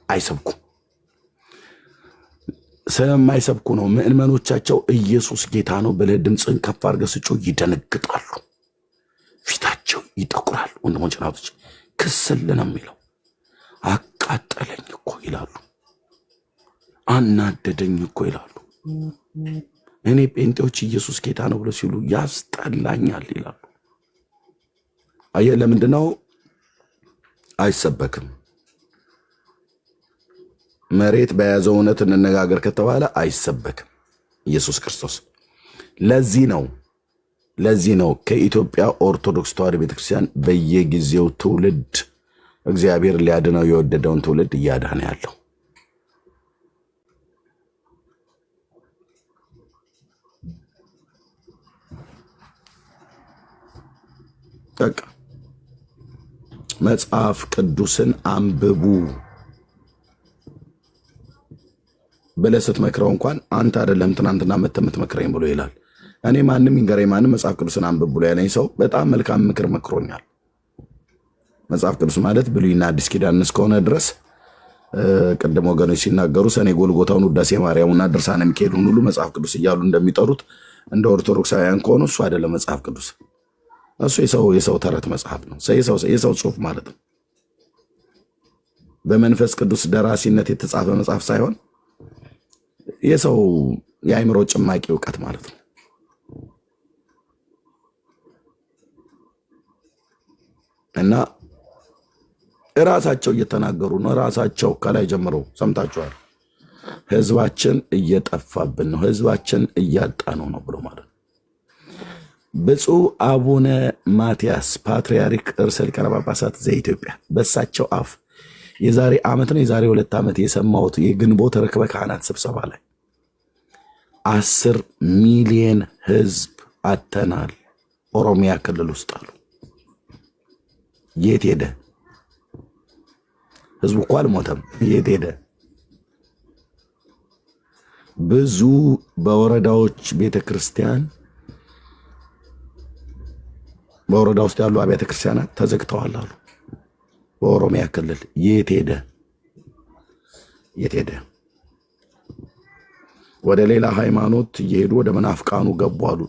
አይሰብኩም። ስለማይሰብኩ ነው ምእመኖቻቸው ኢየሱስ ጌታ ነው ብለህ ድምፅን ከፍ አድርገህ ስጮህ ይደነግጣሉ፣ ፊታቸው ይጠቁራል። ወንድሞች ናቶች ክስል ነው የሚለው። አቃጠለኝ እኮ ይላሉ፣ አናደደኝ እኮ ይላሉ። እኔ ጴንጤዎች ኢየሱስ ጌታ ነው ብለው ሲሉ ያስጠላኛል ይላሉ። አየህ፣ ለምንድነው አይሰበክም? መሬት በያዘው እውነት እንነጋገር ከተባለ አይሰበክም ኢየሱስ ክርስቶስ። ለዚህ ነው ከኢትዮጵያ ኦርቶዶክስ ተዋሕዶ ቤተክርስቲያን በየጊዜው ትውልድ እግዚአብሔር ሊያድነው የወደደውን ትውልድ እያዳነ ያለው። በቃ መጽሐፍ ቅዱስን አንብቡ ብለህ ስትመክረው እንኳን አንተ አይደለም ትናንትና መተህ የምትመክረኝ ብሎ ይላል። እኔ ማንም ይንገረኝ ማንም መጽሐፍ ቅዱስን አንብብ ብሎ ያለኝ ሰው በጣም መልካም ምክር መክሮኛል። መጽሐፍ ቅዱስ ማለት ብሉይና አዲስ ኪዳን እስከሆነ ድረስ ቅድም ወገኖች ሲናገሩ ሰኔ ጎልጎታውን፣ ውዳሴ ማርያምና ድርሳነ ሚካኤልን ሁሉ መጽሐፍ ቅዱስ እያሉ እንደሚጠሩት እንደ ኦርቶዶክሳውያን ከሆኑ እሱ አይደለም መጽሐፍ ቅዱስ። እሱ የሰው ተረት መጽሐፍ ነው፣ የሰው ጽሑፍ ማለት ነው። በመንፈስ ቅዱስ ደራሲነት የተጻፈ መጽሐፍ ሳይሆን የሰው የአእምሮ ጭማቂ እውቀት ማለት ነው። እና እራሳቸው እየተናገሩ ነው። እራሳቸው ከላይ ጀምሮ ሰምታችኋል። ህዝባችን እየጠፋብን ነው፣ ህዝባችን እያጣ ነው ብሎ ማለት ነው። ብፁዕ አቡነ ማትያስ ፓትርያርክ ርዕሰ ሊቃነ ጳጳሳት ዘኢትዮጵያ በሳቸው አፍ የዛሬ ዓመት ነው የዛሬ 2 ዓመት የሰማሁት የግንቦት ርክበ ካህናት ስብሰባ ላይ 10 ሚሊዮን ህዝብ አተናል ኦሮሚያ ክልል ውስጥ አሉ። የት ሄደ? ህዝቡ እኮ አልሞተም። የት ሄደ? ብዙ በወረዳዎች ቤተክርስቲያን በወረዳ ውስጥ ያሉ አብያተ ክርስቲያናት ተዘግተዋል አሉ። በኦሮሚያ ክልል የት ሄደ? የት ሄደ? ወደ ሌላ ሃይማኖት እየሄዱ ወደ መናፍቃኑ ገቡ አሉ።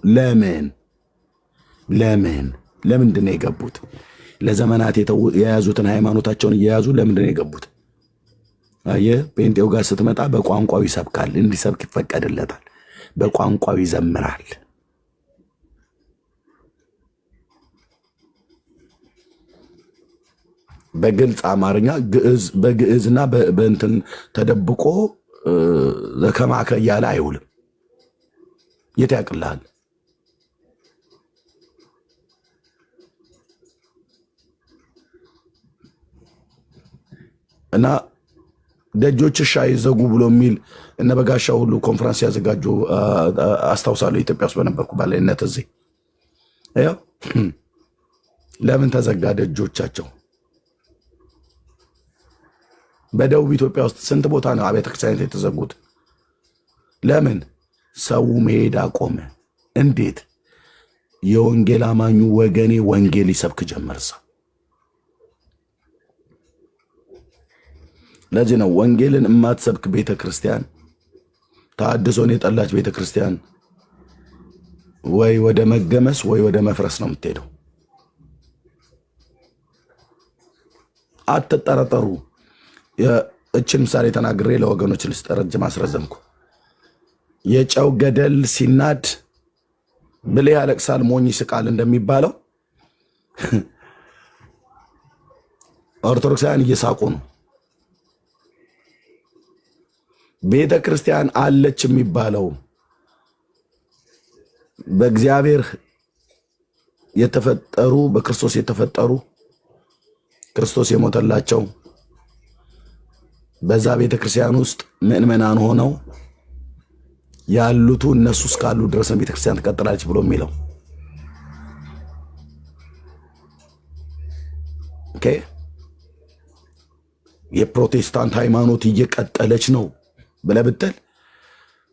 ለምንድን ነው የገቡት? ለዘመናት የያዙትን ሃይማኖታቸውን እየያዙ ለምንድን ነው የገቡት? አየህ፣ ጴንጤው ጋር ስትመጣ በቋንቋው ይሰብካል፣ እንዲሰብክ ይፈቀድለታል፣ በቋንቋው ይዘምራል። በግልጽ አማርኛ በግዕዝና በእንትን ተደብቆ ከማከ እያለ አይውልም። የት ያቅልሃል? እና ደጆችሽ አይዘጉ ብሎ የሚል እነ በጋሻው ሁሉ ኮንፈረንስ ያዘጋጁ አስታውሳለሁ። ኢትዮጵያ ውስጥ በነበርኩ ባለነት እዚህ ያው ለምን ተዘጋ ደጆቻቸው? በደቡብ ኢትዮጵያ ውስጥ ስንት ቦታ ነው አብያተ ክርስቲያናት የተዘጉት? ለምን? ሰው መሄድ አቆመ። እንዴት? የወንጌል አማኙ ወገኔ ወንጌል ይሰብክ ጀመርሳ። ለዚህ ነው ወንጌልን የማትሰብክ ቤተክርስቲያን፣ ተሐድሶን የጠላች ቤተክርስቲያን ወይ ወደ መገመስ ወይ ወደ መፍረስ ነው የምትሄደው። አትጠራጠሩ። እችን ምሳሌ ተናግሬ ለወገኖች ልስጠረጅ ማስረዘምኩ። የጨው ገደል ሲናድ ብልህ ያለቅሳል ሞኝ ይስቃል እንደሚባለው ኦርቶዶክሳውያን እየሳቁ ነው። ቤተ ክርስቲያን አለች የሚባለው በእግዚአብሔር የተፈጠሩ በክርስቶስ የተፈጠሩ ክርስቶስ የሞተላቸው በዛ ቤተ ክርስቲያን ውስጥ ምእመናን ሆነው ያሉቱ እነሱ እስካሉ ድረስ ቤተ ክርስቲያን ትቀጥላለች ብሎ የሚለው ኦኬ። የፕሮቴስታንት ሃይማኖት እየቀጠለች ነው ብለህ ብትል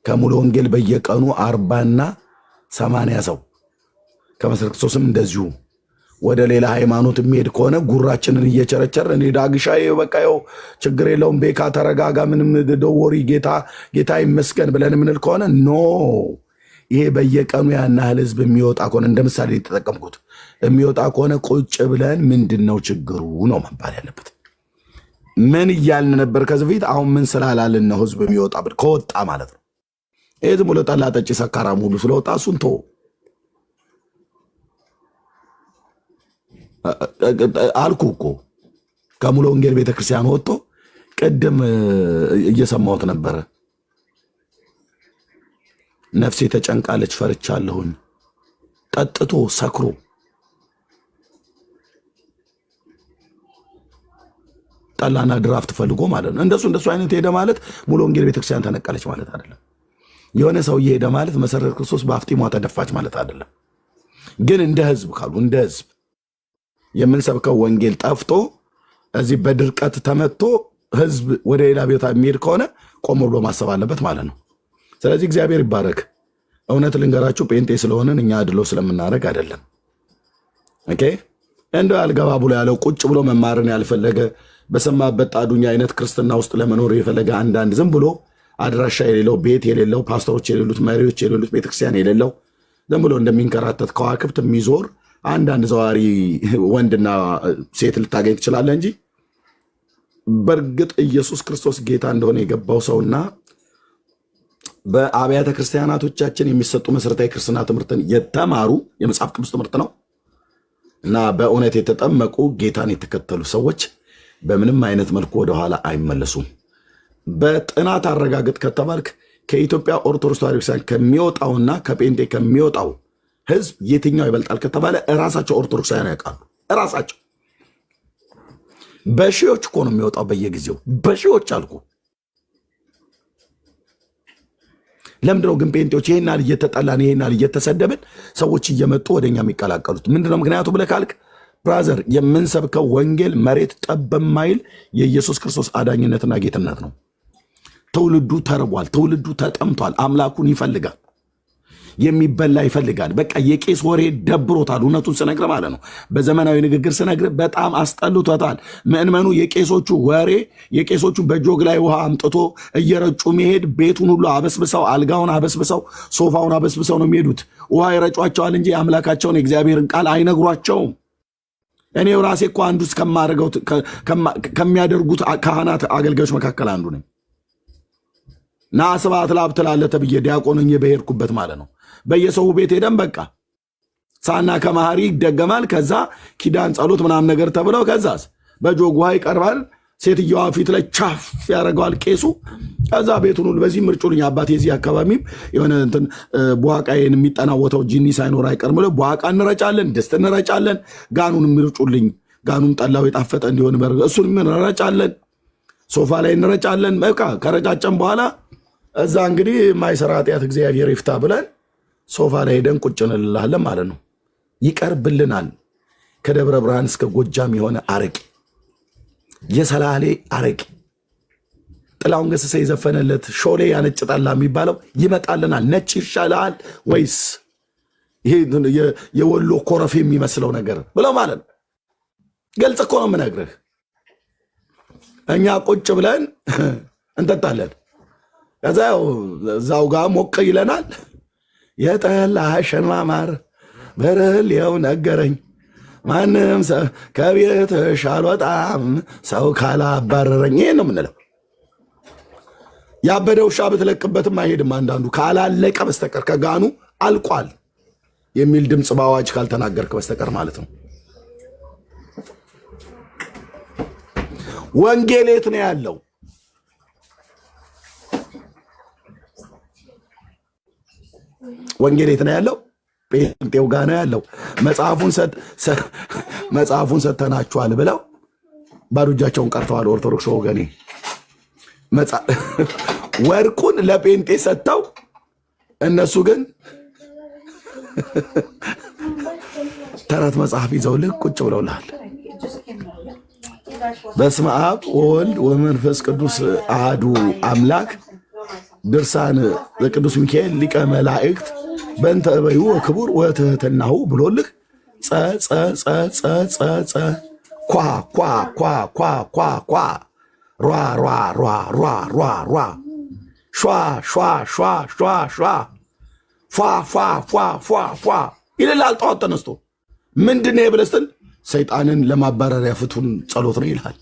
ከሙሉ ወንጌል በየቀኑ 40 እና 80 ሰው ከመሰረተ ክርስቶስም እንደዚሁ ወደ ሌላ ሃይማኖት የሚሄድ ከሆነ ጉራችንን እየቸረቸር እኔ ዳግሻ በቃ ይኸው ችግር የለውም ቤካ ተረጋጋ፣ ምንም ደወሪ ጌታ ይመስገን ብለን የምንል ከሆነ ኖ፣ ይሄ በየቀኑ ያን ያህል ህዝብ የሚወጣ ከሆነ እንደ ምሳሌ የተጠቀምኩት የሚወጣ ከሆነ ቁጭ ብለን ምንድን ነው ችግሩ ነው መባል ያለበት። ምን እያልን ነበር ከዚህ በፊት? አሁን ምን ስላላልን ነው ህዝብ የሚወጣ ከወጣ ማለት ነው። ይሄ ዝም ብሎ ጠላ ጠጪ ሰካራም ሁሉ ስለወጣ እሱን ተወው። አልኩ እኮ ከሙሉ ወንጌል ቤተክርስቲያን ወጥቶ ቅድም እየሰማሁት ነበረ። ነፍሴ ተጨንቃለች ፈርቻለሁኝ። ጠጥቶ ሰክሮ ጠላና ድራፍት ፈልጎ ማለት ነው። እንደሱ አይነት ሄደ ማለት ሙሉ ወንጌል ቤተክርስቲያን ተነቀለች ማለት አይደለም። የሆነ ሰው ሄደ ማለት መሰረት ክርስቶስ በአፍጢሟ ተደፋች ማለት አይደለም። ግን እንደ ህዝብ ካሉ እንደ ህዝብ የምንሰብከው ወንጌል ጠፍቶ እዚህ በድርቀት ተመቶ ህዝብ ወደ ሌላ ቦታ የሚሄድ ከሆነ ቆም ብሎ ማሰብ አለበት ማለት ነው። ስለዚህ እግዚአብሔር ይባረክ። እውነት ልንገራችሁ ጴንጤ ስለሆነን እኛ አድሎ ስለምናደርግ አይደለም። ኦኬ እንደው ያልገባ ብሎ ያለው ቁጭ ብሎ መማርን ያልፈለገ በሰማበት ጣዱኛ አይነት ክርስትና ውስጥ ለመኖር የፈለገ አንዳንድ ዝም ብሎ አድራሻ የሌለው ቤት የሌለው ፓስተሮች የሌሉት መሪዎች የሌሉት ቤተክርስቲያን የሌለው ዝም ብሎ እንደሚንከራተት ከዋክብት የሚዞር አንዳንድ ዘዋሪ ወንድና ሴት ልታገኝ ትችላለህ እንጂ በእርግጥ ኢየሱስ ክርስቶስ ጌታ እንደሆነ የገባው ሰውና በአብያተ ክርስቲያናቶቻችን የሚሰጡ መሰረታዊ ክርስትና ትምህርትን የተማሩ የመጽሐፍ ቅዱስ ትምህርት ነው እና በእውነት የተጠመቁ ጌታን የተከተሉ ሰዎች በምንም አይነት መልኩ ወደኋላ አይመለሱም። በጥናት አረጋግጥ ከተባልክ ከኢትዮጵያ ኦርቶዶክስ ተዋሕዶ ቤተክርስቲያን ከሚወጣውና ከጴንጤ ከሚወጣው ህዝብ የትኛው ይበልጣል ከተባለ እራሳቸው ኦርቶዶክሳውያን ያውቃሉ። እራሳቸው በሺዎች እኮ ነው የሚወጣው በየጊዜው በሺዎች አልኩ። ለምንድነው ግን ጴንጤዎች ይሄን ያህል እየተጠላን ይሄን ያህል እየተሰደብን ሰዎች እየመጡ ወደኛ የሚቀላቀሉት? ምንድነው ምክንያቱ ብለህ ካልክ ብራዘር የምንሰብከው ወንጌል መሬት ጠብ የማይል የኢየሱስ ክርስቶስ አዳኝነትና ጌትነት ነው። ትውልዱ ተርቧል። ትውልዱ ተጠምቷል። አምላኩን ይፈልጋል። የሚበላ ይፈልጋል። በቃ የቄስ ወሬ ደብሮታል። እውነቱን ስነግር ማለት ነው። በዘመናዊ ንግግር ስነግር በጣም አስጠልቶታል። ምእመኑ የቄሶቹ ወሬ፣ የቄሶቹ በጆግ ላይ ውሃ አምጥቶ እየረጩ መሄድ፣ ቤቱን ሁሉ አበስብሰው፣ አልጋውን አበስብሰው፣ ሶፋውን አበስብሰው ነው የሚሄዱት። ውሃ ይረጯቸዋል እንጂ አምላካቸውን የእግዚአብሔርን ቃል አይነግሯቸውም። እኔው ራሴ እኮ አንዱ እስከማደርገው ከሚያደርጉት ካህናት አገልጋዮች መካከል አንዱ ነኝ። ና ስብሐት ለአብ ትላለህ ተብዬ ዲያቆን ሆኜ በሄድኩበት ማለት ነው። በየሰው ቤት ሄደን በቃ ሳና ከማህሪ ይደገማል። ከዛ ኪዳን ጸሎት ምናምን ነገር ተብለው ከዛስ በጆግ ውሃ ይቀርባል። ሴትየዋ ፊት ላይ ቻፍ ያደርገዋል ቄሱ። ከዛ ቤቱን ሁሉ በዚህ ምርጩልኝ አባቴ እዚህ አካባቢም የሆነ እንትን ቡሃቃዬን የሚጠናወተው ጂኒ ሳይኖር አይቀርም ብለው ቡሃቃ እንረጫለን፣ ድስት እንረጫለን። ጋኑን ምርጩልኝ፣ ጋኑን ጠላው የጣፈጠ እንዲሆን እሱን እንረጫለን፣ ሶፋ ላይ እንረጫለን። በቃ ከረጫጨን በኋላ እዛ እንግዲህ ማይሰራ ኃጢአት እግዚአብሔር ይፍታ ብለን ሶፋ ላይ ሄደን ቁጭ እንላለን ማለት ነው። ይቀርብልናል ከደብረ ብርሃን እስከ ጎጃም የሆነ አረቂ፣ የሰላሌ አረቂ፣ ጥላሁን ገሰሰ የዘፈነለት ሾሌ ያነጭ ጠላ የሚባለው ይመጣልናል። ነጭ ይሻላል ወይስ ይሄ የወሎ ኮረፌ የሚመስለው ነገር ብለው ማለት ነው። ገልጽ እኮ ነው የምነግርህ። እኛ ቁጭ ብለን እንጠጣለን። ከዛ እዛው ጋር ሞቅ ይለናል። የጠላሽን ማማር በርሌው ነገረኝ፣ ማንም ከቤትሽ አልወጣም ሰው ካላባረረኝ። ይሄን ነው የምንለው። ያበደ ውሻ ብትለቅበትም አይሄድም። አንዳንዱ ካላለቀ በስተቀር ከጋኑ አልቋል የሚል ድምፅ በአዋጅ ካልተናገርክ በስተቀር ማለት ነው። ወንጌል የት ነው ያለው? ወንጌል የት ነው ያለው? ጴንጤው ጋር ነው ያለው። መጽሐፉን ሰተናችኋል ብለው ባዶ እጃቸውን ቀርተዋል። ኦርቶዶክስ ወገኔ ወርቁን ለጴንጤ ሰጥተው እነሱ ግን ተረት መጽሐፍ ይዘው ልክ ቁጭ ብለውልሃል። በስመ አብ ወወልድ ወመንፈስ ቅዱስ አሐዱ አምላክ ድርሳን ለቅዱስ ሚካኤል ሊቀ መላእክት በእንተ እበዩ ወክቡር ወትሕትናሁ ብሎልህ ጸ ጸ ጸ ጸ ጸ ጸ ኳ ኳ ኳ ኳ ኳ ኳ ሯ ሯ ሯ ሯ ሯ ሯ ሿ ሿ ሿ ሿ ሿ ፏ ፏ ፏ ፏ ፏ ይልላል። ጠዋት ተነስቶ ምንድን ነው ብለህ ስትል ሰይጣንን ለማባረሪያ ፍቱን ጸሎት ነው ይልሃል።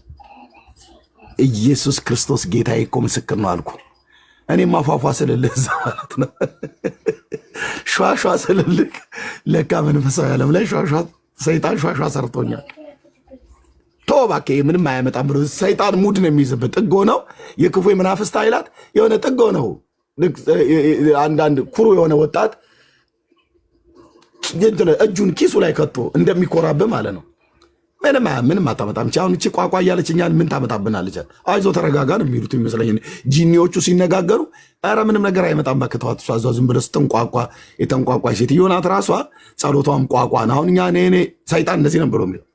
ኢየሱስ ክርስቶስ ጌታዬ እኮ ምስክር ነው አልኩ። እኔም አፏፏ ስልልህ እዛ ማለት ነው ሿሿ ስልልህ ለካ መንፈሳዊ ዓለም ላይ ሰይጣን ሿሿ ሰርቶኛል። ተው እባክህ ምንም አያመጣም ብሎ ሰይጣን ሙድ ነው የሚይዝበት። ጥጎ ነው የክፉ የመናፍስት ኃይላት የሆነ ጥጎ ነው። አንዳንድ ኩሩ የሆነ ወጣት እጁን ኪሱ ላይ ከቶ እንደሚኮራብህ ማለት ነው። ምንም አታመጣም። አሁን እቺ ቋቋ እያለች እኛን ምን ታመጣብናለች? አይዞ ተረጋጋ ነው የሚሉት ይመስለኝ ጂኒዎቹ ሲነጋገሩ። ኧረ ምንም ነገር አይመጣም እባክህ ተዋት። እሷ ዝም ብለህ ስትንቋቋ የተንቋቋች ሴትዮ ናት ራሷ። ጸሎቷም ቋቋ ነው። አሁን እኔ ሰይጣን እንደዚህ ነው ብሎ የሚለው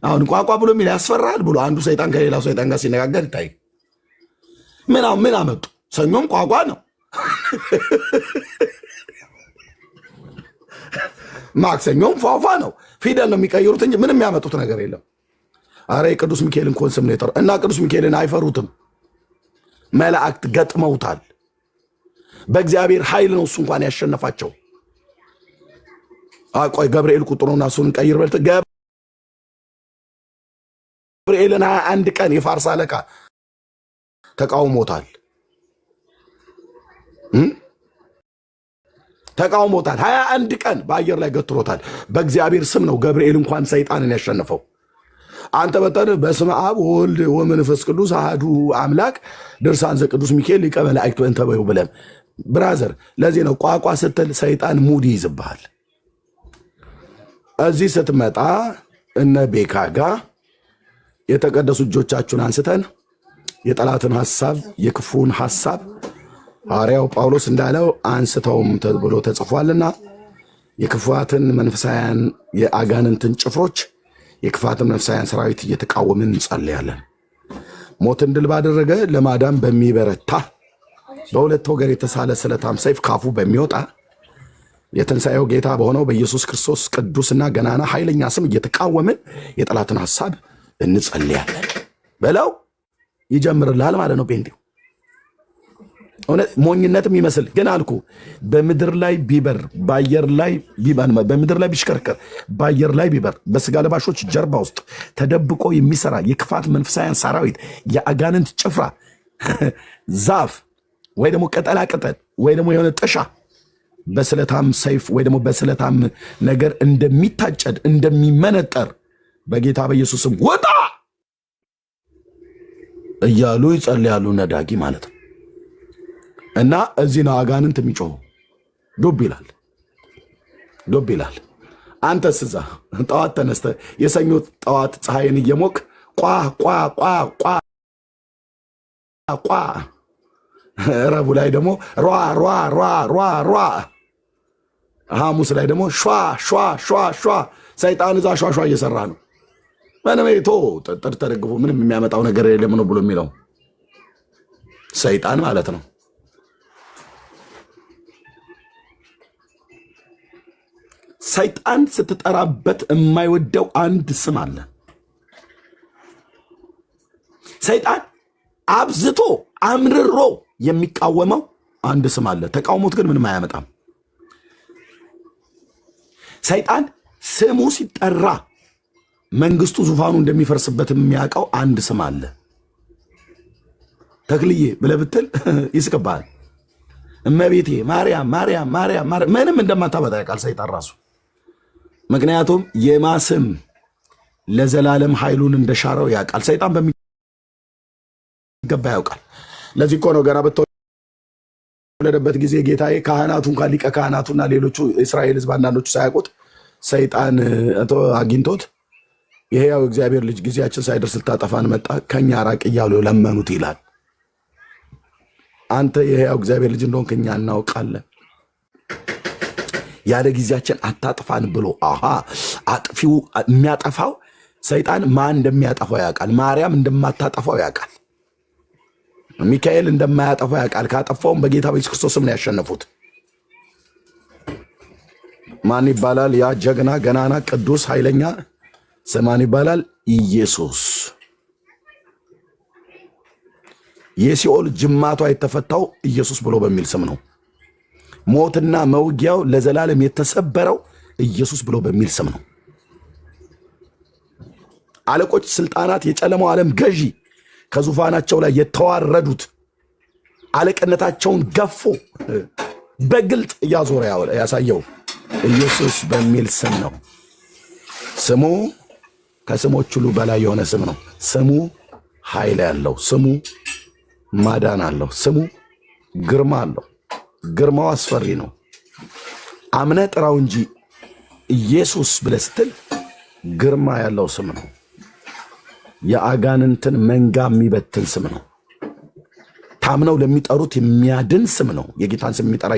አሁን ቋቋ ብሎ የሚል ያስፈራል ብሎ አንዱ ሰይጣን ከሌላው ሰይጣን ጋር ሲነጋገር ይታይ። ምን አመጡ? ሰኞም ቋቋ ነው ማክሰኞም ፏፏ ነው። ፊደል ነው የሚቀይሩት እንጂ ምንም ያመጡት ነገር የለም። አረ የቅዱስ ሚካኤልን ኮን ስም ነው የጠሩ እና ቅዱስ ሚካኤልን አይፈሩትም። መላእክት ገጥመውታል። በእግዚአብሔር ኃይል ነው እሱ እንኳን ያሸነፋቸው። ቆይ ገብርኤል ቁጥሩና እሱን ቀይር በልት ገብርኤልን 21 ቀን የፋርስ አለቃ ተቃውሞታል። 21 ቀን በአየር ላይ ገትሮታል። በእግዚአብሔር ስም ነው ገብርኤል እንኳን ሰይጣንን ያሸነፈው። አንተ በጠር በስመ አብ ወወልድ ወመንፈስ ቅዱስ አሐዱ አምላክ ድርሳን ዘቅዱስ ሚካኤል ሊቀ መላእክት ወእንተ በዩ ብለን ብራዘር። ለዚህ ነው ቋቋ ስትል ሰይጣን ሙድ ይይዝብሃል። እዚህ ስትመጣ እነ ቤካ ጋ የተቀደሱ እጆቻችሁን አንስተን የጠላትን ሐሳብ የክፉን ሐሳብ ሐዋርያው ጳውሎስ እንዳለው አንስተውም ተብሎ ተጽፏልና የክፋትን መንፈሳውያን የአጋንንትን ጭፍሮች የክፋትን መንፈሳውያን ሰራዊት እየተቃወምን እንጸልያለን። ሞትን ድል ባደረገ ለማዳን በሚበረታ በሁለት ወገን የተሳለ ስለታም ሰይፍ ካፉ በሚወጣ የትንሣኤው ጌታ በሆነው በኢየሱስ ክርስቶስ ቅዱስና ገናና ኃይለኛ ስም እየተቃወምን የጠላትን ሐሳብ እንጸልያለን በለው ይጀምርልሃል ማለት ነው። ጴንጤው ሞኝነትም ይመስል ግን አልኩ በምድር ላይ ቢበር በአየር ላይ ቢባን በምድር ላይ ቢሽከርከር በአየር ላይ ቢበር በስጋ ለባሾች ጀርባ ውስጥ ተደብቆ የሚሰራ የክፋት መንፈሳውያን ሰራዊት የአጋንንት ጭፍራ ዛፍ ወይ ደግሞ ቅጠላ ቅጠል ወይ ደግሞ የሆነ ጥሻ በስለታም ሰይፍ ወይ ደግሞ በስለታም ነገር እንደሚታጨድ እንደሚመነጠር በጌታ በኢየሱስም ወጣ እያሉ ይጸልያሉ። ነዳጊ ማለት ነው። እና እዚህ ነው አጋንንት የሚጮሁ። ዱብ ይላል። አንተስ እዛ ጠዋት ተነስተ የሰኞ ጠዋት ፀሐይን እየሞቅ ቋ ቋ ቋ ቋ ቋ ረቡዕ ላይ ደግሞ ሯ ሯ ሯ ሯ ሯ ሐሙስ ላይ ደግሞ ሿ ሿ ሿ ሿ ሰይጣን እዛ ሿ ሿ እየሰራ ነው። ምንም ቶ ጥር ተደግፎ ምንም የሚያመጣው ነገር የለም ነው ብሎ የሚለው ሰይጣን ማለት ነው። ሰይጣን ስትጠራበት የማይወደው አንድ ስም አለ። ሰይጣን አብዝቶ አምርሮ የሚቃወመው አንድ ስም አለ። ተቃውሞት ግን ምንም አያመጣም። ሰይጣን ስሙ ሲጠራ መንግስቱ ዙፋኑ እንደሚፈርስበት የሚያውቀው አንድ ስም አለ። ተክልዬ ብለህ ብትል ይስቅብሃል። እመቤቴ ማርያም ማርያም ማርያም ምንም እንደማታመጣ ያውቃል ሰይጣን ራሱ። ምክንያቱም የማስም ለዘላለም ኃይሉን እንደሻረው ያውቃል። ሰይጣን በሚገባ ያውቃል። ለዚህ እኮ ነው ገና በተወለደበት ጊዜ ጌታዬ ካህናቱ እንኳን ሊቀ ካህናቱና ሌሎቹ እስራኤል ሕዝብ አንዳንዶቹ ሳያውቁት ሰይጣን አግኝቶት የሕያው እግዚአብሔር ልጅ ጊዜያችን ሳይደርስ ልታጠፋን መጣ፣ ከኛ ራቅ እያሉ ለመኑት ይላል። አንተ የሕያው እግዚአብሔር ልጅ እንደሆንክ እኛ እናውቃለን። ያለ ጊዜያችን አታጥፋን ብሎ አጥፊው የሚያጠፋው ሰይጣን ማን እንደሚያጠፋው ያውቃል። ማርያም እንደማታጠፋው ያውቃል። ሚካኤል እንደማያጠፋው ያውቃል። ካጠፋውም በጌታ በኢየሱስ ክርስቶስ ስም ነው ያሸነፉት። ማን ይባላል? ያ ጀግና ገናና ቅዱስ ኃይለኛ ስማን ይባላል? ኢየሱስ። የሲኦል ጅማቷ የተፈታው ኢየሱስ ብሎ በሚል ስም ነው። ሞትና መውጊያው ለዘላለም የተሰበረው ኢየሱስ ብሎ በሚል ስም ነው። አለቆች፣ ስልጣናት፣ የጨለማው ዓለም ገዢ ከዙፋናቸው ላይ የተዋረዱት አለቅነታቸውን ገፎ በግልጥ እያዞረ ያሳየው ኢየሱስ በሚል ስም ነው። ስሙ ከስሞች ሁሉ በላይ የሆነ ስም ነው። ስሙ ኃይል ያለው፣ ስሙ ማዳን አለው፣ ስሙ ግርማ አለው። ግርማው አስፈሪ ነው። አምነ ጥራው እንጂ ኢየሱስ ብለህ ስትል ግርማ ያለው ስም ነው። የአጋንንትን መንጋ የሚበትን ስም ነው። ታምነው ለሚጠሩት የሚያድን ስም ነው። የጌታን ስም የሚጠራ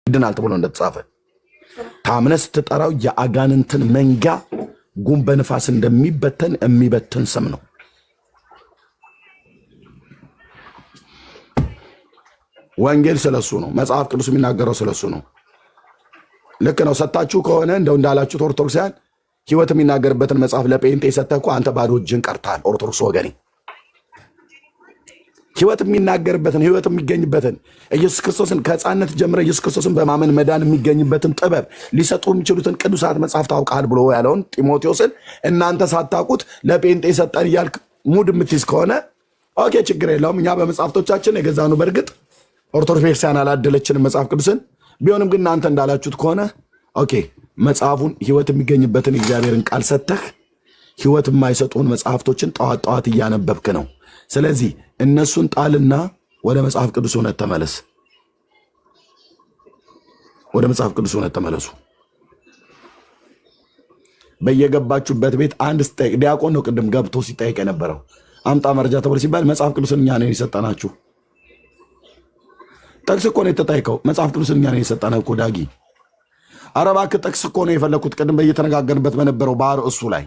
ይድናል ተብሎ እንደተጻፈ ታምነ ስትጠራው የአጋንንትን መንጋ ጉም በንፋስ እንደሚበተን የሚበትን ስም ነው። ወንጌል ስለሱ ነው። መጽሐፍ ቅዱስ የሚናገረው ስለሱ ነው። ልክ ነው። ሰጣችሁ ከሆነ እንደው እንዳላችሁት ኦርቶዶክሳውያን ሕይወት የሚናገርበትን መጽሐፍ ለጴንጤ የሰጠህ እኮ አንተ ባዶ እጅን ቀርታል። ኦርቶዶክስ ወገኔ ሕይወት የሚናገርበትን ሕይወት የሚገኝበትን ኢየሱስ ክርስቶስን ከሕፃንነት ጀምረ ኢየሱስ ክርስቶስን በማመን መዳን የሚገኝበትን ጥበብ ሊሰጡ የሚችሉትን ቅዱሳት መጽሐፍ ታውቃል ብሎ ያለውን ጢሞቴዎስን እናንተ ሳታውቁት ለጴንጤ ሰጠን እያልክ ሙድ የምትይዝ ከሆነ ኦኬ፣ ችግር የለውም። እኛ በመጽሐፍቶቻችን የገዛኑ በእርግጥ ኦርቶዶክስ ቤተክርስቲያን አላደለችንም መጽሐፍ ቅዱስን። ቢሆንም ግን እናንተ እንዳላችሁት ከሆነ ኦኬ፣ መጽሐፉን ሕይወት የሚገኝበትን እግዚአብሔርን ቃል ሰጥተህ ሕይወት የማይሰጡን መጽሐፍቶችን ጠዋት ጠዋት እያነበብክ ነው። ስለዚህ እነሱን ጣልና ወደ መጽሐፍ ቅዱስ እውነት ተመለስ። ወደ መጽሐፍ ቅዱስ እውነት ተመለሱ። በየገባችሁበት ቤት አንድ ስጠይቅ ዲያቆን ነው ቅድም ገብቶ ሲጠይቅ የነበረው አምጣ መረጃ ተብሎ ሲባል መጽሐፍ ቅዱስን እኛ ነን የሰጠናችሁ። ጠቅስ እኮ ነው የተጠይቀው። መጽሐፍ ቅዱስን እኛ ነን የሰጠነው እኮ ዳጊ። ኧረ እባክህ ጠቅስ እኮ ነው የፈለግኩት ቅድም በየተነጋገርንበት በነበረው በርዕሱ ላይ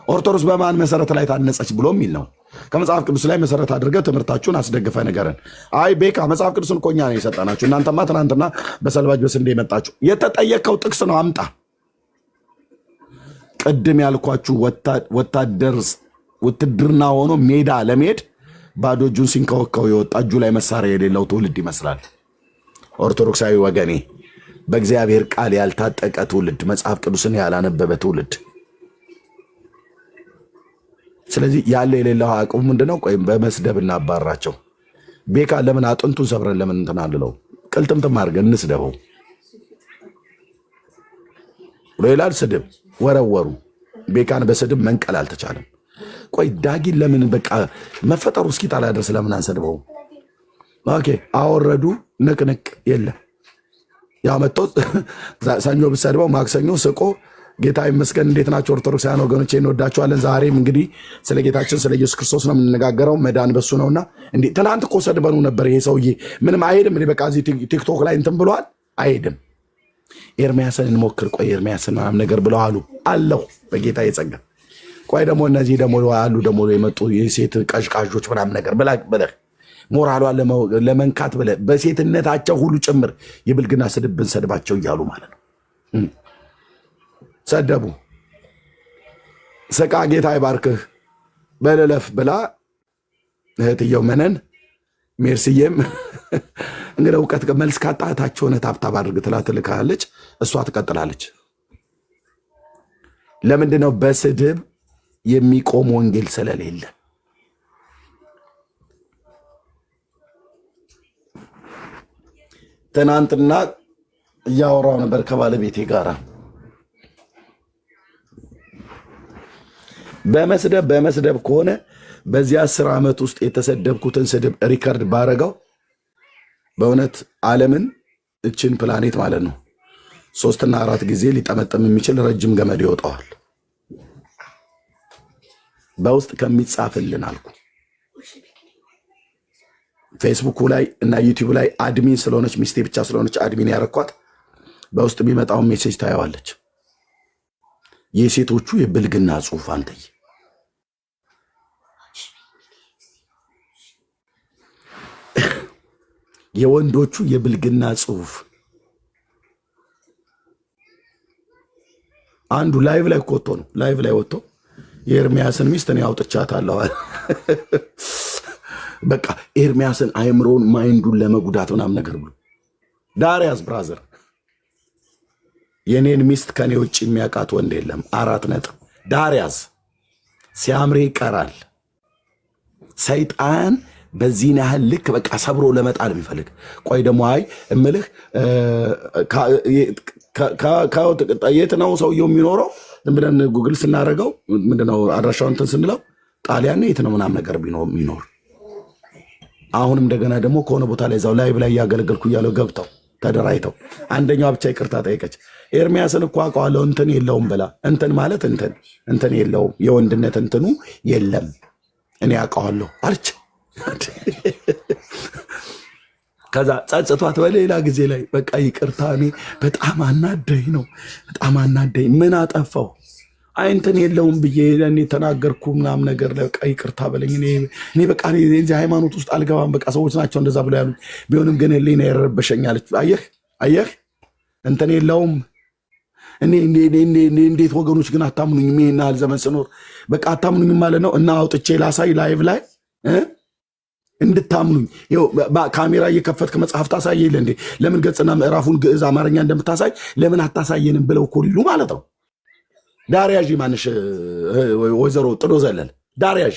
ኦርቶዶክስ በማን መሰረት ላይ ታነጸች ብሎ የሚል ነው። ከመጽሐፍ ቅዱስ ላይ መሰረት አድርገህ ትምህርታችሁን አስደግፈ ነገርን። አይ ቤካ መጽሐፍ ቅዱስን እኮ እኛ ነን የሰጠናችሁ፣ እናንተማ ትናንትና በሰልባጅ በስንዴ መጣችሁ። የተጠየቀው ጥቅስ ነው አምጣ። ቅድም ያልኳችሁ ውትድርና ሆኖ ሜዳ ለመሄድ ባዶ እጁን ሲንከወከው የወጣ እጁ ላይ መሳሪያ የሌለው ትውልድ ይመስላል። ኦርቶዶክሳዊ ወገኔ፣ በእግዚአብሔር ቃል ያልታጠቀ ትውልድ፣ መጽሐፍ ቅዱስን ያላነበበ ትውልድ። ስለዚህ ያለ የሌለው አቅሙ ምንድነው? ቆይም በመስደብ እናባራቸው። ቤካ ለምን አጥንቱን ሰብረን ለምን እንትን አልለው? ቅልጥምጥም አድርገን እንስደበው። ሌላል ስድብ ወረወሩ። ቤካን በስድብ መንቀል አልተቻለም። ቆይ ዳጊን ለምን በቃ መፈጠሩ እስኪጣላ ድረስ ለምን አንሰድበው? ኦኬ አወረዱ። ንቅንቅ የለም። ያው መጥቶ ሰኞ ብሰድበው ማክሰኞ ስቆ ጌታ ይመስገን እንዴት ናቸው ኦርቶዶክሳውያን ወገኖቼ? እንወዳቸዋለን። ዛሬም እንግዲህ ስለ ጌታችን ስለ ኢየሱስ ክርስቶስ ነው የምንነጋገረው። መዳን በሱ ነውና እንዴ ትናንት እኮ ሰድበኑ ነበር። ይሄ ሰውዬ ምንም አይሄድም። እንዴ በቃ እዚህ ቲክቶክ ላይ እንትን ብለዋል። አይሄድም። ኤርሚያስን እንሞክር። ቆይ ኤርሚያስን ምናምን ነገር ብለው አሉ አለሁ በጌታ የጸጋ ቆይ ደግሞ እነዚህ ደግሞ አሉ ደግሞ የመጡ የሴት ቀዥቃዦች ምናምን ነገር ብለህ ሞራሏን ለመንካት ብለህ በሴትነታቸው ሁሉ ጭምር የብልግና ስድብን ሰድባቸው እያሉ ማለት ነው። ሰደቡ። ስቃ ጌታ ይባርክህ በለለፍ ብላ እህትየው መነን ሜርስዬም እንግዲህ እውቀት መልስ ካጣታቸው ሆነ ታብታብ አድርግ ትልካለች። እሷ ትቀጥላለች። ለምንድነው? በስድብ የሚቆም ወንጌል ስለሌለ። ትናንትና እያወራው ነበር ከባለቤቴ ጋር በመስደብ ከሆነ በዚህ 10 ዓመት ውስጥ የተሰደብኩትን ስድብ ሪከርድ ባረገው በእውነት ዓለምን እችን ፕላኔት ማለት ነው 3 እና 4 ጊዜ ሊጠመጠም የሚችል ረጅም ገመድ ይወጣዋል። በውስጥ ከሚጻፍልን አልኩ። ፌስቡክ ላይ እና ዩቲዩብ ላይ አድሚን ስለሆነች ሚስቴ ብቻ ስለሆነች አድሚን ያረኳት በውስጥ የሚመጣውን ሜሴጅ ታየዋለች። የሴቶቹ የብልግና ጽሑፍ አንተይ የወንዶቹ የብልግና ጽሑፍ አንዱ ላይቭ ላይ እኮ ወጥቶ ነው ላይቭ ላይ ወጥቶ የኤርሚያስን ሚስት እኔ አውጥቻታለሁ አለ። በቃ ኤርሚያስን አይምሮን ማይንዱን ለመጉዳት ምናምን ነገር ብሎ ዳሪያስ ብራዘር የኔን ሚስት ከኔ ውጭ የሚያውቃት ወንድ የለም። 4 ነጥብ። ዳሪያስ ሲያምሬ ይቀራል። ሰይጣን በዚህ ያህል ልክ በቃ ሰብሮ ለመጣል የሚፈልግ ቆይ ደግሞ አይ እምልህ የት ነው ሰውየው የሚኖረው? ዝም ብለን ጉግል ስናደርገው ምንድነው አድራሻውን እንትን ስንለው ጣሊያን የት ነው ምናምን ነገር የሚኖር አሁንም እንደገና ደግሞ ከሆነ ቦታ ላይ እዛው ላይቭ ላይ እያገለገልኩ እያለው ገብተው ተደራይተው አንደኛዋ ብቻ ይቅርታ ጠየቀች። ኤርሚያስን እኮ አውቀዋለሁ እንትን የለውም ብላ እንትን ማለት እንትን የለውም የወንድነት እንትኑ የለም እኔ አውቀዋለሁ አለች። ከዛ ጸጽቷት በሌላ ጊዜ ላይ በቃ ይቅርታ እኔ በጣም አናደኝ ነው በጣም አናደኝ ምን አጠፋው አይ እንትን የለውም ብዬ እኔ ተናገርኩ ምናምን ነገር ላይ በቃ ይቅርታ በለኝ እኔ በቃ እዚህ ሃይማኖት ውስጥ አልገባም በቃ ሰዎች ናቸው እንደዛ ብለው ያሉኝ ቢሆንም ግን ህሊና ይረበሸኛለች። አየህ እንትን የለውም እኔ እንዴት ወገኖች ግን አታምኑኝም? ይሄን ያህል ዘመን ስኖር በቃ አታምኑኝም ማለት ነው። እና አውጥቼ ላሳይ ላይቭ ላይ እንድታምኑኝ ይኸው ካሜራ እየከፈትክ መጽሐፍ ታሳየ የለ እንዴ? ለምን ገጽና ምዕራፉን ግዕዝ አማርኛ እንደምታሳይ ለምን አታሳየንም ብለው እኮ ሊሉ ማለት ነው። ዳርያዥ ማንሽ ወይዘሮ ጥሎ ዘለል ዳርያዥ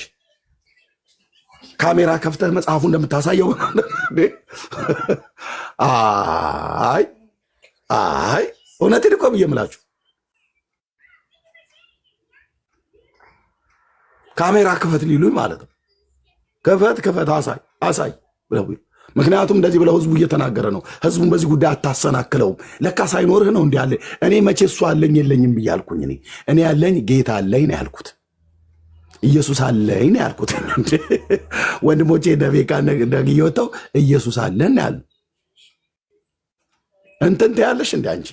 ካሜራ ከፍተህ መጽሐፉ እንደምታሳየው አይ እውነቴን እኮ ብዬ የምላችሁ ካሜራ ክፈት ሊሉኝ ማለት ነው። ክፈት አሳይ ብለው ምክንያቱም እንደዚህ ብለው ህዝቡ እየተናገረ ነው። ህዝቡን በዚህ ጉዳይ አታሰናክለውም። ለካ ሳይኖርህ ነው እንዲህ አለ። እኔ መቼ እሱ አለኝ የለኝም ብያልኩኝ። እኔ ያለኝ ጌታ አለኝ ነው ያልኩት። ኢየሱስ አለኝ ነው ያልኩት። ወንድሞቼ ደቤቃ ደግ እየወጣው ኢየሱስ አለን ያሉ እንትን ትያለሽ እንደ አንቺ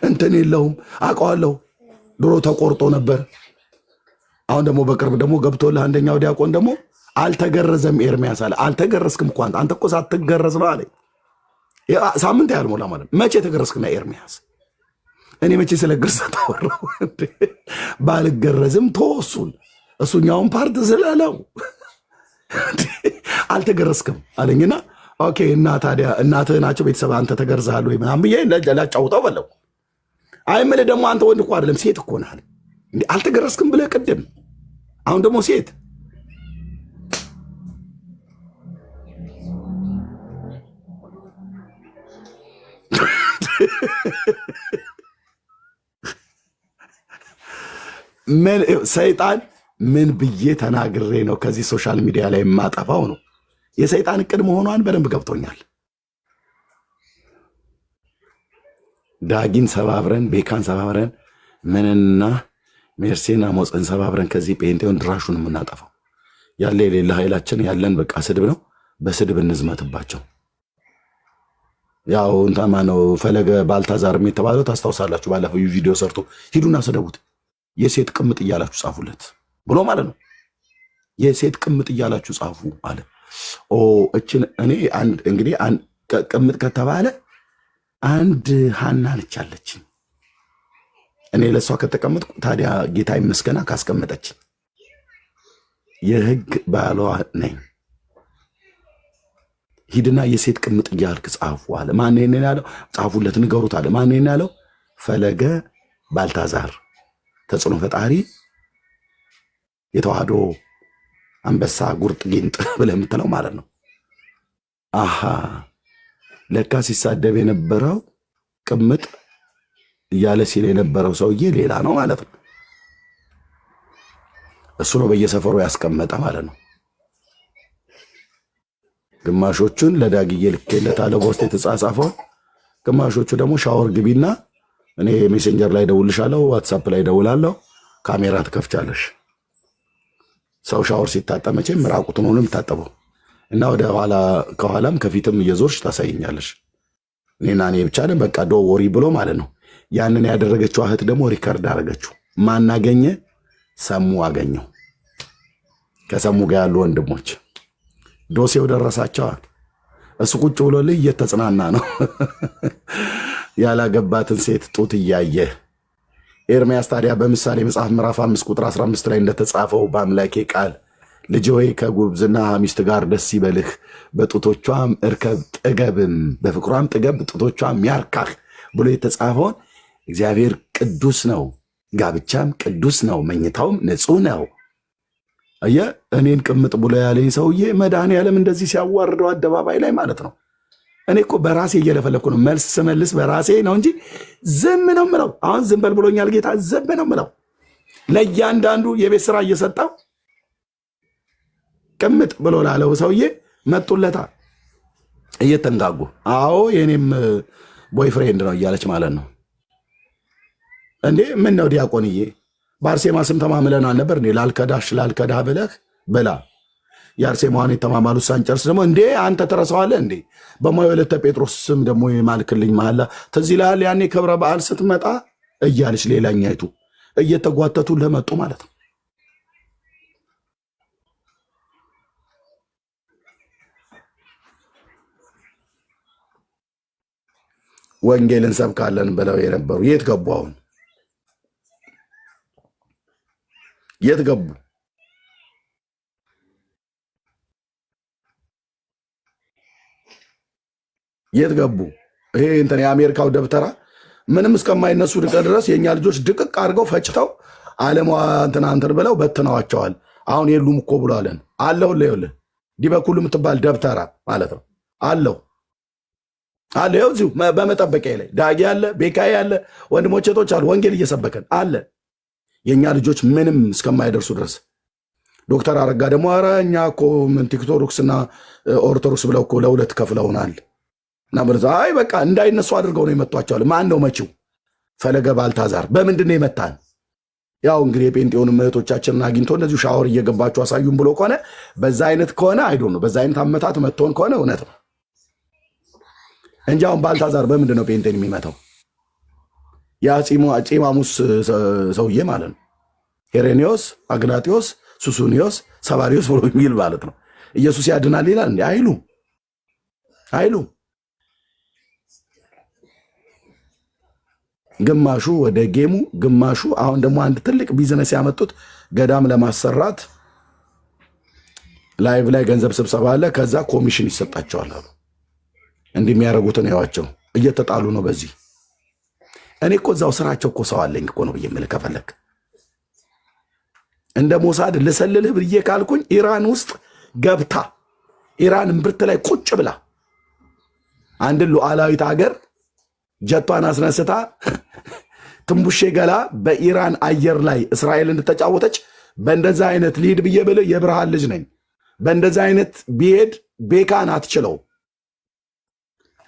እንትን የለውም አውቀዋለሁ። ድሮ ተቆርጦ ነበር። አሁን ደግሞ በቅርብ ደግሞ ገብቶልህ አንደኛው ዲያቆን ደግሞ አልተገረዘም ኤርሚያስ አለ። አልተገረዝክም እኮ አንተ እኮ ሳትገረዝ ነው አለ። ሳምንት ያልሞላ ማለት መቼ ተገረዝክና ኤርሚያስ? እኔ መቼ ስለ ግርዘት አወራሁ? ባልገረዝም ተወሱን እሱኛውን ፓርት ዝለለው አልተገረዝክም አለኝና ኦኬ እና ታዲያ እናትህ ናቸው ቤተሰብ አንተ ተገርዘሃል ወይ ምናምን ብዬ ላጫውተው በለው። አይምልህ ደግሞ አንተ ወንድ እኮ አይደለም ሴት እኮ ነህ እንዴ አልተገረዝክም ብለህ ቅድም አሁን ደግሞ ሴት ምን ሰይጣን ምን ብዬ ተናግሬ ነው ከዚህ ሶሻል ሚዲያ ላይ የማጠፋው ነው። የሰይጣን እቅድ መሆኗን በደንብ ገብቶኛል። ዳጊን ሰባብረን ቤካን ሰባብረን ምንና ሜርሴና ሞፅን ሰባብረን ከዚህ ጴንጤውን ድራሹን የምናጠፋው ያለ የሌለ ኃይላችን ያለን በቃ ስድብ ነው። በስድብ እንዝመትባቸው። ያው እንታማ ነው ፈለገ ባልታዛርም የተባለው ታስታውሳላችሁ። ባለፈው ቪዲዮ ሰርቶ ሂዱና ስደቡት የሴት ቅምጥ እያላችሁ ጻፉለት ብሎ ማለት ነው። የሴት ቅምጥ እያላችሁ ጻፉ አለ። እችን እኔ እንግዲህ ቅምጥ ከተባለ አንድ ሀና ልቻለች። እኔ ለእሷ ከተቀመጥኩ ታዲያ ጌታ ይመስገና ካስቀመጠች የህግ ባሏ ነኝ። ሂድና የሴት ቅምጥ እያልክ ጻፉ አለ። ማን ይሄን ያለው? ጻፉለት፣ ንገሩት አለ። ማን ይሄን ያለው? ፈለገ ባልታዛር ተጽዕኖ ፈጣሪ የተዋህዶ አንበሳ ጉርጥ ጊንጥ ብለህ የምትለው ማለት ነው። አሃ ለካ ሲሳደብ የነበረው ቅምጥ እያለ ሲል የነበረው ሰውዬ ሌላ ነው ማለት ነው። እሱ ነው በየሰፈሩ ያስቀመጠ ማለት ነው። ግማሾቹን ለዳግዬ ልኬለታለሁ በውስጥ የተጻጻፈው፣ ግማሾቹ ደግሞ ሻወር ግቢና እኔ ሜሴንጀር ላይ ደውልሻለሁ፣ ዋትሳፕ ላይ ደውላለሁ፣ ካሜራ ትከፍቻለሽ። ሰው ሻወር ሲታጠብ መቼም ራቁቱን ሆኖ የሚታጠበው እና ወደ ኋላ ከኋላም ከፊትም እየዞርሽ ታሳይኛለሽ። እኔና እኔ ብቻ ነን በቃ ዶ ወሪ ብሎ ማለት ነው። ያንን ያደረገችው እህት ደግሞ ሪከርድ አደረገችው። ማናገኘ ሰሙ አገኘው። ከሰሙ ጋር ያሉ ወንድሞች ዶሴው ደረሳቸዋል። እሱ ቁጭ ብሎልህ እየተጽናና ነው። ያላገባትን ሴት ጡት እያየ ኤርምያስ ታዲያ በምሳሌ መጽሐፍ ምዕራፍ 5 ቁጥር 15 ላይ እንደተጻፈው በአምላኬ ቃል ልጅ ሆይ ከጉብዝና ሚስት ጋር ደስ ይበልህ፣ በጡቶቿም እርከብ ጥገብም፣ በፍቅሯም ጥገብ፣ ጡቶቿም ያርካህ ብሎ የተጻፈውን እግዚአብሔር ቅዱስ ነው፣ ጋብቻም ቅዱስ ነው፣ መኝታውም ንጹህ ነው። እኔን ቅምጥ ብሎ ያለኝ ሰውዬ መድኃኔዓለም እንደዚህ ሲያዋርደው አደባባይ ላይ ማለት ነው። እኔ እኮ በራሴ እየለፈለኩ ነው መልስ ስመልስ በራሴ ነው እንጂ ዝም ነው ምለው። አሁን ዝም በል ብሎኛል ጌታ፣ ዝም ነው ምለው። ለእያንዳንዱ የቤት ስራ እየሰጠው ቅምጥ ብሎ ላለው ሰውዬ መጡለታ እየተንጋጉ። አዎ የኔም ቦይፍሬንድ ነው እያለች ማለት ነው። እንዴ ምን ነው ዲያቆንዬ፣ በአርሴማ ስም ተማምለን አልነበር እንዴ? ላልከዳ ብለህ ብላ የአርሴማዋን የተማማሉት ሳንጨርስ ደግሞ እንዴ አንተ ተረሳዋለህ እንዴ? በማይወለተ ጴጥሮስ ስም ደግሞ የማልክልኝ መሐላ ትዝ ይልሃል? ያኔ ክብረ በዓል ስትመጣ እያለች ሌላኛይቱ እየተጓተቱ ለመጡ ማለት ነው። ወንጌል እንሰብካለን ብለው የነበሩ የት ገቡ? አሁን የት ገቡ? የት ገቡ? ይሄ እንትን የአሜሪካው ደብተራ ምንም እስከማይነሱ ድረስ የእኛ ልጆች ድቅቅ አድርገው ፈጭተው ዓለሟ እንትን ብለው በትነዋቸዋል። አሁን የሉም እኮ ብሎ አለን አለሁ ይኸውልህ ዲበኩሉ የምትባል ደብተራ ማለት ነው አለሁ አለ ይኸው እዚሁ በመጠበቂያ ላይ ዳጊ አለ፣ ቤካዬ አለ፣ ወንድሞች እህቶች አሉ። ወንጌል እየሰበከን አለ። የእኛ ልጆች ምንም እስከማይደርሱ ድረስ ዶክተር አረጋ ደግሞ ኧረ እኛ እኮ ቲክቶክስና ኦርቶዶክስ ብለው እኮ ለሁለት ከፍለውናል እና አይ በቃ እንዳይነሱ አድርገው ነው የመቷቸዋል። ማን ነው መቺው? ፈለገ ባልታዛር በምንድን ነው የመታን? ያው እንግዲህ የጴንጤውን እህቶቻችንን አግኝቶ እንደዚሁ ሻወር እየገባችሁ አሳዩን ብሎ ከሆነ በዛ አይነት ከሆነ አይዶ ነው በዛ አይነት አመታት መጥቶን ከሆነ እውነት ነው እንጂ አሁን ባልታዛር በምንድን ነው ጴንጤን የሚመታው? ያ ጺማሙስ ሰውዬ ማለት ነው። ሄሬኔዎስ፣ አግናጢዎስ፣ ሱሱኒዮስ፣ ሰባሪዮስ ብሎ የሚል ማለት ነው። ኢየሱስ ያድናል ይላል እንዴ? አይሉም። ግማሹ ወደ ጌሙ፣ ግማሹ አሁን ደግሞ አንድ ትልቅ ቢዝነስ ያመጡት ገዳም ለማሰራት ላይቭ ላይ ገንዘብ ስብሰባ አለ። ከዛ ኮሚሽን ይሰጣቸዋል አሉ። እንዲህ የሚያደርጉትን ያዋቸው እየተጣሉ ነው። በዚህ እኔ እኮ እዛው ስራቸው እኮ ሰው አለኝ እኮ ነው ብዬ የምልህ ከፈለግ እንደ ሞሳድ ልሰልልህ ብዬ ካልኩኝ ኢራን ውስጥ ገብታ ኢራን እምብርት ላይ ቁጭ ብላ አንድን ሉዓላዊት ሀገር ጀቷን አስነስታ ትንቡሼ ገላ በኢራን አየር ላይ እስራኤል እንድተጫወተች በእንደዛ አይነት ሊሄድ ብዬ ብልህ የብርሃን ልጅ ነኝ። በእንደዛ አይነት ቢሄድ ቤካን አትችለው።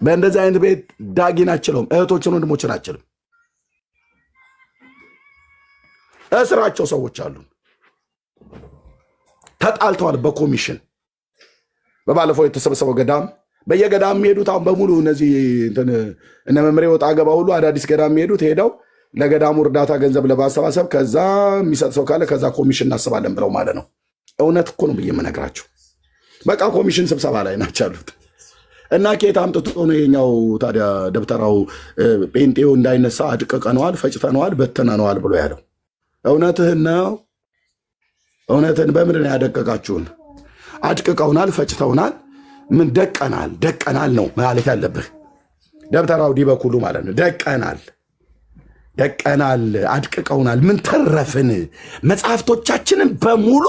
በእንደዚህ አይነት ቤት ዳጊን አችለውም። እህቶችን ወንድሞችን አችልም። እስራቸው ሰዎች አሉ ተጣልተዋል በኮሚሽን። በባለፈው የተሰበሰበው ገዳም በየገዳም የሚሄዱት አሁን በሙሉ እነዚህ እነ መምሬ ወጣ ገባ ሁሉ አዳዲስ ገዳም የሚሄዱት ሄደው ለገዳሙ እርዳታ ገንዘብ ለማሰባሰብ ከዛ የሚሰጥ ሰው ካለ ከዛ ኮሚሽን እናስባለን ብለው ማለት ነው። እውነት እኮ ነው ብዬ የምነግራቸው። በቃ ኮሚሽን ስብሰባ ላይ ናቸው ያሉት። እና ኬት አምጥቶ ነው የኛው ታዲያ ደብተራው ጴንጤው እንዳይነሳ አድቅቀነዋል፣ ፈጭተነዋል፣ በትነነዋል ብሎ ያለው? እውነትህን ነው። እውነትህን በምንድን ነው ያደቀቃችሁን? አድቅቀውናል፣ ፈጭተውናል። ምን ደቀናል ነው ማለት ያለብህ። ደብተራው ዲበኩሉ ማለት ነው። ደቀናል፣ አድቅቀውናል። ምን ተረፍን? መጽሐፍቶቻችንን በሙሉ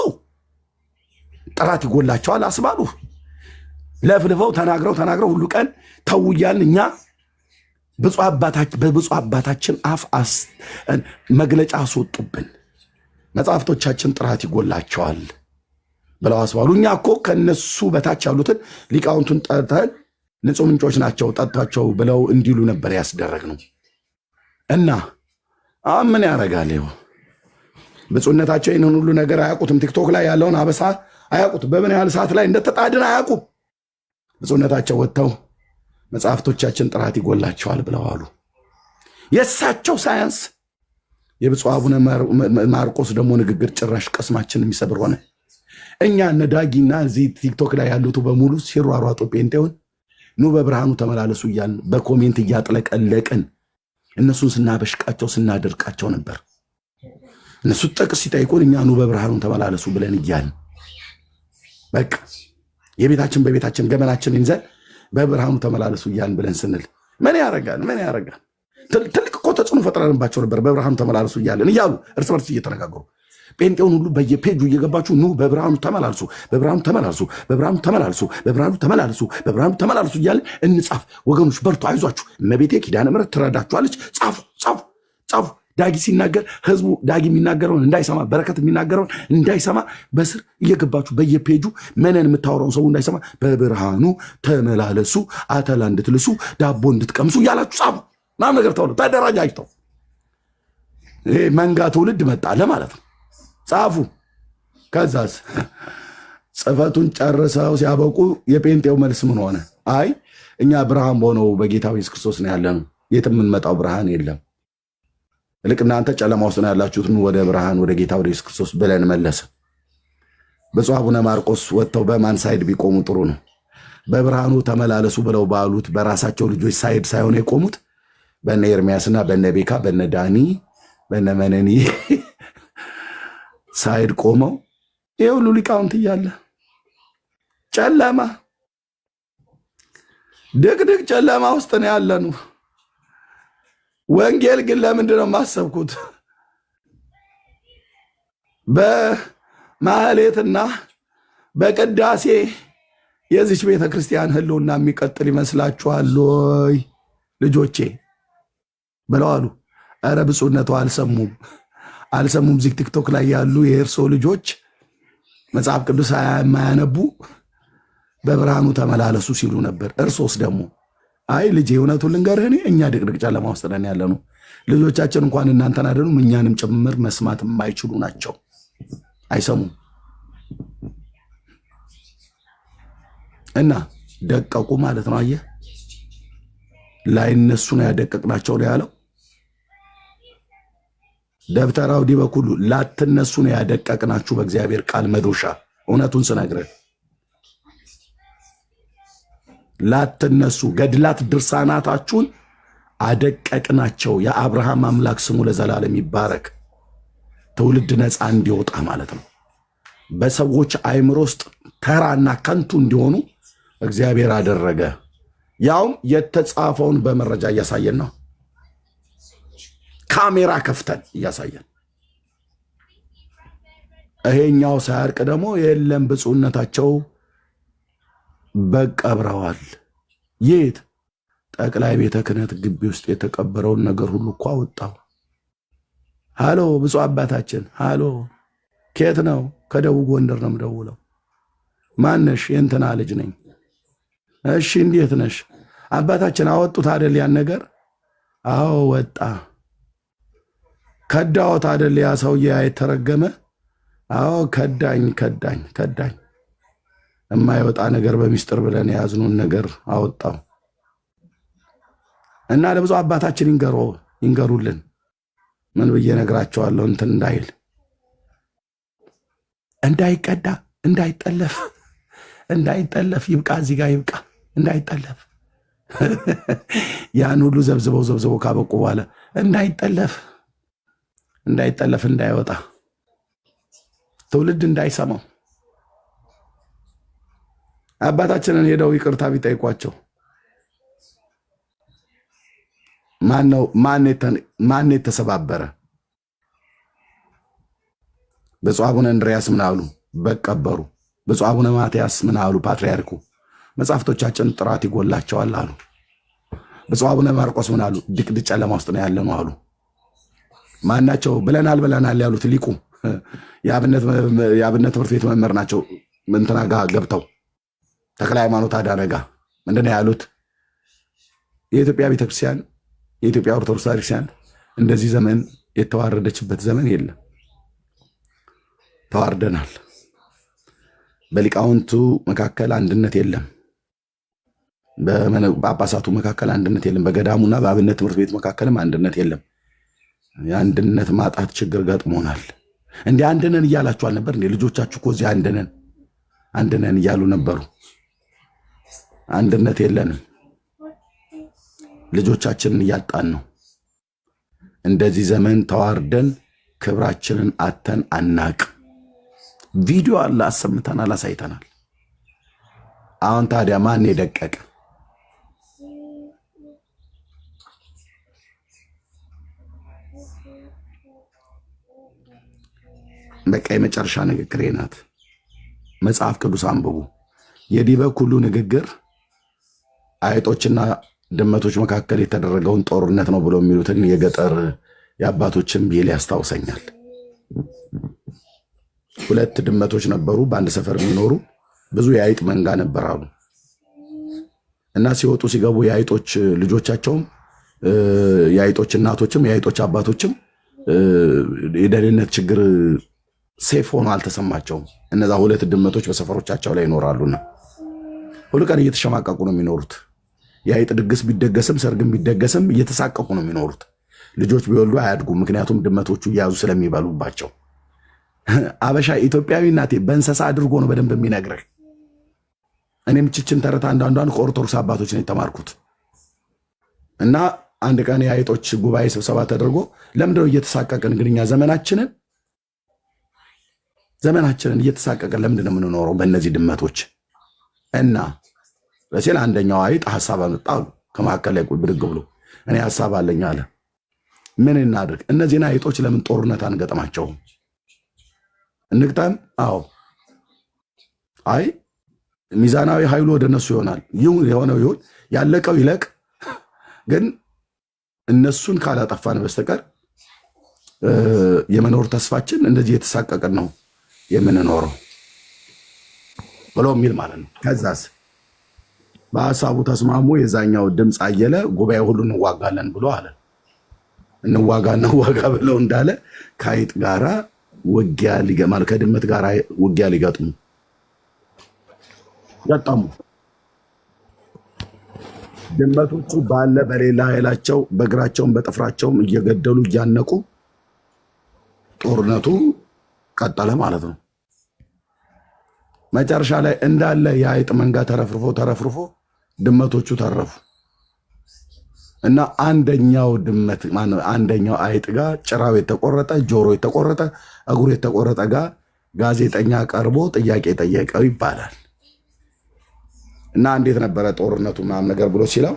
ጥራት ይጎላቸዋል አስባሉ። ለፍልፈው ተናግረው ሁሉ ቀን ተውያልን። እኛ በብፁዕ አባታችን አፍ መግለጫ አስወጡብን። መጽሐፍቶቻችን ጥራት ይጎላቸዋል ብለው አስባሉ። እኛ እኮ ከነሱ በታች ያሉትን ሊቃውንቱን ጠርተን ንጹህ ምንጮች ናቸው ጠጥቷቸው ብለው እንዲሉ ነበር ያስደረግነው። እና አሁን ምን ያደርጋል? ይኸው ብፁዕነታቸው ይህንን ሁሉ ነገር አያውቁትም። ቲክቶክ ላይ ያለውን አበሳ አያውቁት። በምን ያህል ሰዓት ላይ እንደተጣድን አያውቁም። ብፁዕነታቸው ወጥተው መጽሐፍቶቻችን ጥራት ይጎላቸዋል ብለው አሉ። የእሳቸው ሳያንስ የብፁዕ አቡነ ማርቆስ ደግሞ ንግግር ጭራሽ ቅስማችን የሚሰብር ሆነ። እኛ እነ ዳጊና እዚህ ቲክቶክ ላይ ያሉት በሙሉ ሲሯሯጡ ጴንጤውን ኑ በብርሃኑ ተመላለሱ እያልን በኮሜንት እያጥለቀለቅን እነሱን ስናበሽቃቸው ስናደርቃቸው ነበር። እነሱ ጥቅስ ሲጠይቁን እኛ ኑ በብርሃኑ ተመላለሱ ብለን እያልን በቃ የቤታችን በቤታችን ገመናችን ይንዘል በብርሃኑ ተመላለሱ እያልን ብለን ስንል ምን ያረጋል? ትልቅ እኮ ተጽዕኖ ፈጥረንባቸው ነበር። በብርሃኑ ተመላለሱ እያልን እያሉ እርስ በርስ እየተነጋገሩ ጴንጤውን ሁሉ በየፔጁ እየገባችሁ ኑ በብርሃኑ ተመላልሱ፣ በብርሃኑ ተመላልሱ፣ በብርሃኑ ተመላልሱ፣ በብርሃኑ ተመላልሱ፣ በብርሃኑ ተመላልሱ እያልን እንጻፍ። ወገኖች በርቱ፣ አይዟችሁ፣ እመቤቴ ኪዳነ ምሕረት ትረዳችኋለች። ጻፉ። ዳጊ ሲናገር ህዝቡ ዳጊ የሚናገረውን እንዳይሰማ፣ በረከት የሚናገረውን እንዳይሰማ በስር እየገባችሁ በየፔጁ መነን የምታወራውን ሰው እንዳይሰማ በብርሃኑ ተመላለሱ፣ አተላ እንድትልሱ ዳቦ እንድትቀምሱ እያላችሁ ጻፉ። ምናምን ነገር ተብሎ ተደራጃጅተው ይሄ መንጋ ትውልድ መጣለ ማለት ነው። ጻፉ። ከዛስ ጽፈቱን ጨርሰው ሲያበቁ የጴንጤው መልስ ምን ሆነ? አይ እኛ ብርሃን በሆነው በጌታ ኢየሱስ ክርስቶስ ነው ያለነው፣ የት የምንመጣው ብርሃን የለም። ልክ እናንተ ጨለማ ውስጥ ነው ያላችሁት፣ ወደ ብርሃን ወደ ጌታ ወደ ኢየሱስ ክርስቶስ ብለን መለሰ። ብፁዕ አቡነ ማርቆስ ወጥተው በማን ሳይድ ቢቆሙ ጥሩ ነው? በብርሃኑ ተመላለሱ ብለው ባሉት በራሳቸው ልጆች ሳይድ ሳይሆን የቆሙት በነ ኤርሚያስና በነ ቤካ በነ ዳኒ በነ መነኒ ሳይድ ቆመው ይሄ ሁሉ ሊቃውንት እያለ ጨለማ ድቅድቅ ጨለማ ውስጥ ነው ያለነው። ወንጌል ግን ለምንድን ነው የማሰብኩት? በማህሌትና በቅዳሴ የዚች ቤተ ክርስቲያን ህልውና የሚቀጥል ይመስላችኋል ወይ ልጆቼ ብለው አሉ። ኧረ ብፁዕነቱ አልሰሙም። እዚህ ቲክቶክ ላይ ያሉ የእርሶ ልጆች መጽሐፍ ቅዱስ የማያነቡ በብርሃኑ ተመላለሱ ሲሉ ነበር። እርሶስ ደግሞ አይ ልጄ እውነቱን ልንገርህ እኛ ድቅድቅ ጨለማ ውስጥ ነን ያለነው። ልጆቻችን እንኳን እናንተን አይደሉም እኛንም ጭምር መስማት የማይችሉ ናቸው። አይሰሙም እና ደቀቁ ማለት ነው። አየህ ላይ እነሱ ነው ያደቀቅናቸው ነው ያለው ደብተራው ዲ በኩሉ ላትነሱ ነው ያደቀቅናችሁ በእግዚአብሔር ቃል መዶሻ። እውነቱን ስነግርህ ላትነሱ ገድላት ድርሳናታችሁን አደቀቅናቸው። የአብርሃም አምላክ ስሙ ለዘላለም ይባረክ። ትውልድ ነፃ እንዲወጣ ማለት ነው። በሰዎች አእምሮ ውስጥ ተራና ከንቱ እንዲሆኑ እግዚአብሔር አደረገ። ያውም የተጻፈውን በመረጃ እያሳየን ነው። ካሜራ ከፍተን እያሳየን ይሄኛው ሳያርቅ ደግሞ የለም ብፁዕነታቸው በቀብረዋል። የት ጠቅላይ ቤተ ክህነት ግቢ ውስጥ የተቀበረውን ነገር ሁሉ እኮ አወጣው። ሃሎ ብፁዕ አባታችን፣ ሃሎ ከየት ነው? ከደቡብ ጎንደር ነው የምደውለው። ማነሽ? የእንትና ልጅ ነኝ። እሺ እንዴት ነሽ? አባታችን አወጡት አይደል ያን ነገር? አዎ ወጣ። ከዳዎት አይደል ያ ሰውዬ የተረገመ? አዎ ከዳኝ። የማይወጣ ነገር በሚስጥር ብለን የያዝነውን ነገር አወጣው እና ለብዙ አባታችን ይንገሩልን። ምን ብዬ ነግራቸዋለሁ? እንትን እንዳይል እንዳይቀዳ እንዳይጠለፍ ይብቃ፣ እዚህ ጋር ይብቃ፣ እንዳይጠለፍ ያን ሁሉ ዘብዝበው ካበቁ በኋላ እንዳይጠለፍ እንዳይወጣ ትውልድ እንዳይሰማው አባታችንን ሄደው ይቅርታ ቢጠይቋቸው ማን የተሰባበረ? ብፁዕ አቡነ እንድርያስ ምን አሉ? በቀበሩ። ብፁዕ አቡነ ማትያስ ምን አሉ? ፓትርያርኩ መጽሐፍቶቻችን ጥራት ይጎላቸዋል አሉ። ብፁዕ አቡነ ማርቆስ ምን አሉ? ድቅድቅ ጨለማ ውስጥ ነው ያለነው አሉ። ማናቸው? ብለናል ያሉት ሊቁ የአብነት ትምህርት ቤት መምህር ናቸው። እንትና ጋር ገብተው ተክለ ሃይማኖት አዳነ ጋር ምንድን ነው ያሉት? የኢትዮጵያ ቤተክርስቲያን የኢትዮጵያ ኦርቶዶክስ ቤተክርስቲያን እንደዚህ ዘመን የተዋረደችበት ዘመን የለም። ተዋርደናል። በሊቃውንቱ መካከል አንድነት የለም። በጳጳሳቱ መካከል አንድነት የለም። በገዳሙና በአብነት ትምህርት ቤት መካከልም አንድነት የለም። የአንድነት ማጣት ችግር ገጥሞናል። እንዲህ አንድነን እያላችሁ አልነበር እንዴ? ልጆቻችሁ እኮ እዚህ አንድነን እያሉ ነበሩ። አንድነት የለንም። ልጆቻችንን እያጣን ነው። እንደዚህ ዘመን ተዋርደን ክብራችንን አተን አናቅ። ቪዲዮ አለ፣ አሰምተናል፣ አሳይተናል። አሁን ታዲያ ማን የደቀቀ? በቃ የመጨረሻ ንግግሬ ናት። መጽሐፍ ቅዱስ አንብቡ። የዲበ ኩሉ ንግግር አይጦችና ድመቶች መካከል የተደረገውን ጦርነት ነው ብሎ የሚሉትን የገጠር የአባቶችን ብሂል ያስታውሰኛል። ሁለት ድመቶች ነበሩ በአንድ ሰፈር የሚኖሩ፣ ብዙ የአይጥ መንጋ ነበር አሉ እና ሲወጡ ሲገቡ የአይጦች ልጆቻቸውም የአይጦች እናቶችም የአይጦች አባቶችም የደህንነት ችግር ሴፍ ሆኖ አልተሰማቸውም። እነዛ ሁለት ድመቶች በሰፈሮቻቸው ላይ ይኖራሉና ሁሉ ቀን እየተሸማቀቁ ነው የሚኖሩት። የአይጥ ድግስ ቢደገስም ሰርግም ቢደገስም እየተሳቀቁ ነው የሚኖሩት። ልጆች ቢወልዱ አያድጉም፣ ምክንያቱም ድመቶቹ እያያዙ ስለሚበሉባቸው። አበሻ ኢትዮጵያዊ እናቴ በእንስሳ አድርጎ ነው በደንብ የሚነግርህ። እኔም ችችን ተረት አንዳንዷን ከኦርቶዶክስ አባቶች ነው የተማርኩት። እና አንድ ቀን የአይጦች ጉባኤ ስብሰባ ተደርጎ ለምንድነው እየተሳቀቅን ግን እኛ ዘመናችንን እየተሳቀቅን ለምንድነው የምንኖረው በእነዚህ ድመቶች? እና በሲል አንደኛው አይጥ ሐሳብ አመጣ ከመካከል ላይ ብድግ ብሎ እኔ ሐሳብ አለኝ አለ። ምን እናድርግ? እነዚህን አይጦች ለምን ጦርነት አንገጥማቸውም? እንግጠም? አዎ። አይ ሚዛናዊ ኃይሉ ወደ እነሱ ይሆናል። ይሁን የሆነው ይሁን፣ ያለቀው ይለቅ። ግን እነሱን ካላጠፋን በስተቀር የመኖር ተስፋችን እንደዚህ የተሳቀቅን ነው የምንኖረው ብሎ የሚል ማለት ነው። ከዛስ በሀሳቡ ተስማሙ። የዛኛው ድምፅ አየለ። ጉባኤ ሁሉ እንዋጋለን ብሎ አለ። እንዋጋ ብለው እንዳለ ከአይጥ ጋራ ውጊያ ሊገማል ከድመት ጋር ውጊያ ሊገጥሙ ገጠሙ። ድመቶቹ ባለ በሌላ ኃይላቸው በእግራቸውም በጥፍራቸውም እየገደሉ እያነቁ ጦርነቱ ቀጠለ ማለት ነው። መጨረሻ ላይ እንዳለ የአይጥ መንጋ ተረፍርፎ ድመቶቹ ተረፉ እና አንደኛው አይጥ ጋር ጭራው የተቆረጠ ጆሮ የተቆረጠ እግሩ የተቆረጠ ጋር ጋዜጠኛ ቀርቦ ጥያቄ ጠየቀው ይባላል። እና እንዴት ነበረ ጦርነቱ ምናምን ነገር ብሎ ሲለው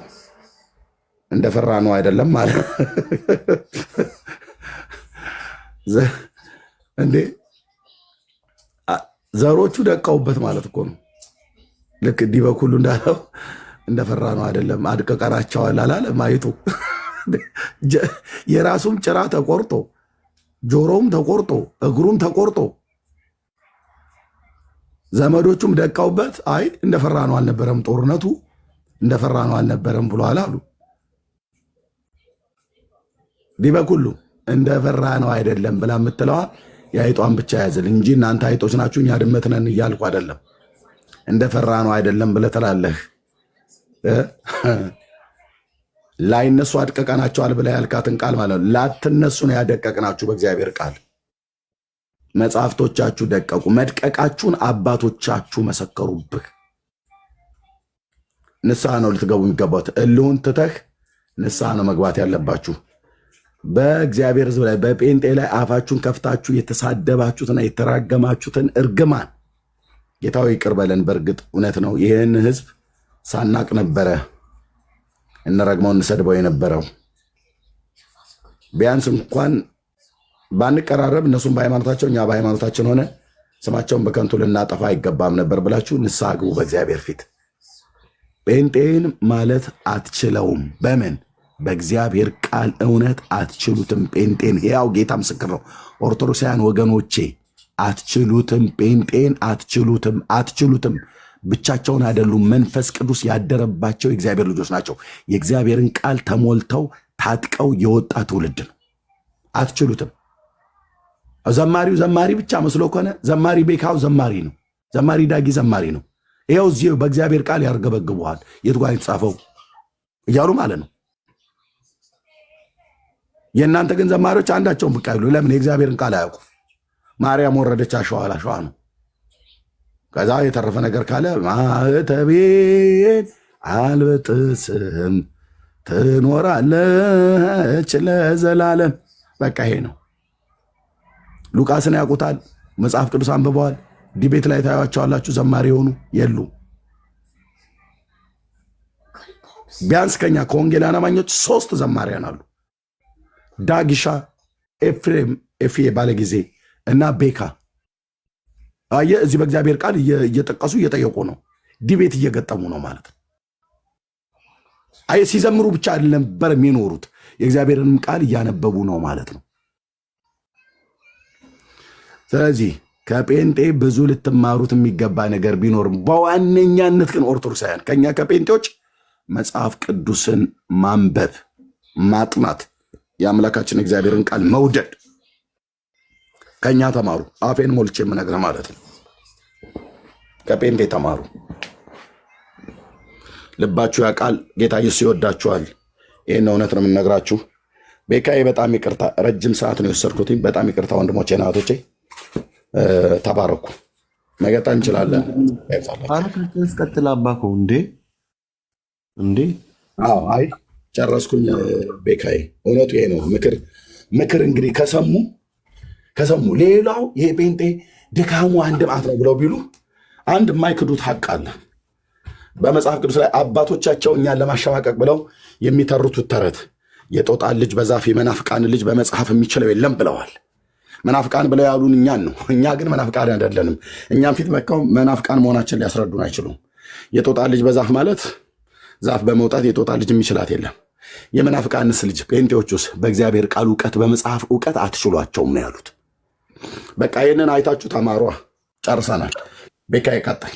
እንደፈራ ነው አይደለም ማለት እንዴ ዘሮቹ ደቃውበት ማለት እኮ ነው። ልክ እንዲህ በኩሉ እንዳለው እንደፈራ ነው አይደለም፣ አድቀቀናቸዋል አላለም አይጡ። የራሱም ጭራ ተቆርጦ ጆሮም ተቆርጦ እግሩም ተቆርጦ ዘመዶቹም ደቃውበት። አይ እንደፈራ ነው አልነበረም፣ ጦርነቱ እንደፈራ ነው አልነበረም ብሏል አሉ። እንዲህ በኩሉ እንደፈራ ነው አይደለም ብላ የምትለዋ የአይጧን ብቻ ያዝል እንጂ እናንተ አይጦች ናችሁ እኛ ድመት ነን እያልኩ አይደለም። እንደፈራ ነው አይደለም ብለህ ትላለህ። ላይነሱ አድቀቀናቸዋል ብለህ ያልካትን ቃል ማለት ነው። ላትነሱ ነው ያደቀቅናችሁ በእግዚአብሔር ቃል። መጽሐፍቶቻችሁ ደቀቁ። መድቀቃችሁን አባቶቻችሁ መሰከሩብህ። ንስሐ ነው ልትገቡ የሚገባት። እልሁን ትተህ ንስሐ ነው መግባት ያለባችሁ። በእግዚአብሔር ሕዝብ ላይ በጴንጤ ላይ አፋችሁን ከፍታችሁ የተሳደባችሁትና የተራገማችሁትን እርግማን ጌታዊ ይቅር በለን። በእርግጥ እውነት ነው። ይህን ሕዝብ ሳናቅ ነበረ እንረግመው እንሰድበው የነበረው። ቢያንስ እንኳን ባንቀራረብ እነሱም በሃይማኖታቸው እኛ በሃይማኖታችን ሆነ ስማቸውን በከንቱ ልናጠፋ አይገባም ነበር ብላችሁ ንስሐ ግቡ በእግዚአብሔር ፊት። ጴንጤን ማለት አትችለውም። በምን? በእግዚአብሔር ቃል እውነት አትችሉትም። ጴንጤን ሕያው ጌታ ምስክር ነው። ኦርቶዶክሳውያን ወገኖቼ አትችሉትም። ጴንጤን አትችሉትም። ብቻቸውን አይደሉም። መንፈስ ቅዱስ ያደረባቸው የእግዚአብሔር ልጆች ናቸው። የእግዚአብሔርን ቃል ተሞልተው ታጥቀው የወጣ ትውልድ ነው። አትችሉትም። ዘማሪው ዘማሪ ብቻ መስሎ ከሆነ ዘማሪ ቤካው ዘማሪ ነው። ዘማሪ ዳጊ ዘማሪ ነው። ይኸው እዚህ በእግዚአብሔር ቃል ያርገበግቡሃል። የቱ ጋር የተጻፈው እያሉ ማለት ነው። የእናንተ ግን ዘማሪዎች አንዳቸውን ብቅ አይሉ። ለምን? የእግዚአብሔርን ቃል አያውቁ። ማርያም ወረደች አሸዋ ላሸዋ ነው። ከዛ የተረፈ ነገር ካለ ማህተቤን አልበጥስም ትኖራለች ለዘላለም። በቃ ይሄ ነው። ሉቃስን ያውቁታል፣ መጽሐፍ ቅዱስ አንብበዋል። ዲቤት ላይ ታያቸዋላችሁ። ዘማሪ የሆኑ የሉ። ቢያንስ ከኛ ከወንጌላውያን አማኞች 3 ዘማሪያን አሉ። ዳጊሻ፣ ኤፍሬም ኤፍዬ ባለጊዜ እና ቤካ። አየህ፣ እዚህ በእግዚአብሔር ቃል እየጠቀሱ እየጠየቁ ነው። ዲቤት እየገጠሙ ነው ማለት ነው። አየህ፣ ሲዘምሩ ብቻ ነበር የሚኖሩት፣ የእግዚአብሔርንም ቃል እያነበቡ ነው ማለት ነው። ስለዚህ ከጴንጤ ብዙ ልትማሩት የሚገባ ነገር ቢኖርም በዋነኛነት ግን ኦርቶዶክሳውያን ከኛ ከጴንጤዎች መጽሐፍ ቅዱስን ማንበብ፣ ማጥናት፣ የአምላካችን እግዚአብሔርን ቃል መውደድ ከኛ ተማሩ። አፌን ሞልቼ የምነግርህ ማለት ነው። ከጴንጤ ተማሩ። ልባችሁ ያውቃል፣ ጌታ ኢየሱስ ይወዳችኋል። ይህን እውነት ነው የምነግራችሁ። ቤካዬ በጣም ይቅርታ፣ ረጅም ሰዓት ነው የወሰድኩትኝ። በጣም ይቅርታ ወንድሞቼ፣ ናቶቼ ተባረኩ። መገጣ እንችላለን። ቀጥል አባኮ። እንዴ አይ ጨረስኩኝ ቤካዬ። እውነቱ ይሄ ነው። ምክር እንግዲህ ከሰሙ ሌላው ይሄ ጴንጤ ድካሙ አንድ ማት ነው ብለው ቢሉ አንድ የማይክዱት ሀቅ አለ። በመጽሐፍ ቅዱስ ላይ አባቶቻቸው እኛን ለማሸማቀቅ ብለው የሚተሩት ተረት የጦጣን ልጅ በዛፍ የመናፍቃን ልጅ በመጽሐፍ የሚችለው የለም ብለዋል። መናፍቃን ብለው ያሉን እኛን ነው። እኛ ግን መናፍቃን አይደለንም። እኛም ፊት መቃው መናፍቃን መሆናችን ሊያስረዱን አይችሉም። የጦጣን ልጅ በዛፍ ማለት ዛፍ በመውጣት የጦጣን ልጅ የሚችላት የለም። የመናፍቃንስ ልጅ ጴንጤዎቹስ በእግዚአብሔር ቃል እውቀት፣ በመጽሐፍ እውቀት አትችሏቸውም ነው ያሉት። በቃ ይህንን አይታችሁ ተማሯ። ጨርሰናል። ቤካ ይቀጥል።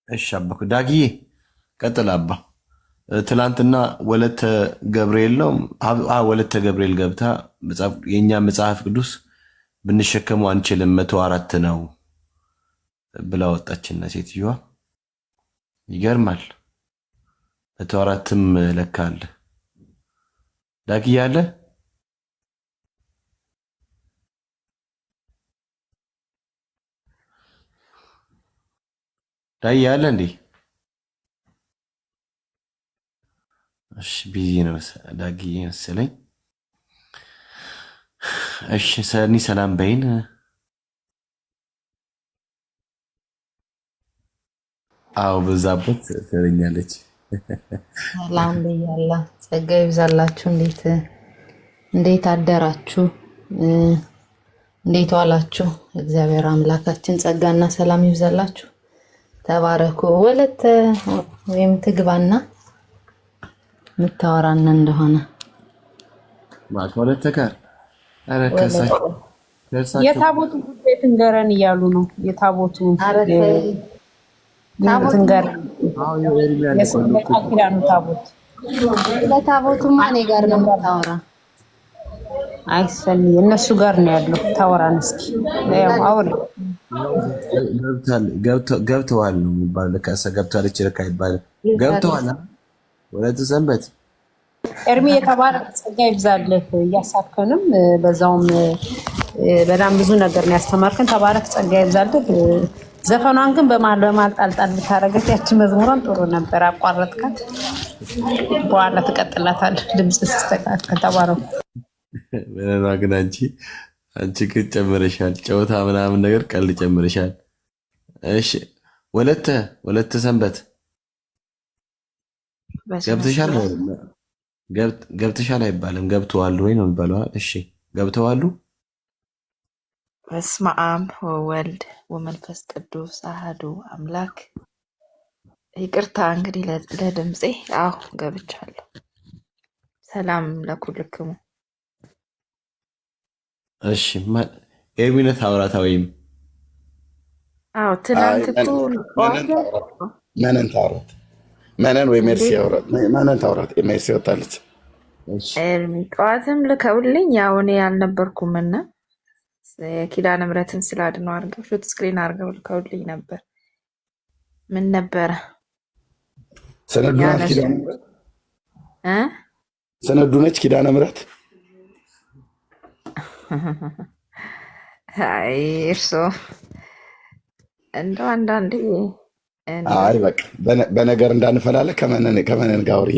እሺ አባኩ ዳጊዬ ቀጥል አባ። ትላንትና ወለተ ገብርኤል ነው ወለተ ገብርኤል ገብታ የእኛ መጽሐፍ ቅዱስ ብንሸከሙ አንችልም 104 ነው ብላ ወጣችና ሴትዮዋ ይገርማል። 104ም ለካ አለ። ዳጊዬ አለ ዳጊዬ አለ እንዴ? እሺ ቢዚ ነው ዳጊዬ መሰለኝ። እሺ ሰኒ ሰላም በይን። አዎ በዛበት ትለኛለች። ሰላም ብያለሁ። ጸጋ ይብዛላችሁ። እንዴት አደራችሁ? እንዴት ዋላችሁ? እግዚአብሔር አምላካችን ጸጋና ሰላም ይብዛላችሁ። ተባረኩ። ወለተ ወይም ትግባና ምታወራና እንደሆነ ወለተ ጋር የታቦቱ ጉዳይ ትንገረን እያሉ ነው። የታቦቱ ትንገረን። ኪዳኑ ታቦት ለታቦቱማ እኔ ጋር ነው የምታወራ። አይሰኒ እነሱ ጋር ነው ያለው። ታወራን እስኪ አውሪ። ገብተዋል ነው የሚባለው። ከሰ ገብታለች ልክ አይባልም። ገብተዋል ወለተ ሰንበት ኤርሚ የተባረከ ጸጋ ይብዛልህ። እያሳከንም በዛውም በጣም ብዙ ነገር ነው ያስተማርከን። ተባረክ፣ ጸጋ ይብዛልህ። ዘፈኗን ግን በማል ጣልጣል ብታረገት ያቺ መዝሙሯን ጥሩ ነበር። አቋረጥካት። በኋላ ትቀጥላታለህ ድምጽ ሲስተካከል። ተባረኩ። በለና ግን አንቺ ግን ጨምረሻል። ጨዋታ ምናምን ነገር ቀልድ ጨምረሻል። እሺ ወለተ ሰንበት ገብተሻል አይባልም። ገብተዋል ወይ ነው የሚባለው። እሺ ገብተዋሉ። በስመ አብ ወወልድ ወመንፈስ ቅዱስ አሐዱ አምላክ። ይቅርታ እንግዲህ ለድምፄ። አዎ ገብቻለሁ። ሰላም ለኩልክሙ። እሺ ኤርሚነት አውራታ ወይም አዎ ትናንት እኮ መነን ወይ ሜርሲ አውራት መነን ታውራት ሜርሲ ወጣለች። ኤርሚ ጠዋትም ልከውልኝ ያው እኔ አልነበርኩም እና የኪዳነ ምሕረትን ስላድነው አድርገው ሹት ስክሪን አድርገው ልከውልኝ ነበር። ምን ነበረ ሰነዱ ነች ኪዳነ ምሕረት። አይ እርሶ እንደው አንዳንዴ አይ በቃ በነገር እንዳንፈላለግ ከመነን ጋር አውሪ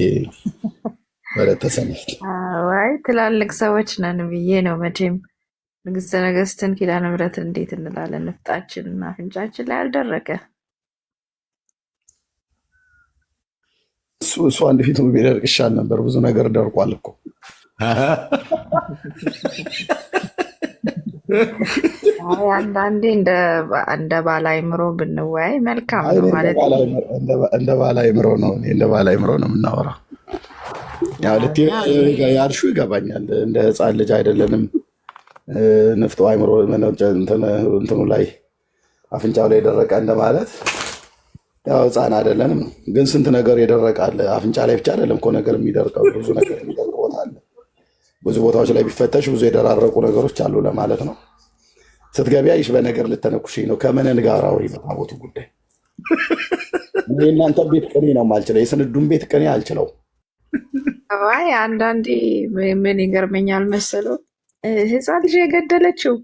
ተሰማት። ዋይ ትላልቅ ሰዎች ነን ብዬ ነው መቼም ንግስተ ነገስትን ኪዳነ ምሕረትን እንዴት እንላለን? ንፍጣችን እና አፍንጫችን ላይ አልደረቀ። እሱ አንድ ፊቱ ቢደርቅ ይሻል ነበር። ብዙ ነገር ደርቋል እኮ። አይ አንዳንዴ እንደ ባለ አእምሮ ብንወያይ መልካም ነው ማለት እንደ ባለ አእምሮ ነው። እንደ ባለ አእምሮ ነው የምናወራው። ያው ያልሺው ይገባኛል። እንደ ህፃን ልጅ አይደለንም። ንፍጡ አእምሮ እንትኑ ላይ አፍንጫው ላይ የደረቀ እንደማለት ያው ህፃን አይደለንም። ግን ስንት ነገር የደረቃል። አፍንጫ ላይ ብቻ አይደለም እኮ ነገር የሚደርቀው፣ ብዙ ነገር የሚደርቅ ቦታ አለ። ብዙ ቦታዎች ላይ ቢፈተሽ ብዙ የደራረቁ ነገሮች አሉ ለማለት ነው። ስትገቢያይሽ በነገር ልተነኩሽኝ ነው። ከመነን ጋር አውሪ በታቦቱ ጉዳይ። እናንተ ቤት ቅኔ ነው የማልችለው፣ የስንዱን ቤት ቅኔ አልችለው። አይ አንዳንዴ ምን ይገርመኛል መሰለው ህፃን ልጅ የገደለችው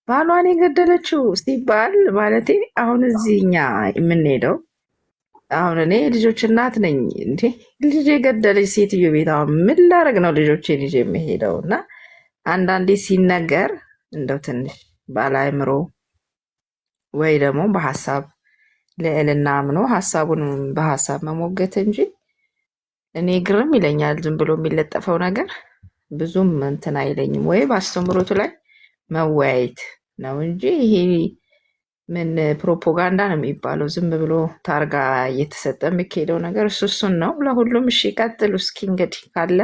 ባሏን የገደለችው ሲባል ማለቴ አሁን እዚህ እኛ የምንሄደው አሁን እኔ ልጆች እናት ነኝ። እንዴ ልጅ የገደለች ሴትዮ ቤት አሁን ምን ላደርግ ነው ልጆቼ ልጅ የሚሄደው? እና አንዳንዴ ሲነገር እንደው ትንሽ ባለአእምሮ ወይ ደግሞ በሀሳብ ልዕልና አምኖ ሀሳቡን በሀሳብ መሞገት እንጂ እኔ ግርም ይለኛል። ዝም ብሎ የሚለጠፈው ነገር ብዙም እንትን አይለኝም። ወይ በአስተምሮቱ ላይ መወያየት ነው እንጂ ይሄ ምን ፕሮፓጋንዳ ነው የሚባለው? ዝም ብሎ ታርጋ እየተሰጠ የሚካሄደው ነገር እሱን ነው። ለሁሉም እሺ ቀጥሉ። እስኪ እንግዲህ ካለ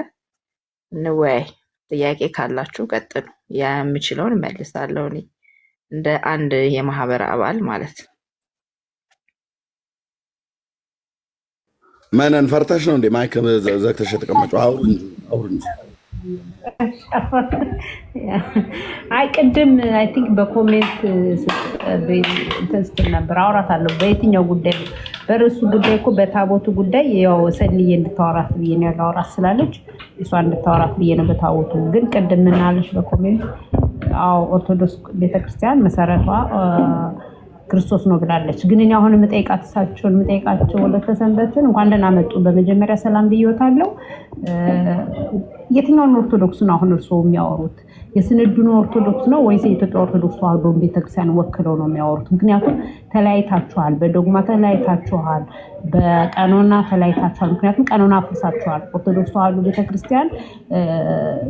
እንወያይ። ጥያቄ ካላችሁ ቀጥሉ። ያ የምችለውን እመልሳለሁ እኔ እንደ አንድ የማህበር አባል ማለት ነው። መነን ፈርተሽ ነው እንዴ ማይክ ዘግተሽ የተቀመጪው? አውሩ እንጂ። አይ ቅድም አይ ቲንክ በኮሜንት እንትን ስትል ነበር። አውራታለሁ። በየትኛው ጉዳይ? በርዕሱ ጉዳይ እኮ በታቦቱ ጉዳይ ያው ሰልዬ እንድታወራት ብዬ ነው ያወራት ስላለች እሷ እንድታወራት ብዬ ነው በታቦቱ። ግን ቅድም ምን አለሽ በኮሜንት? አዎ ኦርቶዶክስ ቤተክርስቲያን መሰረቷ ክርስቶስ ነው ብላለች። ግን እኔ አሁን የምጠይቃቸው ወለተሰንበትን እንኳን ደህና መጡ በመጀመሪያ ሰላም ብዬዎታለሁ። የትኛውን ኦርቶዶክስ ነው አሁን እርስዎ የሚያወሩት? የስንዱን ኦርቶዶክስ ነው ወይስ የኢትዮጵያ ኦርቶዶክስ ተዋሕዶ ቤተክርስቲያን ወክለው ነው የሚያወሩት? ምክንያቱም ተለያይታችኋል፣ በዶግማ ተለያይታችኋል፣ በቀኖና ተለያይታችኋል። ምክንያቱም ቀኖና አፍርሳችኋል። ኦርቶዶክስ ተዋሕዶ ቤተክርስቲያን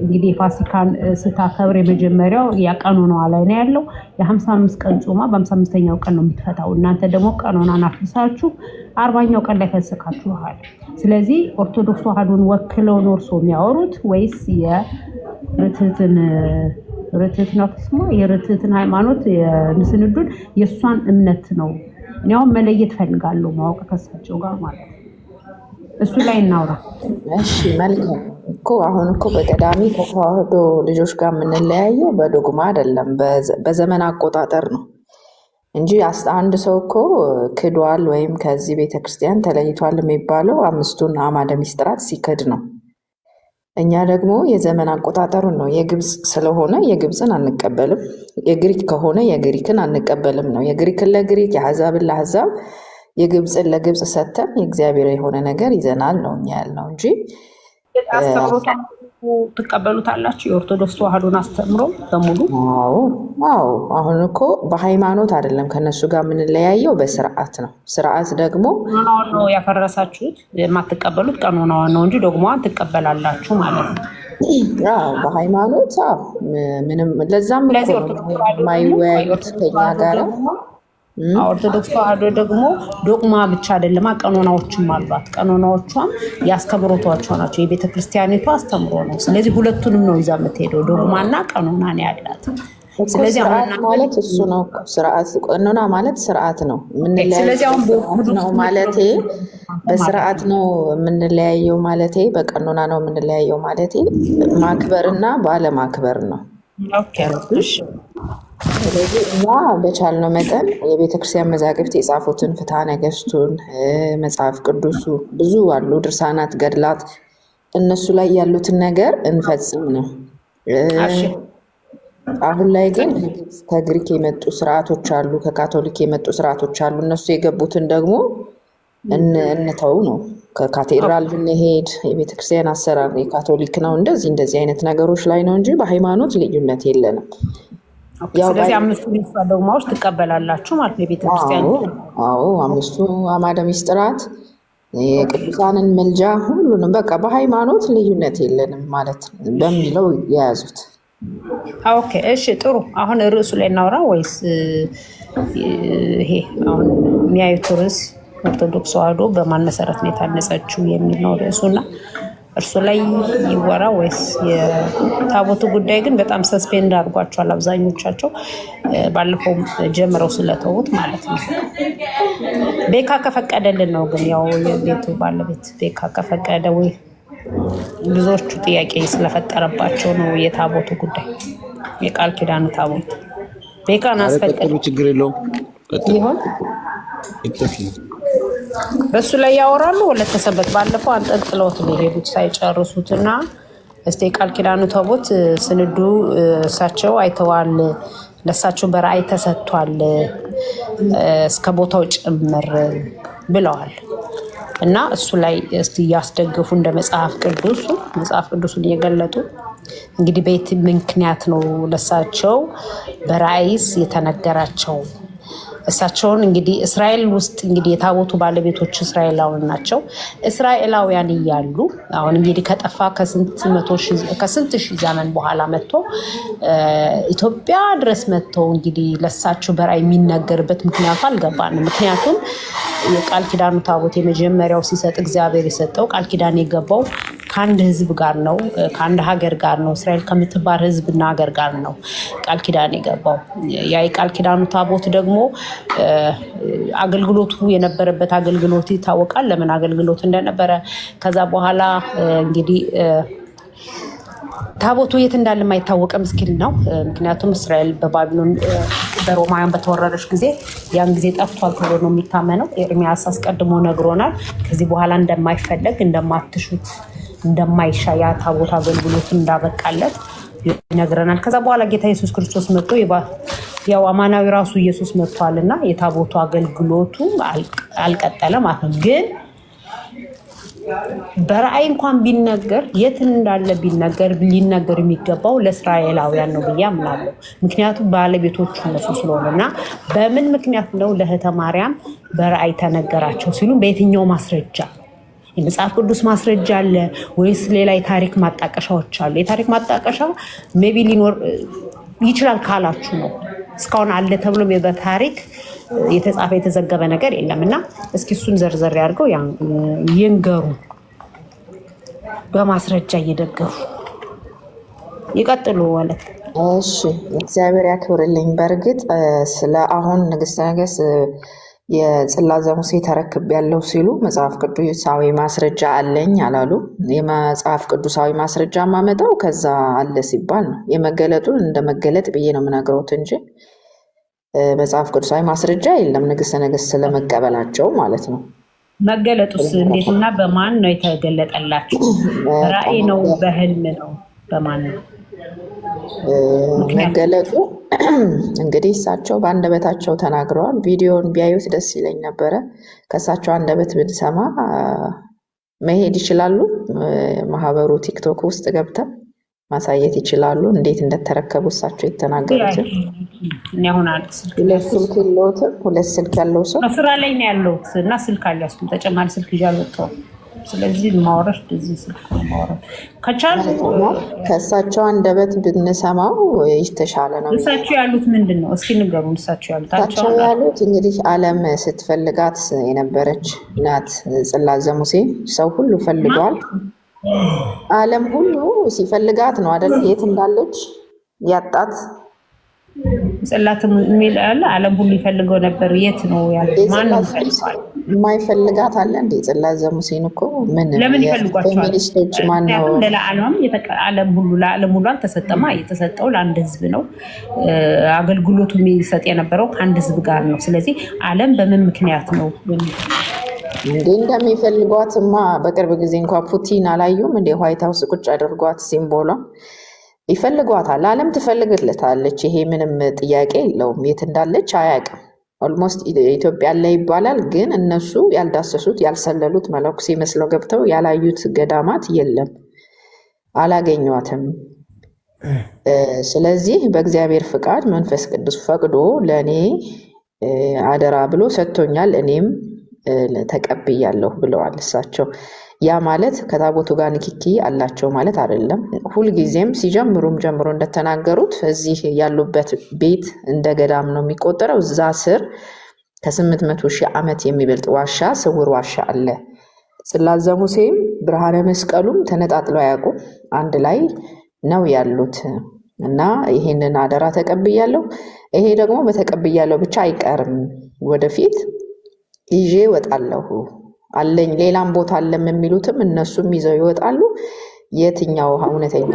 እንግዲህ የፋሲካን ስታከብር የመጀመሪያው የቀኖናዋ ላይ ነው ያለው። የ55 ቀን ጾማ በ55ኛው ቀን ነው የምትፈታው። እናንተ ደግሞ ቀኖናን አፍርሳችሁ 40ኛው ቀን ላይ ፈስካችኋል። ስለዚህ ኦርቶዶክስ ተዋሕዶን ወክለው ነው እርስዎ የሚያወሩት ወይስ የርትዕትን ሃይማኖት የስንዱን የእሷን እምነት ነው? እኔ አሁን መለየት ፈልጋለሁ፣ ማወቅ ከሳቸው ጋር ማለት ነው። እሱ ላይ እናውራ። እሺ መልካም እኮ አሁን እኮ በቀዳሚ ከተዋሕዶ ልጆች ጋር የምንለያየው በዶግማ አይደለም፣ በዘመን አቆጣጠር ነው እንጂ አንድ ሰው እኮ ክዷል ወይም ከዚህ ቤተክርስቲያን ተለይቷል የሚባለው 5ቱን አዕማደ ምስጢራት ሲክድ ነው። እኛ ደግሞ የዘመን አቆጣጠሩን ነው። የግብፅ ስለሆነ የግብፅን አንቀበልም፣ የግሪክ ከሆነ የግሪክን አንቀበልም ነው። የግሪክን ለግሪክ፣ የአሕዛብን ለአሕዛብ፣ የግብፅን ለግብፅ ሰተን የእግዚአብሔር የሆነ ነገር ይዘናል ነው እኛ ያልነው እንጂ አስተምሮታ ትቀበሉታላችሁ? የኦርቶዶክስ ተዋሕዶን አስተምሮ በሙሉ? አዎ። አሁን እኮ በሃይማኖት አይደለም ከነሱ ጋር የምንለያየው በስርዓት ነው። ስርዓት ደግሞ ቀኖናውን ነው ያፈረሳችሁት። የማትቀበሉት ቀኖናውን ነው እንጂ ዶግማዋን ትቀበላላችሁ ማለት ነው። በሃይማኖት ምንም ለዛም የማይወያዩት ከኛ ጋር ኦርቶዶክስ ተዋሕዶ ደግሞ ዶግማ ብቻ አይደለም ቀኖናዎችም አሏት። ቀኖናዎቿም የአስተምሮቷ ናቸው። የቤተ ክርስቲያኒቷ አስተምሮ ነው። ስለዚህ ሁለቱንም ነው ይዛ የምትሄደው፣ ዶግማና ቀኖና ነው ያላት። ስለዚህ ማለት እሱ ነው ስርዓት። ቀኖና ማለት ስርዓት ነው የምንለያየው ማለቴ፣ በስርዓት ነው የምንለያየው ማለቴ፣ በቀኖና ነው የምንለያየው ማለቴ፣ ማክበርና ባለማክበር ነው። ስለዚህ እኛ በቻልነው መጠን የቤተክርስቲያን መዛግብት የጻፉትን ፍትሐ ነገሥቱን፣ መጽሐፍ ቅዱሱ ብዙ አሉ፣ ድርሳናት፣ ገድላት፣ እነሱ ላይ ያሉትን ነገር እንፈጽም ነው። አሁን ላይ ግን ከግሪክ የመጡ ስርዓቶች አሉ፣ ከካቶሊክ የመጡ ስርዓቶች አሉ። እነሱ የገቡትን ደግሞ እንተው ነው። ከካቴድራል ብንሄድ የቤተክርስቲያን አሰራር የካቶሊክ ነው። እንደዚህ አይነት ነገሮች ላይ ነው እንጂ በሃይማኖት ልዩነት የለንም። ስለዚህ አምስቱ ዶግማዎች ትቀበላላችሁ ማለት ነው የቤተክርስቲያን? አዎ፣ አምስቱ አዕማደ ምስጢራት፣ የቅዱሳንን ምልጃ፣ ሁሉንም በቃ በሃይማኖት ልዩነት የለንም ማለት በሚለው የያዙት። ኦኬ፣ እሺ፣ ጥሩ። አሁን ርዕሱ ላይ እናውራ ወይስ ይሄ አሁን የሚያዩት ርዕስ ኦርቶዶክስ ተዋሕዶ በማን መሰረት ነው የታነጸችው የሚል ነው ርዕሱና እርሱ ላይ ይወራ ወይስ የታቦቱ ጉዳይ? ግን በጣም ሰስፔንድ አድርጓቸዋል አብዛኞቻቸው፣ ባለፈው ጀምረው ስለተውት ማለት ነው። ቤካ ከፈቀደልን ነው። ግን ያው የቤቱ ባለቤት ቤካ ከፈቀደ ወይ ብዙዎቹ ጥያቄ ስለፈጠረባቸው ነው የታቦቱ ጉዳይ፣ የቃል ኪዳኑ ታቦት ቤካን አስፈቀደ። ችግር የለውም ይሆን በሱ ላይ ያወራሉ። ወለተ ሰንበት ባለፈው አንጠልጥለውት ነው የሄዱት ሳይጨርሱትና እስቲ የቃል ኪዳኑ ታቦት ስንዱ እሳቸው አይተዋል፣ ለእሳቸው በራእይ ተሰጥቷል እስከ ቦታው ጭምር ብለዋል። እና እሱ ላይ እስቲ ያስደግፉ እንደ መጽሐፍ ቅዱሱን እየገለጡ እንግዲህ በየት ምክንያት ነው ለእሳቸው በራእይስ የተነገራቸው? እሳቸውን እንግዲህ እስራኤል ውስጥ እንግዲህ የታቦቱ ባለቤቶች እስራኤላውያን ናቸው። እስራኤላውያን እያሉ አሁን እንግዲህ ከጠፋ ከስንት ሺህ ዘመን በኋላ መጥቶ ኢትዮጵያ ድረስ መጥቶ እንግዲህ ለእሳቸው በራእይ የሚነገርበት ምክንያቱ አልገባንም። ምክንያቱም የቃል ኪዳኑ ታቦት የመጀመሪያው ሲሰጥ እግዚአብሔር የሰጠው ቃል ኪዳን የገባው ከአንድ ሕዝብ ጋር ነው፣ ከአንድ ሀገር ጋር ነው። እስራኤል ከምትባል ሕዝብና ሀገር ጋር ነው ቃል ኪዳን የገባው። ያ የቃል ኪዳኑ ታቦት ደግሞ አገልግሎቱ የነበረበት አገልግሎት ይታወቃል፣ ለምን አገልግሎት እንደነበረ። ከዛ በኋላ እንግዲህ ታቦቱ የት እንዳለ የማይታወቅ ምስኪን ነው። ምክንያቱም እስራኤል በባቢሎን በሮማውያን በተወረረች ጊዜ ያን ጊዜ ጠፍቷል ተብሎ ነው የሚታመነው። ኤርሚያስ አስቀድሞ ነግሮናል። ከዚህ በኋላ እንደማይፈለግ እንደማትሹት እንደማይሻ ያ ታቦት አገልግሎት እንዳበቃለት ይነግረናል። ከዛ በኋላ ጌታ ኢየሱስ ክርስቶስ መጥቶ ያው አማናዊ ራሱ ኢየሱስ መጥቷልና የታቦቱ አገልግሎቱ አልቀጠለ ማለት ነው። ግን በራእይ እንኳን ቢነገር የት እንዳለ ሊነገር የሚገባው ለእስራኤላውያን ነው ብዬ አምናለሁ። ምክንያቱም ባለቤቶቹ እነሱ ስለሆነና በምን ምክንያት ነው ለእህተ ማርያም በራእይ ተነገራቸው ሲሉ በየትኛው ማስረጃ? የመጽሐፍ ቅዱስ ማስረጃ አለ ወይስ ሌላ የታሪክ ማጣቀሻዎች አሉ? የታሪክ ማጣቀሻ ሜቢ ሊኖር ይችላል ካላችሁ ነው። እስካሁን አለ ተብሎ በታሪክ የተጻፈ የተዘገበ ነገር የለም እና እስኪ እሱን ዘርዘር ያድርገው ይንገሩ፣ በማስረጃ እየደገፉ ይቀጥሉ። ወለት እሺ፣ እግዚአብሔር ያክብርልኝ። በእርግጥ ስለ አሁን ንግስተ ነገስት የጽላተ ሙሴ ተረክብ ያለው ሲሉ መጽሐፍ ቅዱሳዊ ማስረጃ አለኝ አላሉ። የመጽሐፍ ቅዱሳዊ ማስረጃ ማመጣው ከዛ አለ ሲባል ነው። የመገለጡን እንደ መገለጥ ብዬ ነው የምነግረውት እንጂ መጽሐፍ ቅዱሳዊ ማስረጃ የለም ንግስተ ነገስት ስለመቀበላቸው ማለት ነው። መገለጡስ እንዴትና በማን ነው የተገለጠላቸው? ራእይ ነው? በህልም ነው? በማን ነው መገለጡ? እንግዲህ እሳቸው በአንደበታቸው ተናግረዋል። ቪዲዮን ቢያዩት ደስ ይለኝ ነበረ። ከእሳቸው አንደበት ብንሰማ መሄድ ይችላሉ። ማህበሩ ቲክቶክ ውስጥ ገብተን ማሳየት ይችላሉ፣ እንዴት እንደተረከቡ እሳቸው የተናገሩትን። ሁለት ስልክ ያለው ሰው ስራ ላይ ነው ያለሁት እና ስልክ አልያዝኩም፣ ተጨማሪ ስልክ ይዤ አልወጣሁም። ስለዚህ ማውረድ እዚህ ስልክ ማውረድ ከቻሉ ከእሳቸው አንደበት ብንሰማው የተሻለ ነው። እሳቸው ያሉት ምንድን ነው? እስኪ ንገሩን። እሳቸው ያሉት እንግዲህ ዓለም ስትፈልጋት የነበረች ናት። ጽላተ ሙሴ ሰው ሁሉ ፈልገዋል። ዓለም ሁሉ ሲፈልጋት ነው አይደል? የት እንዳለች ያጣት ጽላት የሚል አለ። ዓለም ሁሉ ይፈልገው ነበር። የት ነው ያለው? ማን ነው የማይፈልጋት አለ እንዴ? ጽላተ ሙሴን እኮ ለምን ይፈልጓቸዋል? ፌሚኒስቶች ማን ነው? ለዓለም ሁሉ አልተሰጠማ። የተሰጠው ለአንድ ህዝብ ነው። አገልግሎቱ የሚሰጥ የነበረው ከአንድ ህዝብ ጋር ነው። ስለዚህ ዓለም በምን ምክንያት ነው እንዴ እንደሚፈልጓትማ? በቅርብ ጊዜ እንኳን ፑቲን አላዩም እንዴ? ዋይት ሀውስ ቁጭ አድርጓት ሲምቦሏ ይፈልጓታል። ዓለም ትፈልግለታለች። ይሄ ምንም ጥያቄ የለውም። የት እንዳለች አያውቅም። ኦልሞስት ኢትዮጵያ ላይ ይባላል፣ ግን እነሱ ያልዳሰሱት ያልሰለሉት መነኩሴ መስለው ገብተው ያላዩት ገዳማት የለም፣ አላገኟትም። ስለዚህ በእግዚአብሔር ፍቃድ መንፈስ ቅዱስ ፈቅዶ ለእኔ አደራ ብሎ ሰጥቶኛል፣ እኔም ተቀብያለሁ ብለዋል እሳቸው። ያ ማለት ከታቦቱ ጋር ንክኪ አላቸው ማለት አይደለም። ሁልጊዜም ሲጀምሩም ጀምሮ እንደተናገሩት እዚህ ያሉበት ቤት እንደ ገዳም ነው የሚቆጠረው። እዛ ስር ከ800,000 ዓመት የሚበልጥ ዋሻ፣ ስውር ዋሻ አለ። ጽላተ ሙሴም ብርሃነ መስቀሉም ተነጣጥለው አያውቁም፣ አንድ ላይ ነው ያሉት እና ይሄንን አደራ ተቀብያለሁ። ይሄ ደግሞ በተቀብያለሁ ብቻ አይቀርም፣ ወደፊት ይዤ እወጣለሁ አለኝ። ሌላም ቦታ አለም የሚሉትም እነሱም ይዘው ይወጣሉ። የትኛው እውነተኛ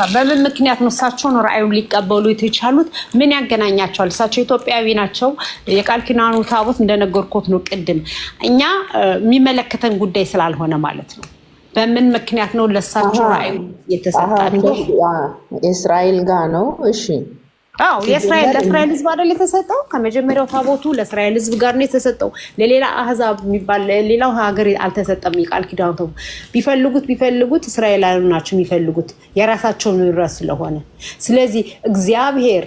በምን ምክንያት ነው እሳቸውን ራእዩን ሊቀበሉ የተቻሉት? ምን ያገናኛቸዋል? እሳቸው ኢትዮጵያዊ ናቸው። የቃል ኪዳኑ ታቦት እንደነገርኩት ነው ቅድም፣ እኛ የሚመለከተን ጉዳይ ስላልሆነ ማለት ነው። በምን ምክንያት ነው ለእሳቸው ራእዩ የተሰጣቸው? እስራኤል ጋር ነው። እሺ አዎ ለእስራኤል ህዝብ አይደል የተሰጠው? ከመጀመሪያው ታቦቱ ለእስራኤል ህዝብ ጋር ነው የተሰጠው። ለሌላ አህዛብ የሚባል ሌላው ሀገር አልተሰጠም። የቃል ኪዳኑ ቢፈልጉት እስራኤላውያን ናቸው የሚፈልጉት የራሳቸው ንብረት ስለሆነ። ስለዚህ እግዚአብሔር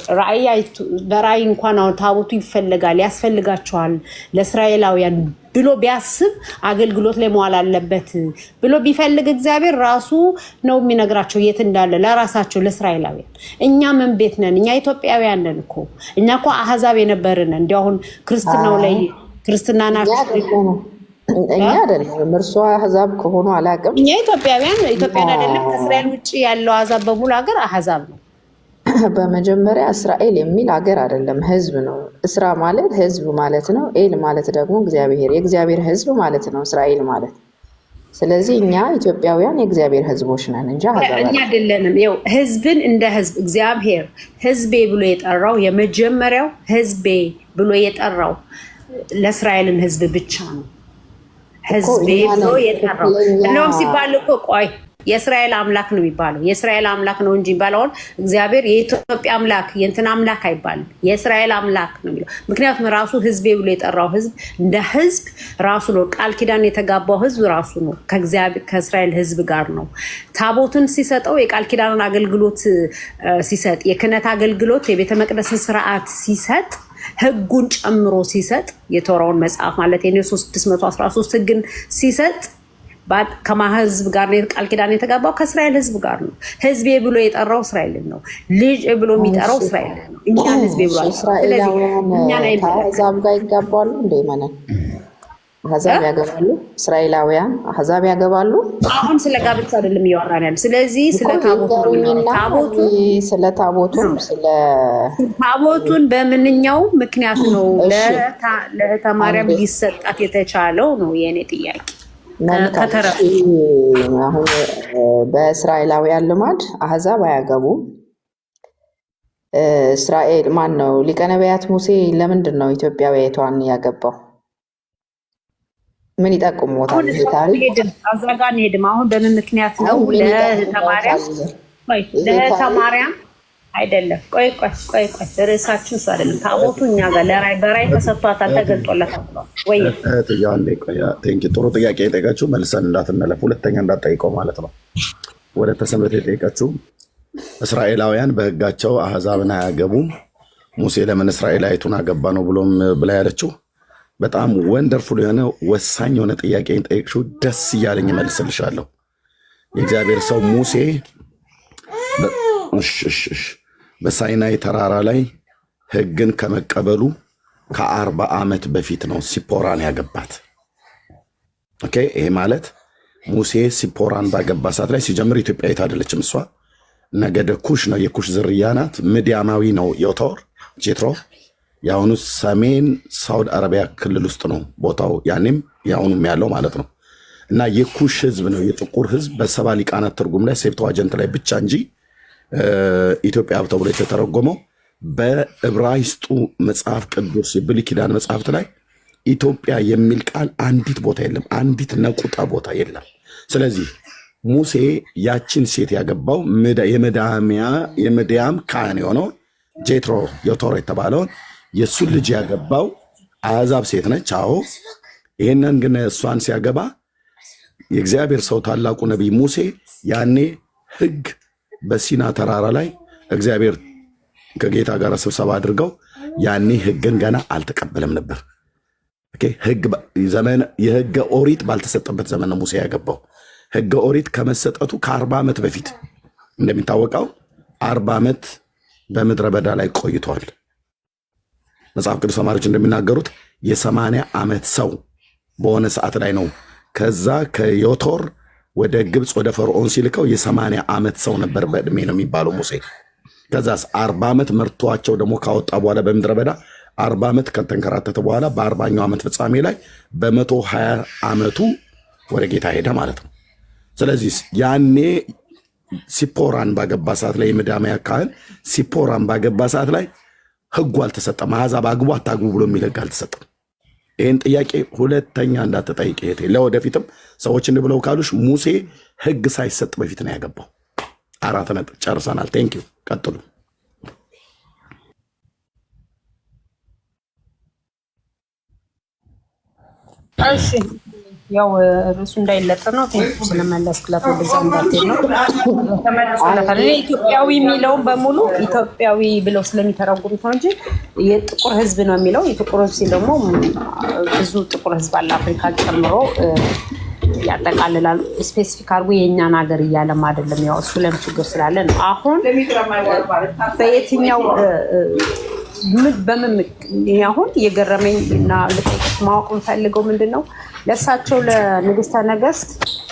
በራእይ እንኳን አሁን ታቦቱ ይፈልጋል ያስፈልጋቸዋል ለእስራኤላውያን ብሎ ቢያስብ አገልግሎት ላይ መዋል አለበት ብሎ ቢፈልግ እግዚአብሔር ራሱ ነው የሚነግራቸው የት እንዳለ ለራሳቸው ለእስራኤላውያን። እኛ ምን ቤት ነን? እኛ ኢትዮጵያውያን ነን እኮ። እኛ እኮ አህዛብ የነበርን እንዲያው አሁን ክርስትናው ላይ ክርስትና ናቸው እኛ አይደለም። እርሷ አህዛብ ከሆኑ አላውቅም። እኛ ኢትዮጵያውያን አይደለም። ከእስራኤል ውጭ ያለው አህዛብ በሙሉ ሀገር አህዛብ ነው። በመጀመሪያ እስራኤል የሚል ሀገር አይደለም፣ ህዝብ ነው። እስራ ማለት ህዝብ ማለት ነው። ኤል ማለት ደግሞ እግዚአብሔር፣ የእግዚአብሔር ህዝብ ማለት ነው እስራኤል ማለት። ስለዚህ እኛ ኢትዮጵያውያን የእግዚአብሔር ህዝቦች ነን እንጂ እኛ አይደለንም። ይኸው ህዝብን እንደ ህዝብ እግዚአብሔር ህዝቤ ብሎ የጠራው የመጀመሪያው ህዝቤ ብሎ የጠራው ለእስራኤልን ህዝብ ብቻ ነው። ህዝቤ ብሎ የጠራው እንደውም ሲባል እኮ ቆይ የእስራኤል አምላክ ነው የሚባለው። የእስራኤል አምላክ ነው እንጂ የሚባለውን እግዚአብሔር የኢትዮጵያ አምላክ የእንትን አምላክ አይባልም። የእስራኤል አምላክ ነው የሚለው። ምክንያቱም ራሱ ህዝቤ ብሎ የጠራው ህዝብ እንደ ህዝብ ራሱ ነው። ቃል ኪዳን የተጋባው ህዝብ ራሱ ነው። ከእስራኤል ህዝብ ጋር ነው። ታቦትን ሲሰጠው የቃል ኪዳኑን አገልግሎት ሲሰጥ፣ የክህነት አገልግሎት የቤተ መቅደስን ስርዓት ሲሰጥ፣ ህጉን ጨምሮ ሲሰጥ፣ የቶራውን መጽሐፍ ማለት ነው 613 ህግን ሲሰጥ ከማህዝብ ጋር ነው ቃል ኪዳን የተጋባው ከእስራኤል ህዝብ ጋር ነው። ህዝቤ ብሎ የጠራው እስራኤልን ነው። ልጅ ብሎ የሚጠራው እስራኤልን ነው። እኛ ህዝቤ ብሎ እስራኤላውያን ከአህዛብ ጋር ይጋባሉ እንደ ማለት አህዛብ ያገባሉ። እስራኤላውያን አህዛብ ያገባሉ። አሁን ስለ ጋብቻ አይደለም እያወራን ያለ። ስለዚህ ስለ ታቦቱን በምንኛው ምክንያት ነው ለተማርያም ሊሰጣት የተቻለው ነው የኔ ጥያቄ። አሁን በእስራኤላውያን ልማድ አህዛብ አያገቡም። እስራኤል ማን ነው ሊቀ ነቢያት ሙሴ ለምንድን ነው ኢትዮጵያዊቷን ያገባው? ምን ይጠቁሞታል? አዛጋ እንሄድም። አሁን በምን ምክንያት ነው ለተማርያም አይደለም። ቆይ ርዕሳችን እሱ አይደለም። ታቦቱ እኛ ጋር በራእይ ተሰጥቷታል፣ ተገልጦለታል ወይ? ጥሩ ጥያቄ የጠየቃችሁ መልሰን እንዳትመለፍ፣ ሁለተኛ እንዳትጠይቀው ማለት ነው። ወደ ተሰምረት የጠየቃችሁ እስራኤላውያን በህጋቸው አህዛብን አያገቡም፣ ሙሴ ለምን እስራኤላዊቱን አገባ ነው ብሎም ብላ ያለችው በጣም ወንደርፉል የሆነ ወሳኝ የሆነ ጥያቄ ጠየቅሽው። ደስ እያለኝ መልስልሻለሁ። የእግዚአብሔር ሰው ሙሴ በሳይናይ ተራራ ላይ ህግን ከመቀበሉ ከ40 ዓመት በፊት ነው ሲፖራን ያገባት። ኦኬ፣ ይሄ ማለት ሙሴ ሲፖራን ባገባ ሰዓት ላይ ሲጀምር ኢትዮጵያዊት አይደለችም። እሷ ነገደ ኩሽ ነው፣ የኩሽ ዝርያ ናት። ምድያማዊ ነው ጄትሮ። የአሁኑ ሰሜን ሳውዲ አረቢያ ክልል ውስጥ ነው ቦታው፣ ያኔም የአሁኑም ያለው ማለት ነው። እና የኩሽ ህዝብ ነው፣ የጥቁር ህዝብ። በሰባ ሊቃናት ትርጉም ላይ ሴፕተዋጀንት ላይ ብቻ እንጂ ኢትዮጵያ ተብሎ የተተረጎመው በዕብራይስጡ መጽሐፍ ቅዱስ የብሉይ ኪዳን መጽሐፍት ላይ ኢትዮጵያ የሚል ቃል አንዲት ቦታ የለም፣ አንዲት ነቁጣ ቦታ የለም። ስለዚህ ሙሴ ያችን ሴት ያገባው የምድያም ካህን የሆነው ጄትሮ ዮቶር የተባለውን የእሱን ልጅ ያገባው አሕዛብ ሴት ነች። አዎ ይህንን ግን እሷን ሲያገባ የእግዚአብሔር ሰው ታላቁ ነቢይ ሙሴ ያኔ ሕግ በሲና ተራራ ላይ እግዚአብሔር ከጌታ ጋር ስብሰባ አድርገው ያኔ ሕግን ገና አልተቀበለም ነበር። የሕገ ኦሪት ባልተሰጠበት ዘመን ነው ሙሴ ያገባው። ሕገ ኦሪት ከመሰጠቱ ከ40 ዓመት በፊት እንደሚታወቀው 40 ዓመት በምድረ በዳ ላይ ቆይቷል። መጽሐፍ ቅዱስ ተማሪዎች እንደሚናገሩት የ80 ዓመት ሰው በሆነ ሰዓት ላይ ነው ከዛ ከዮቶር ወደ ግብፅ ወደ ፈርዖን ሲልከው የ80 ዓመት ሰው ነበር በዕድሜ ነው የሚባለው ሙሴ። ከዛስ 40 ዓመት መርቷቸው ደግሞ ካወጣ በኋላ በምድረ በዳ 40 ዓመት ከተንከራተተ በኋላ በ40ኛው ዓመት ፍጻሜ ላይ በ120 ዓመቱ ወደ ጌታ ሄደ ማለት ነው። ስለዚህ ያኔ ሲፖራን ባገባ ሰዓት ላይ የምድያም ካህን ሲፖራን ባገባ ሰዓት ላይ ሕጉ አልተሰጠም። አሕዛብ አግቡ አታግቡ ብሎ የሚል ሕግ አልተሰጠም። ይህን ጥያቄ ሁለተኛ እንዳትጠይቅ እህቴ። ለወደፊትም ሰዎች እንዲህ ብለው ካሉሽ ሙሴ ሕግ ሳይሰጥ በፊት ነው ያገባው። 4 ነጥብ ጨርሰናል። ቴንኪው ቀጥሉ። እሺ ያው ርዕሱ እንዳይለጠር ነው። ስለመለስክላት ወደዛ እንዳትሄድ ነው ተመለስክላታል። እኔ ኢትዮጵያዊ የሚለውን በሙሉ ኢትዮጵያዊ ብለው ስለሚተረጉሙት ነው እንጂ የጥቁር ህዝብ ነው የሚለው። የጥቁር ህዝብ ሲል ደግሞ ብዙ ጥቁር ህዝብ አለ፣ አፍሪካን ጨምሮ ያጠቃልላል። ስፔሲፊክ አድርጎ የእኛን ሀገር እያለም አይደለም። ያው እሱ ለም ችግር ስላለ ነው። አሁን በየትኛው በምን አሁን የገረመኝ እና ልጠይቅሽ ማወቅ የምፈልገው ምንድን ነው ለእሳቸው ለንግስተ ነገስት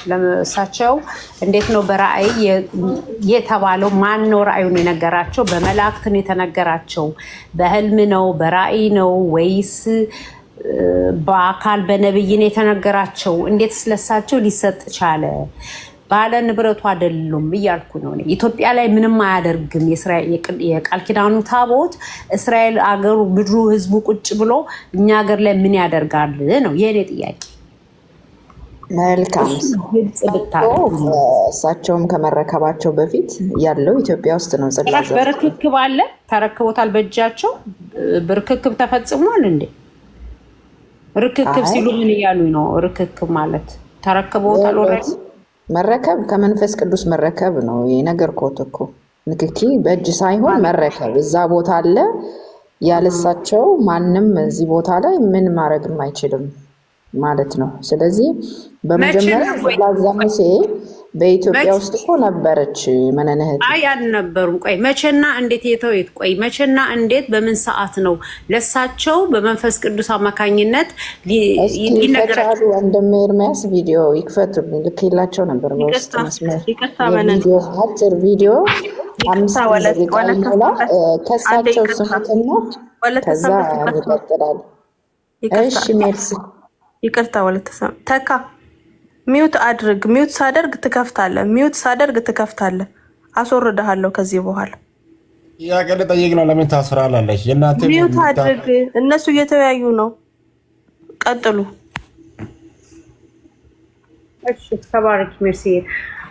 ለእሳቸው እንዴት ነው በራእይ የተባለው? ማን ነው ራእዩን የነገራቸው? በመላእክት ነው የተነገራቸው? በህልም ነው? በራእይ ነው? ወይስ በአካል በነብይ ነው የተነገራቸው? እንዴት ስለሳቸው ሊሰጥ ቻለ? ባለ ንብረቱ አይደሉም እያልኩ ነው። ኢትዮጵያ ላይ ምንም አያደርግም። የቃል ኪዳኑ ታቦት እስራኤል አገሩ ምድሩ ህዝቡ ቁጭ ብሎ እኛ ሀገር ላይ ምን ያደርጋል ነው የኔ ጥያቄ። መልካም እሳቸውም ከመረከባቸው በፊት ያለው ኢትዮጵያ ውስጥ ነው። ጽላት በርክክብ አለ፣ ተረክቦታል በእጃቸው። በርክክብ ተፈጽሟል እንዴ? ርክክብ ሲሉ ምን እያሉ ነው? ርክክብ ማለት ተረክቦታል። ኦልሬዲ መረከብ ከመንፈስ ቅዱስ መረከብ ነው። የነገር ኮት እኮ ንክኪ በእጅ ሳይሆን መረከብ እዛ ቦታ አለ። ያለሳቸው ማንም እዚህ ቦታ ላይ ምን ማድረግም አይችልም ማለት ነው። ስለዚህ በመጀመሪያ ላዛ ሙሴ በኢትዮጵያ ውስጥ እኮ ነበረች መነነህት። አይ አልነበሩም። ቆይ መቼና እንዴት የተወይት? ቆይ መቼና እንዴት በምን ሰዓት ነው ለሳቸው በመንፈስ ቅዱስ አማካኝነት ይነገራሉ? ወንድም ኤርሚያስ ቪዲዮ ይክፈት ልክላቸው ነበር በውስጥ መስመር ቪዲዮ፣ አጭር ቪዲዮ 5 ደቂቃ ይሞላ። ከሳቸው ስሙትና ከዛ ይቀጥላል። እሺ ሜርሲ። ይቅርታ ወለተሰማ ተካ ሚውት አድርግ። ሚውት ሳደርግ ትከፍታለህ። ሚውት ሳደርግ ትከፍታለህ። አስወርድሃለሁ ከዚህ በኋላ። ጥያቄ ልጠይቅ ነው። ለምን ታስራላለች? የእናንተ ሚውት አድርግ። እነሱ እየተወያዩ ነው። ቀጥሉ። እሺ ተባረክ። ሜርሲ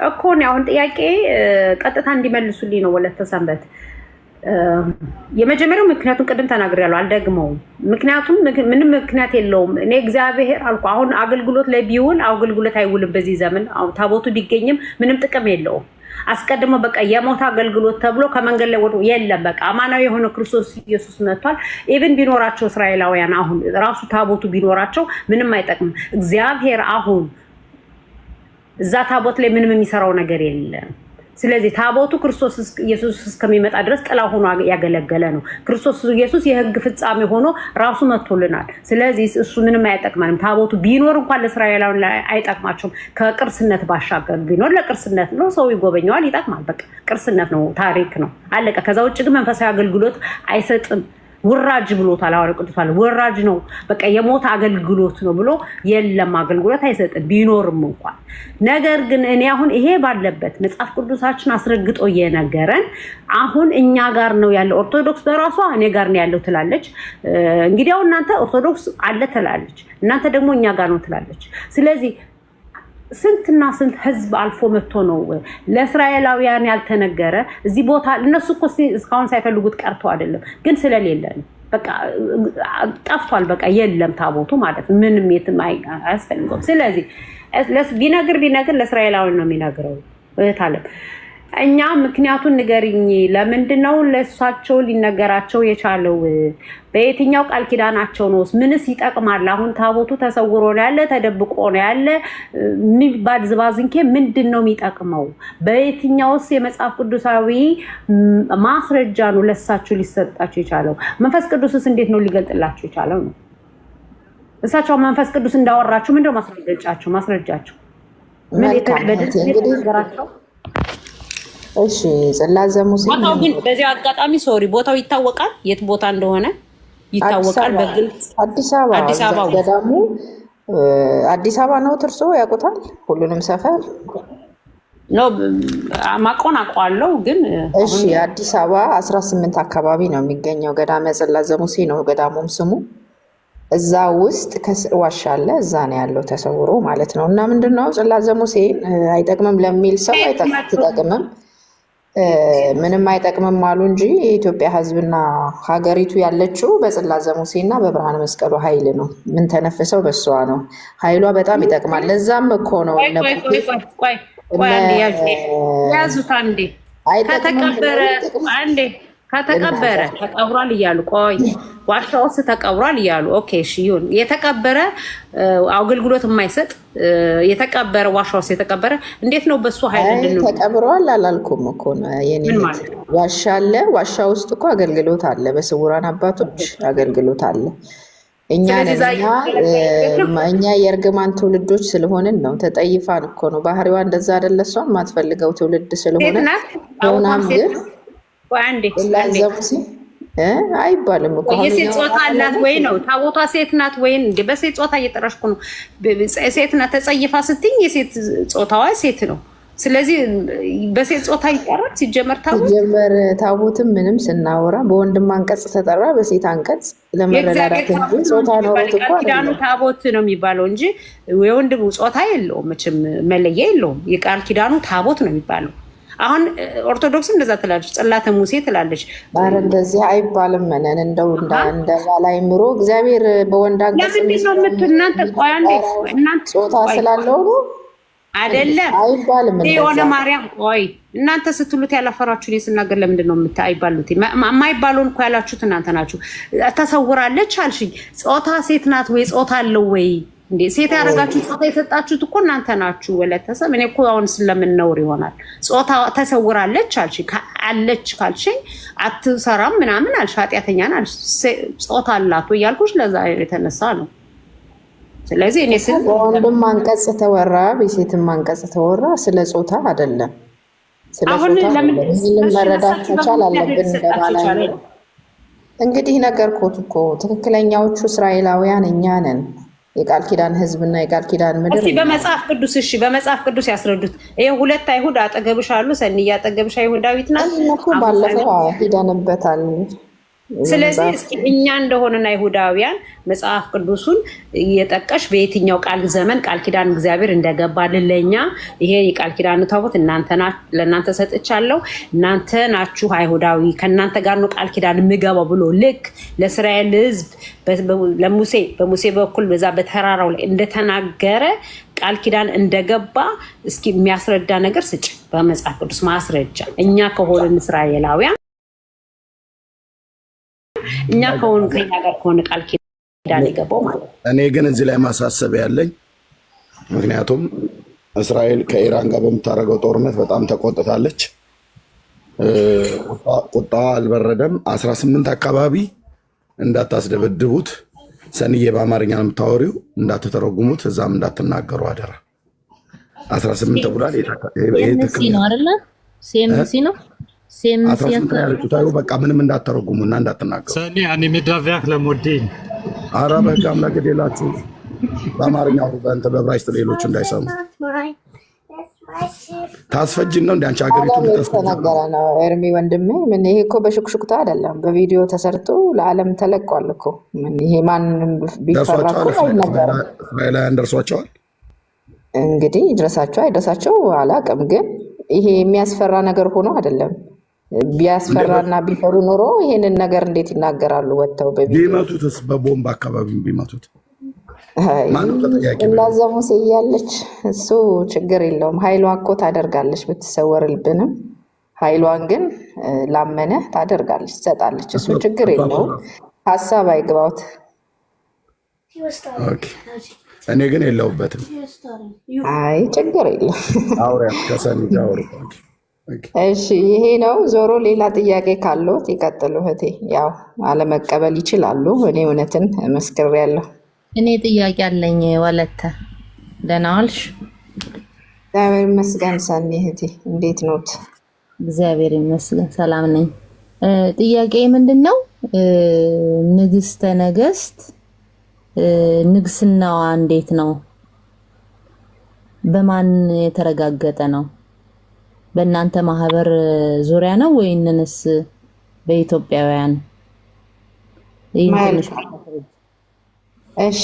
እኮ ነው። አሁን ጥያቄ ቀጥታ እንዲመልሱልኝ ነው ወለተ ሰንበት። የመጀመሪያው ምክንያቱም ቅድም ተናግሬያለሁ፣ አልደግመውም። ምክንያቱም ምንም ምክንያት የለውም። እኔ እግዚአብሔር አልኩ። አሁን አገልግሎት ላይ ቢውል አገልግሎት አይውልም በዚህ ዘመን። አሁን ታቦቱ ቢገኝም ምንም ጥቅም የለውም። አስቀድሞ በቃ የሞት አገልግሎት ተብሎ ከመንገድ ላይ ወጥቶ የለም። በቃ አማናዊ የሆነ ክርስቶስ ኢየሱስ መጥቷል። ኢቭን ቢኖራቸው እስራኤላውያን አሁን ራሱ ታቦቱ ቢኖራቸው ምንም አይጠቅምም። እግዚአብሔር አሁን እዛ ታቦት ላይ ምንም የሚሰራው ነገር የለም። ስለዚህ ታቦቱ ክርስቶስ ኢየሱስ እስከሚመጣ ድረስ ጥላ ሆኖ ያገለገለ ነው። ክርስቶስ ኢየሱስ የሕግ ፍጻሜ ሆኖ ራሱ መጥቶልናል። ስለዚህ እሱ ምንም አይጠቅመንም። ታቦቱ ቢኖር እንኳን ለእስራኤላውያን አይጠቅማቸውም። ከቅርስነት ባሻገር ቢኖር ለቅርስነት ነው። ሰው ይጎበኘዋል፣ ይጠቅማል። በቃ ቅርስነት ነው፣ ታሪክ ነው፣ አለቀ። ከዛ ውጭ ግን መንፈሳዊ አገልግሎት አይሰጥም። ውራጅ ብሎታል ሐዋርያው ቅዱስ ጳውሎስ። ውራጅ ነው በቃ የሞት አገልግሎት ነው ብሎ የለም አገልግሎት አይሰጥም ቢኖርም እንኳን። ነገር ግን እኔ አሁን ይሄ ባለበት መጽሐፍ ቅዱሳችን አስረግጦ እየነገረን አሁን እኛ ጋር ነው ያለው። ኦርቶዶክስ በራሷ እኔ ጋር ነው ያለው ትላለች። እንግዲህ አሁን እናንተ ኦርቶዶክስ አለ ትላለች፣ እናንተ ደግሞ እኛ ጋር ነው ትላለች። ስለዚህ ስንትና ስንት ህዝብ አልፎ መጥቶ ነው ለእስራኤላውያን ያልተነገረ እዚህ ቦታ እነሱ እኮ እስካሁን ሳይፈልጉት ቀርተው አይደለም ግን ስለሌለ ነው በቃ ጠፍቷል በቃ የለም ታቦቱ ማለት ምንም የትም አያስፈልገውም ስለዚህ ቢነግር ለእስራኤላውያን ነው የሚነግረው እህታለም እኛ ምክንያቱን ንገሪኝ ለምንድነው ለእሳቸው ሊነገራቸው የቻለው በየትኛው ቃል ኪዳናቸው ነው ምንስ ይጠቅማል አሁን ታቦቱ ተሰውሮ ነው ያለ ተደብቆ ነው ያለ የሚባል ዝባዝንኬ ምንድነው የሚጠቅመው በየትኛውስ የመጽሐፍ ቅዱሳዊ ማስረጃ ነው ለእሳቸው ሊሰጣቸው የቻለው መንፈስ ቅዱስስ እንዴት ነው ሊገልጥላቸው የቻለው ነው እሳቸው መንፈስ ቅዱስ እንዳወራቸው ምንድነው ማስረጃቸው ምን የተበደረቸው እሺ ጽላተ ሙሴ ቦታው ግን በዚህ አጋጣሚ ሶሪ ቦታው ይታወቃል የት ቦታ እንደሆነ ይታወቃል በግልጽ አዲስ አበባ ገዳሙ አዲስ አበባ ነው ትርሶ ያውቁታል ሁሉንም ሰፈር ነው ማቆን አቋለው ግን እሺ አዲስ አበባ 18 አካባቢ ነው የሚገኘው ገዳመ ጽላተ ሙሴ ነው ገዳሙም ስሙ እዛ ውስጥ ዋሻ አለ እዛ ነው ያለው ተሰውሮ ማለት ነው እና ምንድነው ጽላተ ሙሴ አይጠቅምም ለሚል ሰው አይጠቅምም ምንም አይጠቅምም አሉ እንጂ የኢትዮጵያ ህዝብና ሀገሪቱ ያለችው በጽላተ ሙሴና በብርሃነ መስቀሉ ኃይል ነው ምን ተነፈሰው በሷ ነው ኃይሏ በጣም ይጠቅማል ለዛም እኮ ነው ያዙት አንዴ ከተቀበረ ተቀብሯል እያሉ ቆይ ዋሻው ውስጥ ተቀብሯል እያሉ ኦኬ እሺ ይሁን የተቀበረ አገልግሎት የማይሰጥ የተቀበረ ዋሻው ውስጥ የተቀበረ እንዴት ነው በሱ ኃይል እንደነው ተቀብሯል አላልኩም እኮ የኔ ዋሻ አለ ዋሻ ውስጥ እኮ አገልግሎት አለ በስውራን አባቶች አገልግሎት አለ እኛ የእርግማን ትውልዶች ስለሆንን ነው ተጠይፋን እኮ ነው ባህሪዋ እንደዛ አይደለ እሷም ማትፈልገው ትውልድ ስለሆነ ሆናም ግን አንዴ አይባልም እኮ የሴት ጾታ አላት ወይ ነው ታቦቷ ሴት ናት ወይ እንደ በሴት ጾታ እየጠራሽኩ ነው ሴት ናት ተጸይፋ ስትኝ የሴት ጾታዋ ሴት ነው ስለዚህ በሴት ጾታ ይጠራል ሲጀመር ታቦትም ምንም ስናወራ በወንድም አንቀጽ ተጠራ በሴት አንቀጽ ለመረዳዳት እንጂ ጾታ ኖሮት እኮ ኪዳኑ ታቦት ነው የሚባለው እንጂ የወንድም ጾታ የለውም መቼም መለያ የለውም የቃል ኪዳኑ ታቦት ነው የሚባለው አሁን ኦርቶዶክስ እንደዛ ትላለች ጽላተ ሙሴ ትላለች ባረ እንደዚህ አይባልም ማንን እንደው ላይ ምሮ እግዚአብሔር በወንድ አንቀጽ እናንተ ቆያንዴ እናንተ ጾታ ስላለው ነው አይደለም አይባልም የሆነ ማርያም ቆይ እናንተ ስትሉት ያላፈራችሁ ለስናገር ለምንድን ነው የማይባሉት የማይባሉን እኮ ያላችሁት እናንተ ናችሁ ተሰውራለች አልሽኝ ጾታ ሴት ናት ወይ ጾታ አለው ወይ እንዴ ሴት ያረጋችሁ ጾታ የሰጣችሁት እኮ እናንተ ናችሁ ወለተሰብ እኔ እኮ አሁን ስለምንነውር ይሆናል ጾታ ተሰውራለች አልሽ አለች ካልሽኝ አትሰራም ምናምን አልሽ ኃጢያተኛ ነሽ ጾታ አላት ወይ ያልኩሽ ለዛ የተነሳ ነው ስለዚህ እኔ ወንድም አንቀጽ ተወራ በሴትም አንቀጽ ተወራ ስለ ጾታ አይደለም ስለ ጾታ ለምን መረዳት ተቻለ አለብን እንደባላለ እንግዲህ ነገርኩት እኮ ትክክለኛዎቹ እስራኤላውያን እኛ ነን የቃል ኪዳን ህዝብና የቃል ኪዳን ምድር እሺ በመጽሐፍ ቅዱስ ያስረዱት ይሄ ሁለት አይሁድ አጠገብሽ አሉ ሰንያ አጠገብሽ አይሁዳዊት ናት እኮ ባለፈው ሄደንበታል ስለዚህ እስኪ እኛ እንደሆነና አይሁዳውያን መጽሐፍ ቅዱሱን እየጠቀሽ በየትኛው ቃል ዘመን ቃል ኪዳን እግዚአብሔር እንደገባልን ለኛ ይሄ የቃል ኪዳን ታቦት ለእናንተ ሰጥቻለሁ እናንተ ናችሁ አይሁዳዊ ከእናንተ ጋር ነው ቃል ኪዳን የምገባው ብሎ ልክ ለእስራኤል ህዝብ በሙሴ በኩል በዛ በተራራው ላይ እንደተናገረ ቃል ኪዳን እንደገባ እስኪ የሚያስረዳ ነገር ስጭ በመጽሐፍ ቅዱስ ማስረጃ እኛ ከሆነን እስራኤላውያን እኛ ከሆነ ከኛ ጋር ከሆነ ቃል ኪዳን የገባው ማለት እኔ ግን እዚህ ላይ ማሳሰብ ያለኝ ምክንያቱም እስራኤል ከኢራን ጋር በምታደርገው ጦርነት በጣም ተቆጥታለች ቁጣ አልበረደም 18 አካባቢ እንዳታስደበድቡት ሰንዬ በአማርኛ ነው የምታወሪው እንዳትተረጉሙት እዛም እንዳትናገሩ አደራ 18 ተብሏል ይሄ ትክክል ነው አይደለ ሴምሲ ነው በቃ ምንም እንዳትተረጉሙና እንዳትናገሩ ሰኒ እኔ መዳቪያክ ለሞዴል አረ በቃ አምላክ ገደላችሁ በአማርኛው በእንተ በዕብራይስጥ ሌሎች እንዳይሰሙ ታስፈጅን ነው እንደ አንቺ ሀገሪቱ ተነገረ ነው ኤርሚ ወንድሜ ምን ይሄ እኮ በሽክሽክታ አይደለም በቪዲዮ ተሰርቶ ለዓለም ተለቋል እኮ ምን ይሄ ማንንም ቢፈራ እኮ አይነገርም እስራኤላውያን ደርሷቸዋል እንግዲህ ይድረሳቸው አይድረሳቸው አላውቅም፣ ግን ይሄ የሚያስፈራ ነገር ሆኖ አይደለም። ቢያስፈራና ቢፈሩ ኖሮ ይሄንን ነገር እንዴት ይናገራሉ? ወጥተው ቢመቱትስ? በቦምብ አካባቢ ቢመቱት ማንም ተጠያቂ ነው? እናዛ ሙሴ እያለች እሱ ችግር የለውም። ኃይሏ እኮ ታደርጋለች፣ ብትሰወርልብንም ኃይሏን ግን ላመነ ታደርጋለች፣ ትሰጣለች። እሱ ችግር የለውም። ሀሳብ አይግባውት። ኦኬ፣ እኔ ግን የለውበትም። አይ ችግር የለም። አውሪያት ከሰኒ ጋር አውሪ። እሺ ይሄ ነው። ዞሮ ሌላ ጥያቄ ካለዎት ይቀጥሉ እህቴ። ያው አለመቀበል ይችላሉ። እኔ እውነትን መስክሬያለሁ። እኔ ጥያቄ አለኝ። ወለተ ደህና ዋልሽ? እግዚአብሔር ይመስገን። ሰኒ እህቴ እንዴት ኖት? እግዚአብሔር ይመስገን ሰላም ነኝ። ጥያቄ ምንድን ነው? ንግስተ ነገስት ንግስናዋ እንዴት ነው? በማን የተረጋገጠ ነው? በእናንተ ማህበር ዙሪያ ነው ወይንስ በኢትዮጵያውያን? እሺ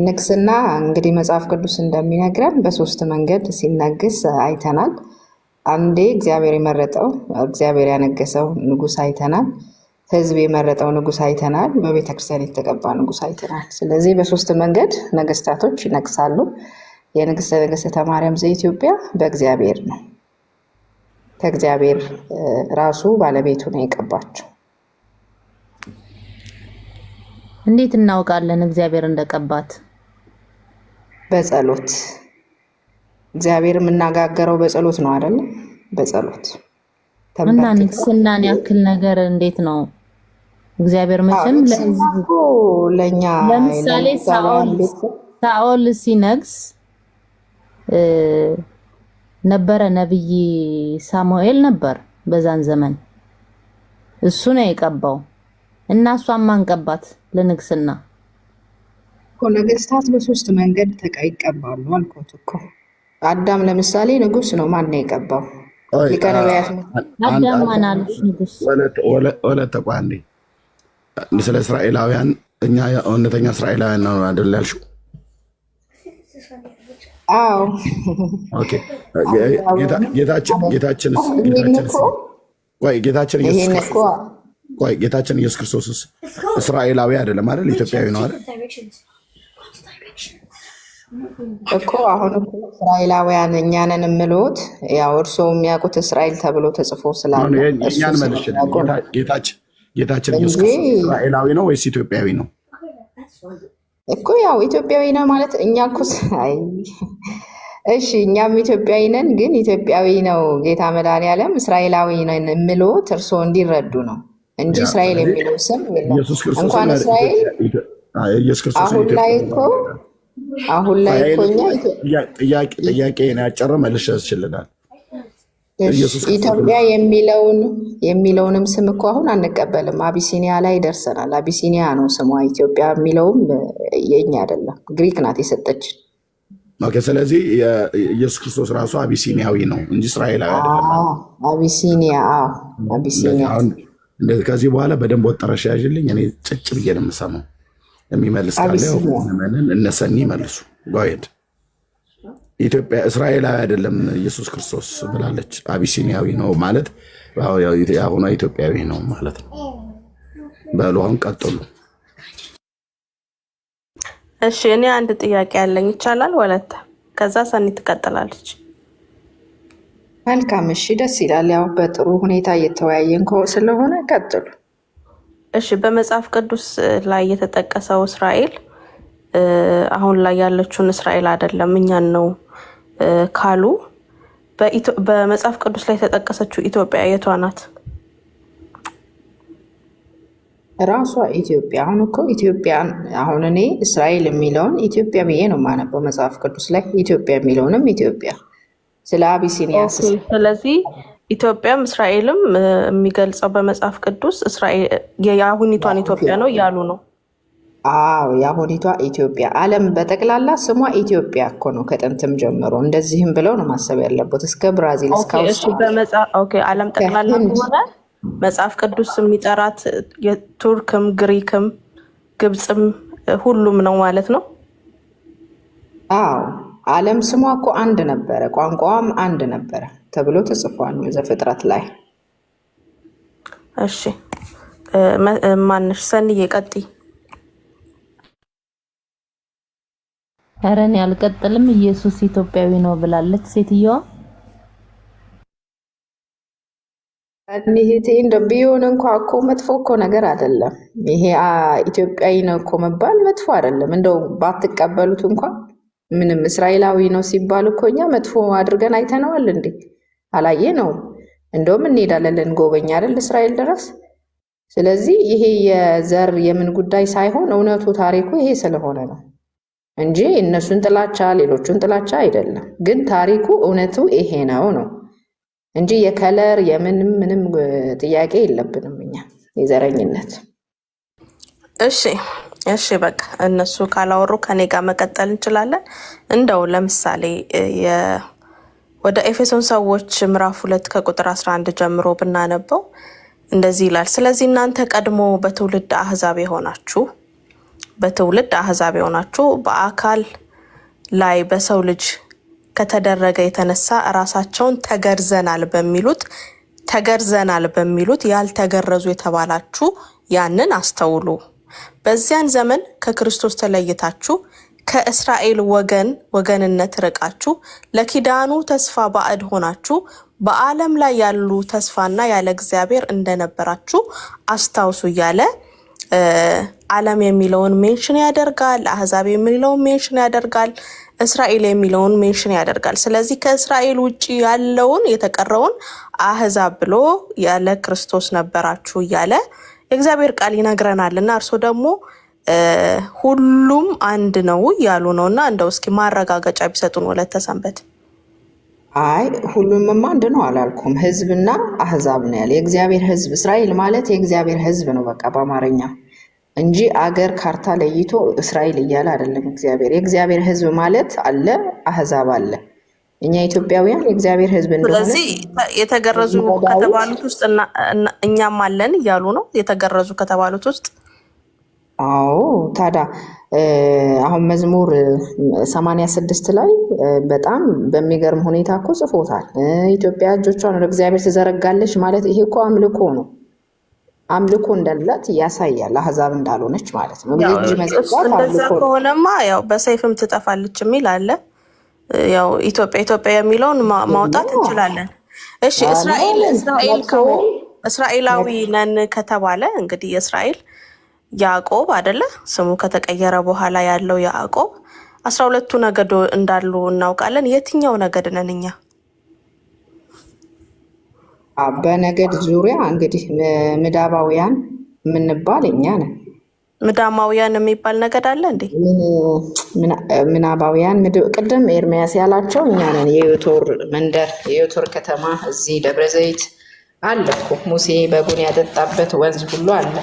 ንግስና እንግዲህ መጽሐፍ ቅዱስ እንደሚነግረን በሶስት መንገድ ሲነግስ አይተናል። አንዴ እግዚአብሔር የመረጠው እግዚአብሔር ያነገሰው ንጉስ አይተናል። ህዝብ የመረጠው ንጉስ አይተናል። በቤተክርስቲያን የተቀባ ንጉስ አይተናል። ስለዚህ በሶስት መንገድ ነገስታቶች ይነግሳሉ። የንግስተ ነገስተ ማርያም ዘኢትዮጵያ በእግዚአብሔር ነው። ከእግዚአብሔር ራሱ ባለቤቱ ነው የቀባቸው። እንዴት እናውቃለን እግዚአብሔር እንደቀባት? በጸሎት እግዚአብሔር የምናጋገረው በጸሎት ነው አይደል? በጸሎት እና ንግስናን ያክል ነገር እንዴት ነው እግዚአብሔር መቼም ለኛ ለምሳሌ ሳኦል ሲነግስ ነበረ ነብይ ሳሙኤል ነበር በዛን ዘመን፣ እሱ ነው የቀባው እና እሷን ማን ቀባት ለንግስና? ነገስታት በሶስት መንገድ ይቀባሉ አልኩት እኮ። አዳም ለምሳሌ ንጉስ ነው። ማን ነው የቀባው? ሊቀ ነቢያት አዳም ማን አለሽ? ንጉስ ወለተ ቋንዴ ስለ እስራኤላውያን እኛ እውነተኛ እስራኤላውያን ነው አይደል ያልሽው? አዎ ኦኬ። ጌታችን ኢየሱስ ክርስቶስ እስራኤላዊ አይደለም አይደል? ኢትዮጵያዊ ነው አይደል እኮ። አሁን እኮ እስራኤላውያን እኛንን የምልዎት ያው እርስዎ የሚያውቁት እስራኤል ተብሎ ተጽፎ ስላለ እኛን መልሽ። ጌታችን ኢየሱስ ክርስቶስ እስራኤላዊ ነው ወይስ ኢትዮጵያዊ ነው? እኮ ያው ኢትዮጵያዊ ነው ማለት እኛ እኮ እሺ እኛም ኢትዮጵያዊ ነን፣ ግን ኢትዮጵያዊ ነው ጌታ መድኃኒዓለም እስራኤላዊ ነን የምልዎት እርስዎ እንዲረዱ ነው እንጂ እስራኤል የሚለው ስም የለም። እንኳን እስራኤል አሁን ላይ እኮ ጥያቄ ያጨረ መልሽ ያስችልናል። ኢትዮጵያ የሚለውንም ስም እኮ አሁን አንቀበልም። አቢሲኒያ ላይ ደርሰናል። አቢሲኒያ ነው ስሟ። ኢትዮጵያ የሚለውም የኛ አይደለም፣ ግሪክ ናት የሰጠችን። ስለዚህ ኢየሱስ ክርስቶስ ራሱ አቢሲኒያዊ ነው እንጂ እስራኤላዊ አይደለም። አቢሲኒያ ከዚህ በኋላ በደንብ ወጠረሽ ያዥልኝ። እኔ ጭጭ ብዬ ነው የምሰማው። የሚመልስ ካለ እነሰኒ መልሱ። ጓሄድ ኢትዮጵያ እስራኤላዊ አይደለም ኢየሱስ ክርስቶስ ብላለች። አቢሲኒያዊ ነው ማለት አሁኗ ኢትዮጵያዊ ነው ማለት ነው። በሉ አሁን ቀጥሉ። እሺ እኔ አንድ ጥያቄ ያለኝ ይቻላል ወለተ? ከዛ ሰኒ ትቀጥላለች። መልካም እሺ፣ ደስ ይላል። ያው በጥሩ ሁኔታ እየተወያየን ስለሆነ ቀጥሉ። እሺ በመጽሐፍ ቅዱስ ላይ የተጠቀሰው እስራኤል አሁን ላይ ያለችውን እስራኤል አይደለም እኛን ነው ካሉ በመጽሐፍ ቅዱስ ላይ የተጠቀሰችው ኢትዮጵያ የቷ ናት? ራሷ ኢትዮጵያ። አሁን እኮ ኢትዮጵያ አሁን እኔ እስራኤል የሚለውን ኢትዮጵያ ብዬ ነው የማነበው መጽሐፍ ቅዱስ ላይ፣ ኢትዮጵያ የሚለውንም ኢትዮጵያ ስለ አቢሲኒያ። ስለዚህ ኢትዮጵያም እስራኤልም የሚገልጸው በመጽሐፍ ቅዱስ የአሁኒቷን ኢትዮጵያ ነው እያሉ ነው። አዎ የአሁኒቷ ኢትዮጵያ፣ ዓለም በጠቅላላ ስሟ ኢትዮጵያ እኮ ነው ከጥንትም ጀምሮ። እንደዚህም ብለው ነው ማሰብ ያለበት እስከ ብራዚል እስከ ዓለም ጠቅላላ ከሆነ መጽሐፍ ቅዱስ የሚጠራት የቱርክም ግሪክም ግብፅም ሁሉም ነው ማለት ነው። አዎ ዓለም ስሟ እኮ አንድ ነበረ፣ ቋንቋዋም አንድ ነበረ ተብሎ ተጽፏል ዘፍጥረት ላይ። እሺ ማንሽ ሰንዬ ቀጥይ። ኧረ እኔ አልቀጥልም። ኢየሱስ ኢትዮጵያዊ ነው ብላለች ሴትዮዋ። እኒህቴ እንደ ቢሆን እንኳ እኮ መጥፎ እኮ ነገር አይደለም ይሄ። ኢትዮጵያዊ ነው እኮ መባል መጥፎ አይደለም። እንደው ባትቀበሉት እንኳ ምንም እስራኤላዊ ነው ሲባል እኮ እኛ መጥፎ አድርገን አይተነዋል እንዴ? አላየ ነው። እንደውም እንሄዳለን ልንጎበኝ አይደል እስራኤል ድረስ። ስለዚህ ይሄ የዘር የምን ጉዳይ ሳይሆን እውነቱ ታሪኩ ይሄ ስለሆነ ነው እንጂ እነሱን ጥላቻ ሌሎቹን ጥላቻ አይደለም። ግን ታሪኩ እውነቱ ይሄ ነው እንጂ የከለር የምንም ምንም ጥያቄ የለብንም እኛ የዘረኝነት። እሺ በቃ እነሱ ካላወሩ ከኔ ጋር መቀጠል እንችላለን። እንደው ለምሳሌ ወደ ኤፌሶን ሰዎች ምዕራፍ 2 ከቁጥር 11 ጀምሮ ብናነበው እንደዚህ ይላል። ስለዚህ እናንተ ቀድሞ በትውልድ አህዛብ የሆናችሁ በአካል ላይ በሰው ልጅ ከተደረገ የተነሳ ራሳቸውን ተገርዘናል በሚሉት ያልተገረዙ የተባላችሁ ያንን አስተውሉ። በዚያን ዘመን ከክርስቶስ ተለይታችሁ ከእስራኤል ወገንነት ርቃችሁ ለኪዳኑ ተስፋ ባዕድ ሆናችሁ በዓለም ላይ ያሉ ተስፋና ያለ እግዚአብሔር እንደነበራችሁ አስታውሱ እያለ ዓለም የሚለውን ሜንሽን ያደርጋል፣ አህዛብ የሚለውን ሜንሽን ያደርጋል፣ እስራኤል የሚለውን ሜንሽን ያደርጋል። ስለዚህ ከእስራኤል ውጪ ያለውን የተቀረውን አህዛብ ብሎ ያለ ክርስቶስ ነበራችሁ እያለ የእግዚአብሔር ቃል ይነግረናልና እርሶ ደግሞ ሁሉም አንድ ነው ያሉ ነውና እንደው እስኪ ማረጋገጫ ቢሰጡን ወለተ ሰንበት። አይ ሁሉም አንድ ነው አላልኩም። ህዝብና አህዛብ ነው ያለ። የእግዚአብሔር ህዝብ እስራኤል ማለት የእግዚአብሔር ህዝብ ነው በቃ በአማርኛ እንጂ አገር ካርታ ለይቶ እስራኤል እያለ አይደለም እግዚአብሔር። የእግዚአብሔር ህዝብ ማለት አለ፣ አህዛብ አለ። እኛ ኢትዮጵያውያን የእግዚአብሔር ህዝብ እንደሆነ ስለዚህ የተገረዙ ከተባሉት ውስጥ እኛም አለን እያሉ ነው የተገረዙ ከተባሉት ውስጥ። አዎ ታዲያ አሁን መዝሙር 86 ላይ በጣም በሚገርም ሁኔታ እኮ ጽፎታል። ኢትዮጵያ እጆቿን ወደ እግዚአብሔር ትዘረጋለች ማለት ይሄ እኮ አምልኮ ነው። አምልኮ እንዳላት ያሳያል፣ አህዛብ እንዳልሆነች ማለት ነው። እጅ መዘርጋት አምልኮ ከሆነማ ያው በሰይፍም ትጠፋለች የሚል አለ። ያው ኢትዮጵያ የሚለውን ማውጣት እንችላለን። እሺ እስራኤላዊ ነን ከተባለ እንግዲህ የእስራኤል ያዕቆብ አይደለ ስሙ ከተቀየረ በኋላ ያለው ያዕቆብ 12ቱ ነገድ እንዳሉ እናውቃለን። የትኛው ነገድ ነን እኛ? በነገድ ዙሪያ እንግዲህ ምዳባውያን የምንባል እኛ ነን። ምዳማውያን የሚባል ነገድ አለ እንዴ? ምናባውያን ቅድም ኤርሚያስ ያላቸው እኛ ነን። የዮቶር መንደር የዮቶር ከተማ እዚህ ደብረ ዘይት አለ እኮ ሙሴ በጉን ያጠጣበት ወንዝ ሁሉ አለ።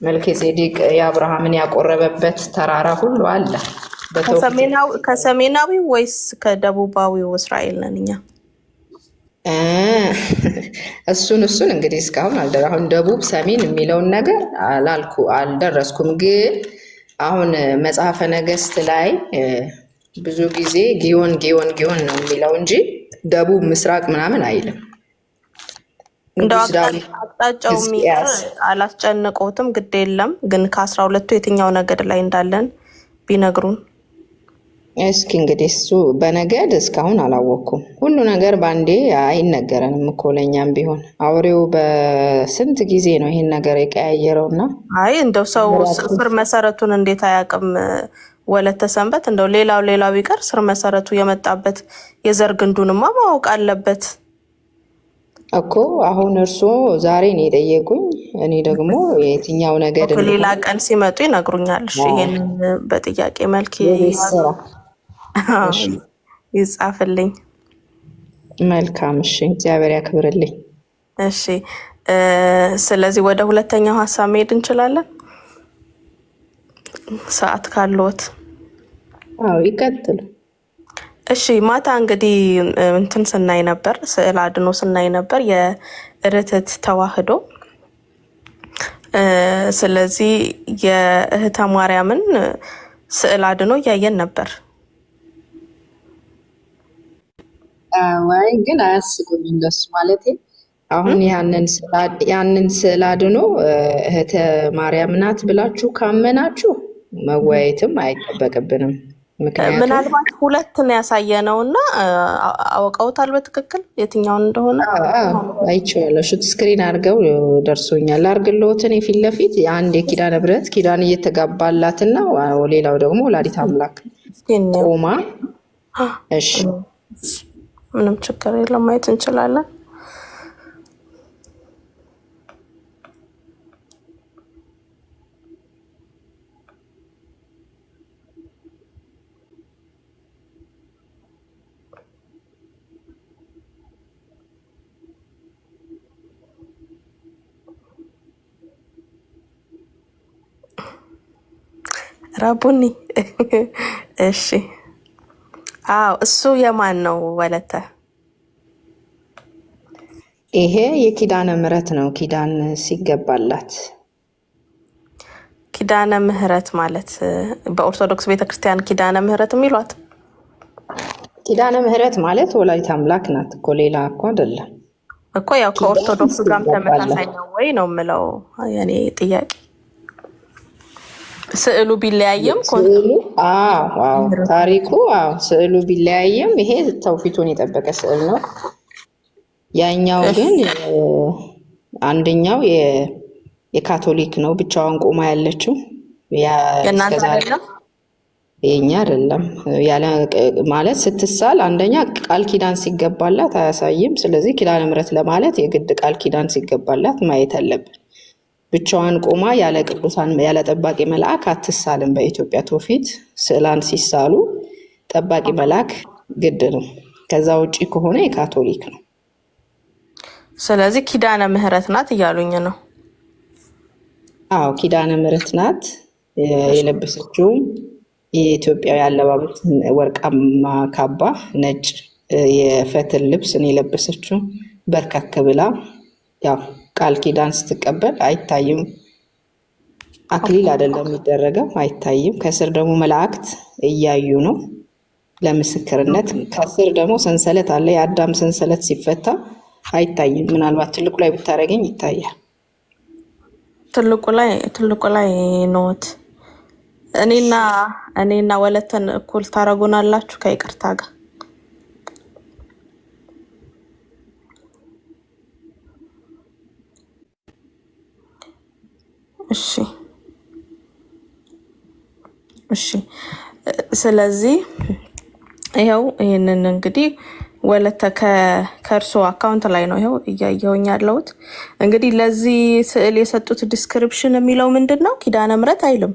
መልከጼዴቅ የአብርሃምን ያቆረበበት ተራራ ሁሉ አለ። ከሰሜናዊ ወይስ ከደቡባዊው እስራኤል ነን እኛ? እሱን እንግዲህ እስካሁን አሁን ደቡብ ሰሜን የሚለውን ነገር አልደረስኩም። ግን አሁን መጽሐፈ ነገስት ላይ ብዙ ጊዜ ጊዮን ነው የሚለው እንጂ ደቡብ ምስራቅ ምናምን አይልም። እንደው አቅጣጫው አላስጨነቀውትም። ግድ የለም ግን ከ12ቱ የትኛው ነገድ ላይ እንዳለን ቢነግሩን። እስኪ እንግዲህ እሱ በነገድ እስካሁን አላወቅኩም። ሁሉ ነገር ባንዴ አይነገረንም እኮ ለእኛም ቢሆን አውሬው በስንት ጊዜ ነው ይሄን ነገር የቀያየረውና። አይ እንደው ሰው ስር መሰረቱን እንዴት አያውቅም? ወለተ ሰንበት እንደው ሌላው ቢቀር ስር መሰረቱ የመጣበት የዘር ግንዱንማ ማወቅ አለበት እኮ። አሁን እርስዎ ዛሬ ነው የጠየቁኝ፣ እኔ ደግሞ የትኛው ነገድ ሌላ ቀን ሲመጡ ይነግሩኛል። እሺ ይሄን በጥያቄ መልክ ይጻፍልኝ። መልካም እሺ፣ እግዚአብሔር ያክብርልኝ። እሺ ስለዚህ ወደ ሁለተኛው ሀሳብ መሄድ እንችላለን ሰዓት ካለዎት? አዎ ይቀጥሉ። እሺ ማታ እንግዲህ እንትን ስናይ ነበር፣ ስዕል አድኖ ስናይ ነበር የርትዕት ተዋህዶ። ስለዚህ የእህተ ማርያምን ስዕል አድኖ እያየን ነበር። ወይ ግን አያስቁም እንደሱ ማለት አሁን ያንን ስዕል አድኖ እህተ ማርያም ናት ብላችሁ ካመናችሁ መወያየትም አይጠበቅብንም። ምክንያቱም ምናልባት ሁለት ነው ያሳየነው እና አውቀውታል በትክክል የትኛውን እንደሆነ አይቼዋለሁ። ሹት ስክሪን አድርገው ደርሶኛል። አድርግልዎት እኔ ፊት ለፊት አንድ የኪዳነ ምሕረት ኪዳን እየተጋባላትና ሌላው ደግሞ ወላዲተ አምላክ ቆማ። እሺ ምንም ችግር የለም ማየት እንችላለን። ራቡኒ እሺ። አዎ እሱ የማን ነው ወለተ? ይሄ የኪዳነ ምሕረት ነው። ኪዳን ሲገባላት ኪዳነ ምሕረት ማለት በኦርቶዶክስ ቤተክርስቲያን ኪዳነ ምሕረት የሚሏት ኪዳነ ምሕረት ማለት ወላዲተ አምላክ ናት እኮ ሌላ እኮ አይደለም እኮ። ያው ከኦርቶዶክስ ጋር ተመሳሳይ ነው ወይ ነው የምለው የኔ ጥያቄ። ስዕሉ ቢለያየም ታሪኩ ስዕሉ ቢለያየም ይሄ ተውፊቱን የጠበቀ ስዕል ነው። ያኛው ግን አንደኛው የካቶሊክ ነው፣ ብቻዋን ቆማ ያለችው። የኛ አይደለም ማለት ስትሳል አንደኛ ቃል ኪዳን ሲገባላት አያሳይም። ስለዚህ ኪዳነ ምሕረት ለማለት የግድ ቃል ኪዳን ሲገባላት ማየት አለብን። ብቻዋን ቆማ ያለ ቅዱሳን ያለ ጠባቂ መልአክ አትሳልም። በኢትዮጵያ ትውፊት ስዕላን ሲሳሉ ጠባቂ መልአክ ግድ ነው። ከዛ ውጪ ከሆነ የካቶሊክ ነው። ስለዚህ ኪዳነ ምሕረት ናት እያሉኝ ነው። አዎ ኪዳነ ምሕረት ናት። የለበሰችው የኢትዮጵያዊ አለባበስ ወርቃማ ካባ፣ ነጭ የፈትል ልብስ ነው የለበሰችው። በርከክ ብላ ያው ቃል ኪዳን ስትቀበል አይታይም። አክሊል አይደለም የሚደረገው፣ አይታይም። ከስር ደግሞ መላእክት እያዩ ነው ለምስክርነት። ከስር ደግሞ ሰንሰለት አለ። የአዳም ሰንሰለት ሲፈታ አይታይም። ምናልባት ትልቁ ላይ ብታረገኝ ይታያል። ትልቁ ላይ ኖት። እኔና ወለተን እኩል ታረጉናላችሁ ከይቅርታ ጋር። እሺ ስለዚህ ይኸው ይህንን እንግዲህ ወለተ ከእርሶ አካውንት ላይ ነው ይኸው እያየሁኝ ያለሁት። እንግዲህ ለዚህ ስዕል የሰጡት ዲስክሪፕሽን የሚለው ምንድን ነው? ኪዳነ ምሕረት አይልም።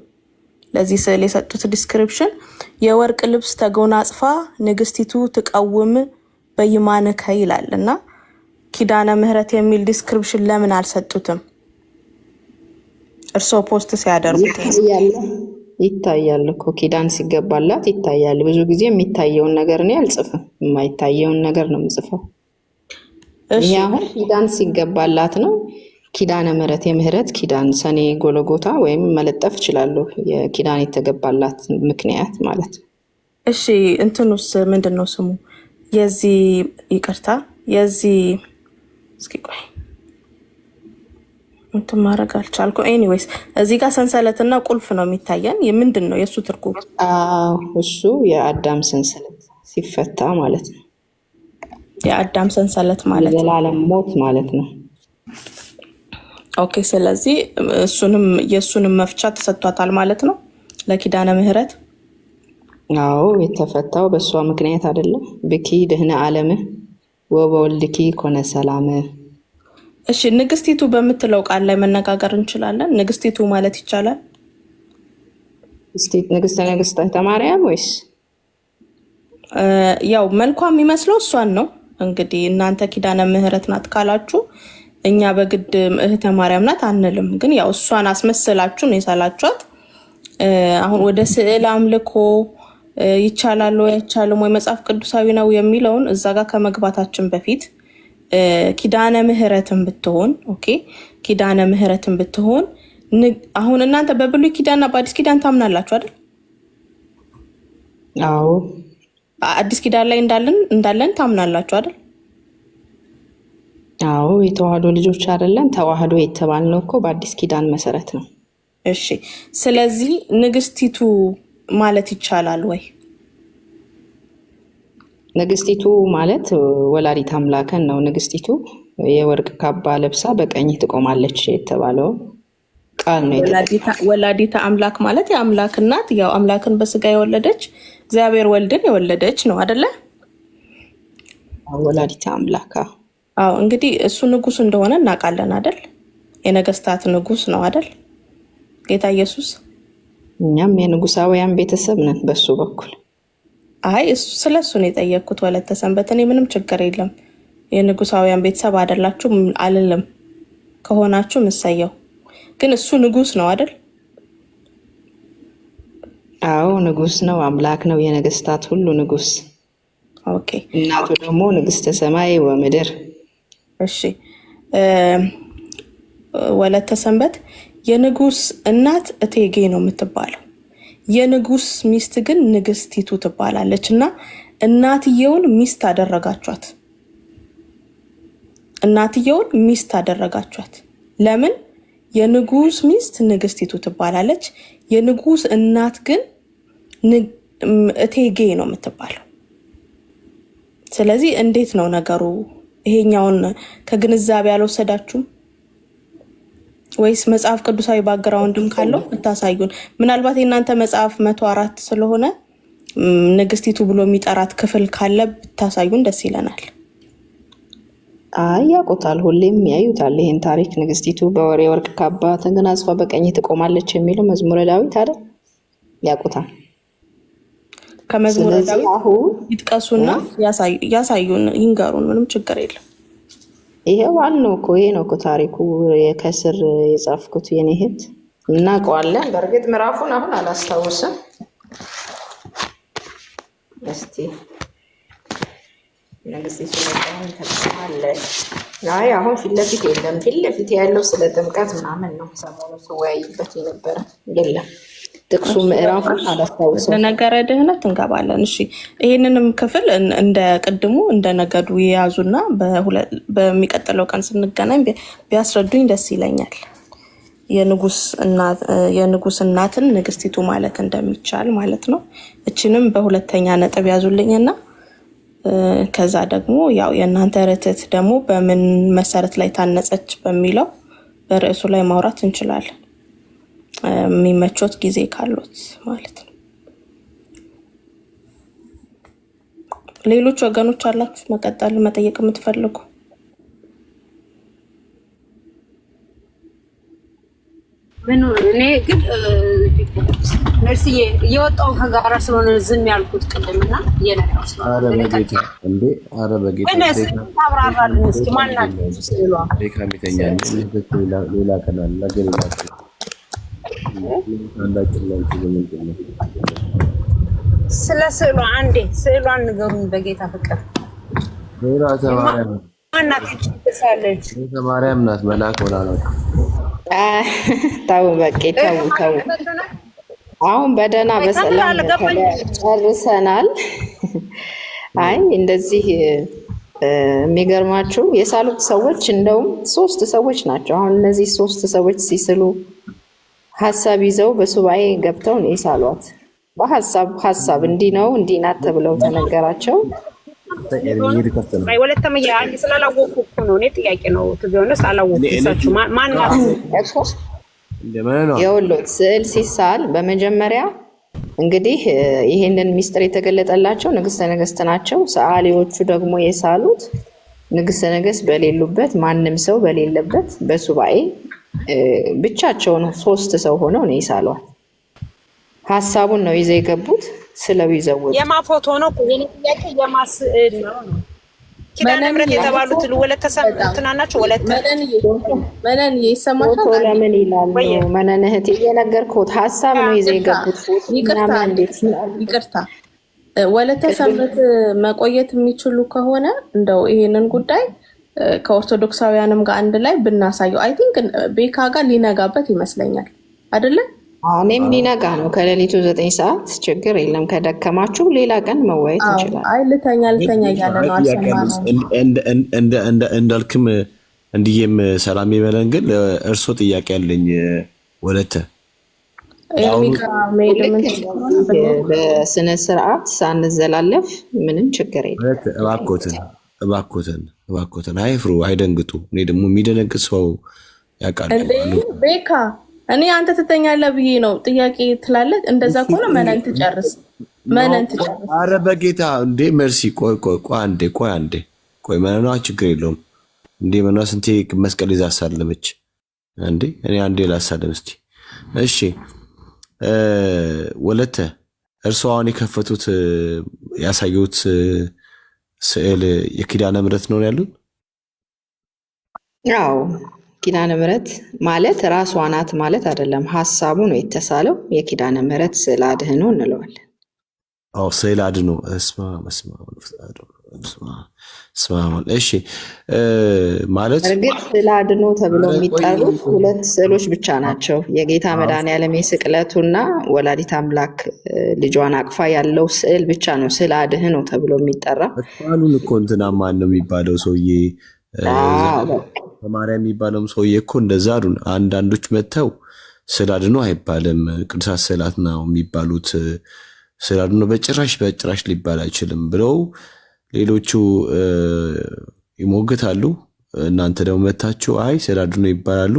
ለዚህ ስዕል የሰጡት ዲስክሪፕሽን የወርቅ ልብስ ተጎናጽፋ ንግስቲቱ ትቀውም በይማንከ ይላል እና ኪዳነ ምሕረት የሚል ዲስክሪፕሽን ለምን አልሰጡትም? እርሶ ፖስት ሲያደርጉት ይታያል እኮ ኪዳን ሲገባላት ይታያል። ብዙ ጊዜ የሚታየውን ነገር እኔ አልጽፍም፣ የማይታየውን ነገር ነው የምጽፈው። ይሄ አሁን ኪዳን ሲገባላት ነው። ኪዳነ ምሕረት የምህረት ኪዳን ሰኔ ጎለጎታ ወይም መለጠፍ እችላለሁ። የኪዳን የተገባላት ምክንያት ማለት ነው። እሺ እንትኑስ ምንድን ነው ስሙ? የዚህ ይቅርታ የዚህ እስኪ ቆይ እንትን ማድረግ አልቻልኩም። ኤኒዌይስ እዚህ ጋር ሰንሰለትና ቁልፍ ነው የሚታየን። ምንድን ነው የእሱ ትርጉም? እሱ የአዳም ሰንሰለት ሲፈታ ማለት ነው። የአዳም ሰንሰለት ማለት የዘላለም ሞት ማለት ነው። ኦኬ። ስለዚህ የእሱንም መፍቻ ተሰጥቷታል ማለት ነው ለኪዳነ ምሕረት። አዎ የተፈታው በእሷ ምክንያት አይደለም። ብኪ ድህነ ዓለም ወበወልድኪ ኮነ ሰላም። እሺ ንግስቲቱ በምትለው ቃል ላይ መነጋገር እንችላለን። ንግስቲቱ ማለት ይቻላል? ንግስተ ማርያም ወይስ ያው መልኳ የሚመስለው እሷን ነው። እንግዲህ እናንተ ኪዳነ ምሕረት ናት ካላችሁ እኛ በግድ እህተ ማርያም ናት አንልም። ግን ያው እሷን አስመስላችሁ ነው የሳላችኋት። አሁን ወደ ስዕል አምልኮ ይቻላል ወይ አይቻልም ወይ መጽሐፍ ቅዱሳዊ ነው የሚለውን እዛ ጋር ከመግባታችን በፊት ኪዳነ ምሕረትን ብትሆን ኦኬ፣ ኪዳነ ምሕረትን ብትሆን አሁን እናንተ በብሉይ ኪዳንና በአዲስ ኪዳን ታምናላችሁ አይደል? አዎ። አዲስ ኪዳን ላይ እንዳለን ታምናላችሁ አይደል? አዎ የተዋህዶ ልጆች አይደለን? ተዋህዶ የተባልነው እኮ በአዲስ ኪዳን መሰረት ነው። እሺ፣ ስለዚህ ንግስቲቱ ማለት ይቻላል ወይ? ንግስቲቱ ማለት ወላዲት አምላክን ነው። ንግስቲቱ የወርቅ ካባ ለብሳ በቀኝ ትቆማለች የተባለው ቃል ነው። ወላዲተ አምላክ ማለት የአምላክ እናት፣ ያው አምላክን በስጋ የወለደች እግዚአብሔር ወልድን የወለደች ነው አይደለ? ወላዲተ አምላክ። አዎ እንግዲህ እሱ ንጉስ እንደሆነ እናውቃለን አይደል? የነገስታት ንጉስ ነው አይደል ጌታ ኢየሱስ? እኛም የንጉሳውያን ቤተሰብ ነን በሱ በኩል። አይ ስለሱ ነው የጠየቅኩት ወለተ ሰንበት። እኔ ምንም ችግር የለም የንጉሳውያን ቤተሰብ አይደላችሁም አልልም። ከሆናችሁ እሰየው። ግን እሱ ንጉስ ነው አይደል? አዎ ንጉስ ነው፣ አምላክ ነው፣ የነገስታት ሁሉ ንጉስ። ኦኬ። እናቱ ደግሞ ንግስተ ሰማይ ወምድር። እሺ ወለተ ሰንበት የንጉስ እናት እቴጌ ነው የምትባለው። የንጉስ ሚስት ግን ንግስቲቱ ትባላለች። እና እናትየውን ሚስት አደረጋቿት። እናትየውን ሚስት አደረጋቿት። ለምን? የንጉስ ሚስት ንግስቲቱ ትባላለች። የንጉስ እናት ግን እቴጌ ነው የምትባለው። ስለዚህ እንዴት ነው ነገሩ? ይሄኛውን ከግንዛቤ አልወሰዳችሁም ወይስ መጽሐፍ ቅዱሳዊ ባክግራውንድም ካለው ብታሳዩን። ምናልባት የእናንተ መጽሐፍ 104 ስለሆነ ንግስቲቱ ብሎ የሚጠራት ክፍል ካለ ብታሳዩን ደስ ይለናል። አይ ያውቁታል፣ ሁሌም ያዩታል ይሄን ታሪክ። ንግስቲቱ በወሬ ወርቅ ካባ ተገናጽፋ በቀኝ ትቆማለች የሚለው መዝሙረ ዳዊት አይደል? ያውቁታል። ከመዝሙረ ዳዊት ይጥቀሱና ያሳዩን፣ ይንገሩን። ምንም ችግር የለም። ይሄ ዋናው እኮ ይሄ ነው እኮ ታሪኩ። የከስር የጻፍኩት የኔ እህት እናውቀዋለን። በእርግጥ ምዕራፉን አሁን አላስታውስም። እስቲ ንግስቲቱ ለቀኝ ተቀማለች። አይ አሁን ፊት ለፊት የለም። ፊት ለፊት ያለው ስለ ጥምቀት ምናምን ነው ሰሞኑ ስወያይበት የነበረ። የለም ጥቅሱ ምዕራፉን አላስታውስም። ለነገረ ድህነት እንገባለን። እሺ ይሄንንም ክፍል እንደ ቅድሙ እንደ ነገዱ የያዙና በሚቀጥለው ቀን ስንገናኝ ቢያስረዱኝ ደስ ይለኛል። የንጉስ እናትን ንግስቲቱ ማለት እንደሚቻል ማለት ነው። እችንም በሁለተኛ ነጥብ ያዙልኝና ከዛ ደግሞ ያው የእናንተ ርትት ደግሞ በምን መሰረት ላይ ታነጸች በሚለው በርዕሱ ላይ ማውራት እንችላለን። የሚመቾት ጊዜ ካሉት ማለት ነው። ሌሎች ወገኖች አላችሁ መቀጠል መጠየቅ የምትፈልጉ? እኔ ግን ነርስዬ እየወጣሁ ከጋራ ስለሆነ ዝም ያልኩት ቅድምና እየነዳሁ ስለሆነ ታብራራልን እስኪ። ማናችሁ ስዕሏ? ስለ ስዕሏ አንዴ ስዕሏን ንገሩን በጌታ ፍቅር። ማናት ትሳለች? ማርያም ናት። መልአክ ሆና ነው። ታው በቃ ታው አሁን በደህና በሰላም ጨርሰናል። አይ እንደዚህ የሚገርማችሁ የሳሉት ሰዎች እንደውም 3 ሰዎች ናቸው። አሁን እነዚህ 3 ሰዎች ሲስሉ ሀሳብ ይዘው በሱባኤ ገብተው ነው የሳሏት። በሀሳብ እንዲህ ነው እንዲህ ናት ተብለው ተነገራቸው። ወለተም አንድ ስላላወቁ እኮ ነው። እኔ ጥያቄ ነው ትቢሆነስ አላወቁሳችሁ ማን የወሎት ስዕል ሲሳል በመጀመሪያ እንግዲህ ይሄንን ሚስጥር የተገለጠላቸው ንግስተ ነገስት ናቸው። ሰዓሊዎቹ ደግሞ የሳሉት ንግስተ ነገስት በሌሉበት ማንም ሰው በሌለበት በሱባኤ ብቻቸውን 3 ሰው ሆነው ነው የሳሏት። ሀሳቡን ነው ይዘው የገቡት። ስለው ይዘውት የማ ፎቶ ነው የኔ ጥያቄ የማ ስዕል ነው? ኪዳነ ምሕረት የተባሉት ወለተ ሰንበትና ናቸው። ወለተ መነን ይሰማሻል? ለምን ይላሉ? መነን እህቴ የነገርኩት ሀሳብ ነው ይዘው የገቡት። ይቅርታ ወለተ ሰንበት መቆየት የሚችሉ ከሆነ እንደው ይሄንን ጉዳይ ከኦርቶዶክሳውያንም ጋር አንድ ላይ ብናሳየው አይ ቲንክ ቤካ ጋር ሊነጋበት ይመስለኛል አይደለ? እኔም ሊነጋ ነው ከሌሊቱ 9 ሰዓት። ችግር የለም ከደከማችሁ ሌላ ቀን መወያየት እንችላለን። አይ ልተኛ እያለ ነው አልሰማነውም። እንዳልክም እንዲህም ሰላም ይበለን። ግን እርሶ ጥያቄ ያለኝ ወለተ በስነ ስርዓት ሳንዘላለፍ ምንም ችግር የለም። እባክዎትን አይፍሩ፣ አይደንግጡ። እኔ ደግሞ የሚደነግጥ ሰው ያውቃል። ቤካ እኔ አንተ ትተኛለህ ብዬ ነው ጥያቄ ትላለህ። እንደዛ ከሆነ መነን ትጨርስ። ኧረ በጌታ እንዴ መርሲ። ቆይ አንዴ መነኗ ችግር የለውም እንዴ መነኗ ስንቴ መስቀል ይዛ አሳለመች እንዴ። እኔ አንዴ ላሳለም እስቲ። እሺ ወለተ እርሱ አሁን የከፈቱት ያሳዩት ስዕል የኪዳነ ምሕረት ነው ያሉን? አዎ ኪዳነ ምሕረት ማለት ራሷ ናት ማለት አይደለም። ሀሳቡ ነው የተሳለው። የኪዳነ ምሕረት ስዕል አድህኖ እንለዋለን። ስዕል አድኖ። እሺ ማለት እርግጥ ስዕል አድኖ ተብለው የሚጠሩት 2 ስዕሎች ብቻ ናቸው። የጌታ መድኃኔዓለም የስቅለቱና ወላዲት አምላክ ልጇን አቅፋ ያለው ስዕል ብቻ ነው ስዕል አድህኖ ተብሎ የሚጠራ። ባሉን እኮ እንትና ማን ነው የሚባለው ሰውዬ ማርያም የሚባለውም ሰውዬ እኮ እንደዛ አሉን። አንዳንዶች መጥተው ስዕል አድኖ አይባልም ቅዱሳት ስዕላት ነው የሚባሉት፣ ስዕል አድኖ በጭራሽ ሊባል አይችልም ብለው ሌሎቹ ይሞግታሉ። እናንተ ደግሞ መታችሁ አይ ስዕል አድኖ ይባላሉ።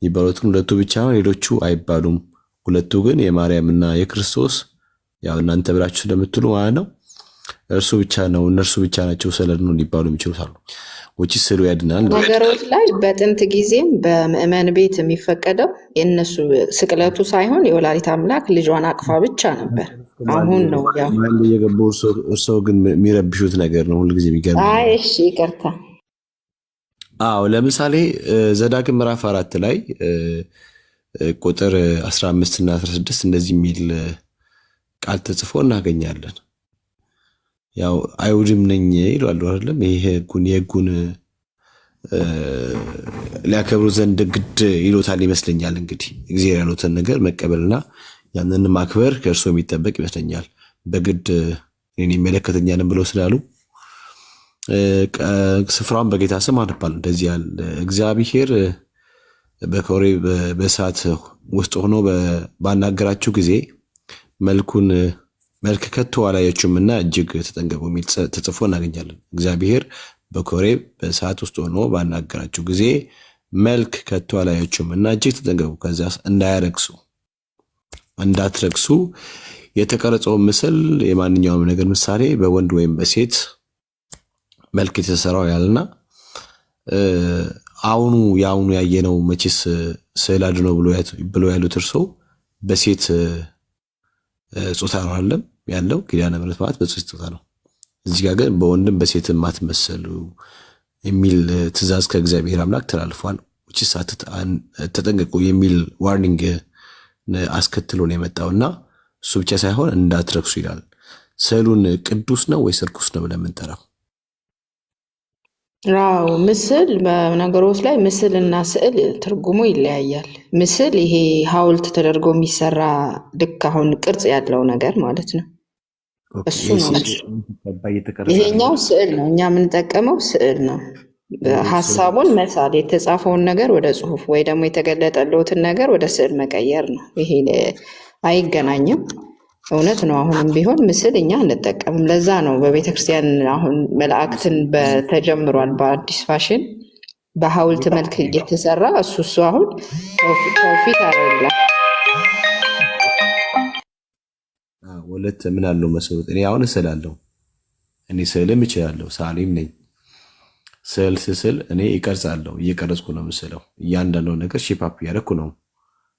የሚባሉትም 2 ብቻ ነው፣ ሌሎቹ አይባሉም። 2 ግን የማርያምና የክርስቶስ ያው እናንተ ብላችሁ ስለምትሉ ማለት ነው እርሱ ብቻ ነው እነርሱ ብቻ ናቸው ስዕል አድኖ ሊባሉ የሚችሉት አሉ። ወጪ ስዕሉ ያድናል ነገሮች ላይ በጥንት ጊዜም በምእመን ቤት የሚፈቀደው የእነሱ ስቅለቱ ሳይሆን የወላዲት አምላክ ልጇን አቅፋ ብቻ ነበር። አሁን ነው ያው የገቡ እርሶ ግን የሚረብሹት ነገር ነው ሁልጊዜ የሚገርም። አይ እሺ ይቅርታ። ለምሳሌ ዘዳግም ምዕራፍ 4 ላይ ቁጥር 15 እና 16 እንደዚህ የሚል ቃል ተጽፎ እናገኛለን። ያው አይሁድም ነኝ ይላሉ አይደለም? ይሄ የህጉን ሊያከብሩ ዘንድ ግድ ይሎታል ይመስለኛል። እንግዲህ እግዚአብሔር ያሉትን ነገር መቀበልና ያንን ማክበር ከእርሱ የሚጠበቅ ይመስለኛል። በግድ እኔን ይመለከተኛልን ብለው ስላሉ ስፍራውን በጌታ ስም አነባለሁ። እንደዚህ ያለ እግዚአብሔር በኮሬብ በእሳት ውስጥ ሆኖ ባናገራችሁ ጊዜ መልክ ከቶ አላያችሁምና እጅግ ተጠንቀቁ የሚል ተጽፎ እናገኛለን። እግዚአብሔር በኮሬብ በእሳት ውስጥ ሆኖ ባናገራችሁ ጊዜ መልክ ከቶ አላያችሁምና እጅግ ተጠንቀቁ፣ ከዚያ እንዳትረክሱ። የተቀረጸውን ምስል የማንኛውም ነገር ምሳሌ በወንድ ወይም በሴት መልክ የተሰራው ያለና የአሁኑ ያየነው መቼስ ስዕል አድኖ ብሎ ያሉት እርሶ በሴት ጾታ ነው አይደለም ያለው? ኪዳነ ምሕረት ማለት በሴት ጾታ ነው። እዚህ ጋር ግን በወንድም በሴትም ማትመሰሉ የሚል ትእዛዝ ከእግዚአብሔር አምላክ ተላልፏል። ተጠንቀቁ የሚል ዋርኒንግ አስከትሎ ነው የመጣውና እሱ ብቻ ሳይሆን እንዳትረክሱ ይላል። ስዕሉን ቅዱስ ነው ወይስ ርኩስ ነው ብለን የምንጠራው? አዎ ምስል በነገሮች ላይ ምስልና ስዕል ትርጉሙ ይለያያል። ምስል ይሄ ሐውልት ተደርጎ የሚሰራ ልክ አሁን ቅርጽ ያለው ነገር ማለት ነው። እሱ ነው። ይሄኛው ስዕል ነው። እኛ የምንጠቀመው ስዕል ነው። ሀሳቡን መሳል፣ የተጻፈውን ነገር ወደ ጽሁፍ ወይ ደግሞ የተገለጠለትን ነገር ወደ ስዕል መቀየር ነው። ይሄ አይገናኝም። እውነት ነው። አሁንም ቢሆን ምስል እኛ እንጠቀምም። ለዛ ነው በቤተክርስቲያን አሁን መላእክትን ተጀምሯል በአዲስ ፋሽን በሐውልት መልክ እየተሰራ እሱ አሁን ተውፊት አይደለም። ወለት ምን አለው መሰሉት? እኔ አሁን እስላለሁ። እኔ ስዕልም እችላለሁ፣ ሳሊም ነኝ። ስዕል ስስል እኔ ይቀርጻለሁ፣ እየቀረጽኩ ነው ምስለው። እያንዳንዱ ነገር ሼፓፕ እያደረኩ ነው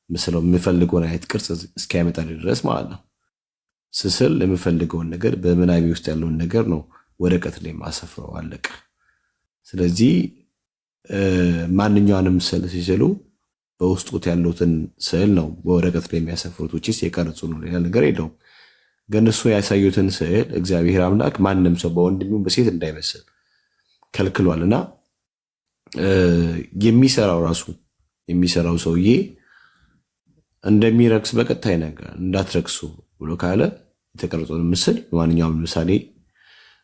ምስለው፣ የምፈልገውን አይነት ቅርጽ እስኪያመጣ ድረስ ማለት ነው። ስስል የምፈልገውን ነገር በምናቢ ውስጥ ያለውን ነገር ነው ወረቀት ላይ ማሰፍረው፣ አለቀ። ስለዚህ ማንኛውንም ስዕል ሲስሉ በውስጡት ያሉትን ስዕል ነው በወረቀት ላይ የሚያሰፍሩት፣ ውጭስ የቀረጹ ነው፣ ሌላ ነገር የለውም። ግን እሱ ያሳዩትን ስዕል እግዚአብሔር አምላክ ማንም ሰው በወንድሙ በሴት እንዳይመስል ከልክሏል። እና የሚሰራው ሰውዬ እንደሚረክስ በቀጥታ ነገር እንዳትረክሱ ብሎ ካለ የተቀረጸውን ምስል በማንኛውም ምሳሌ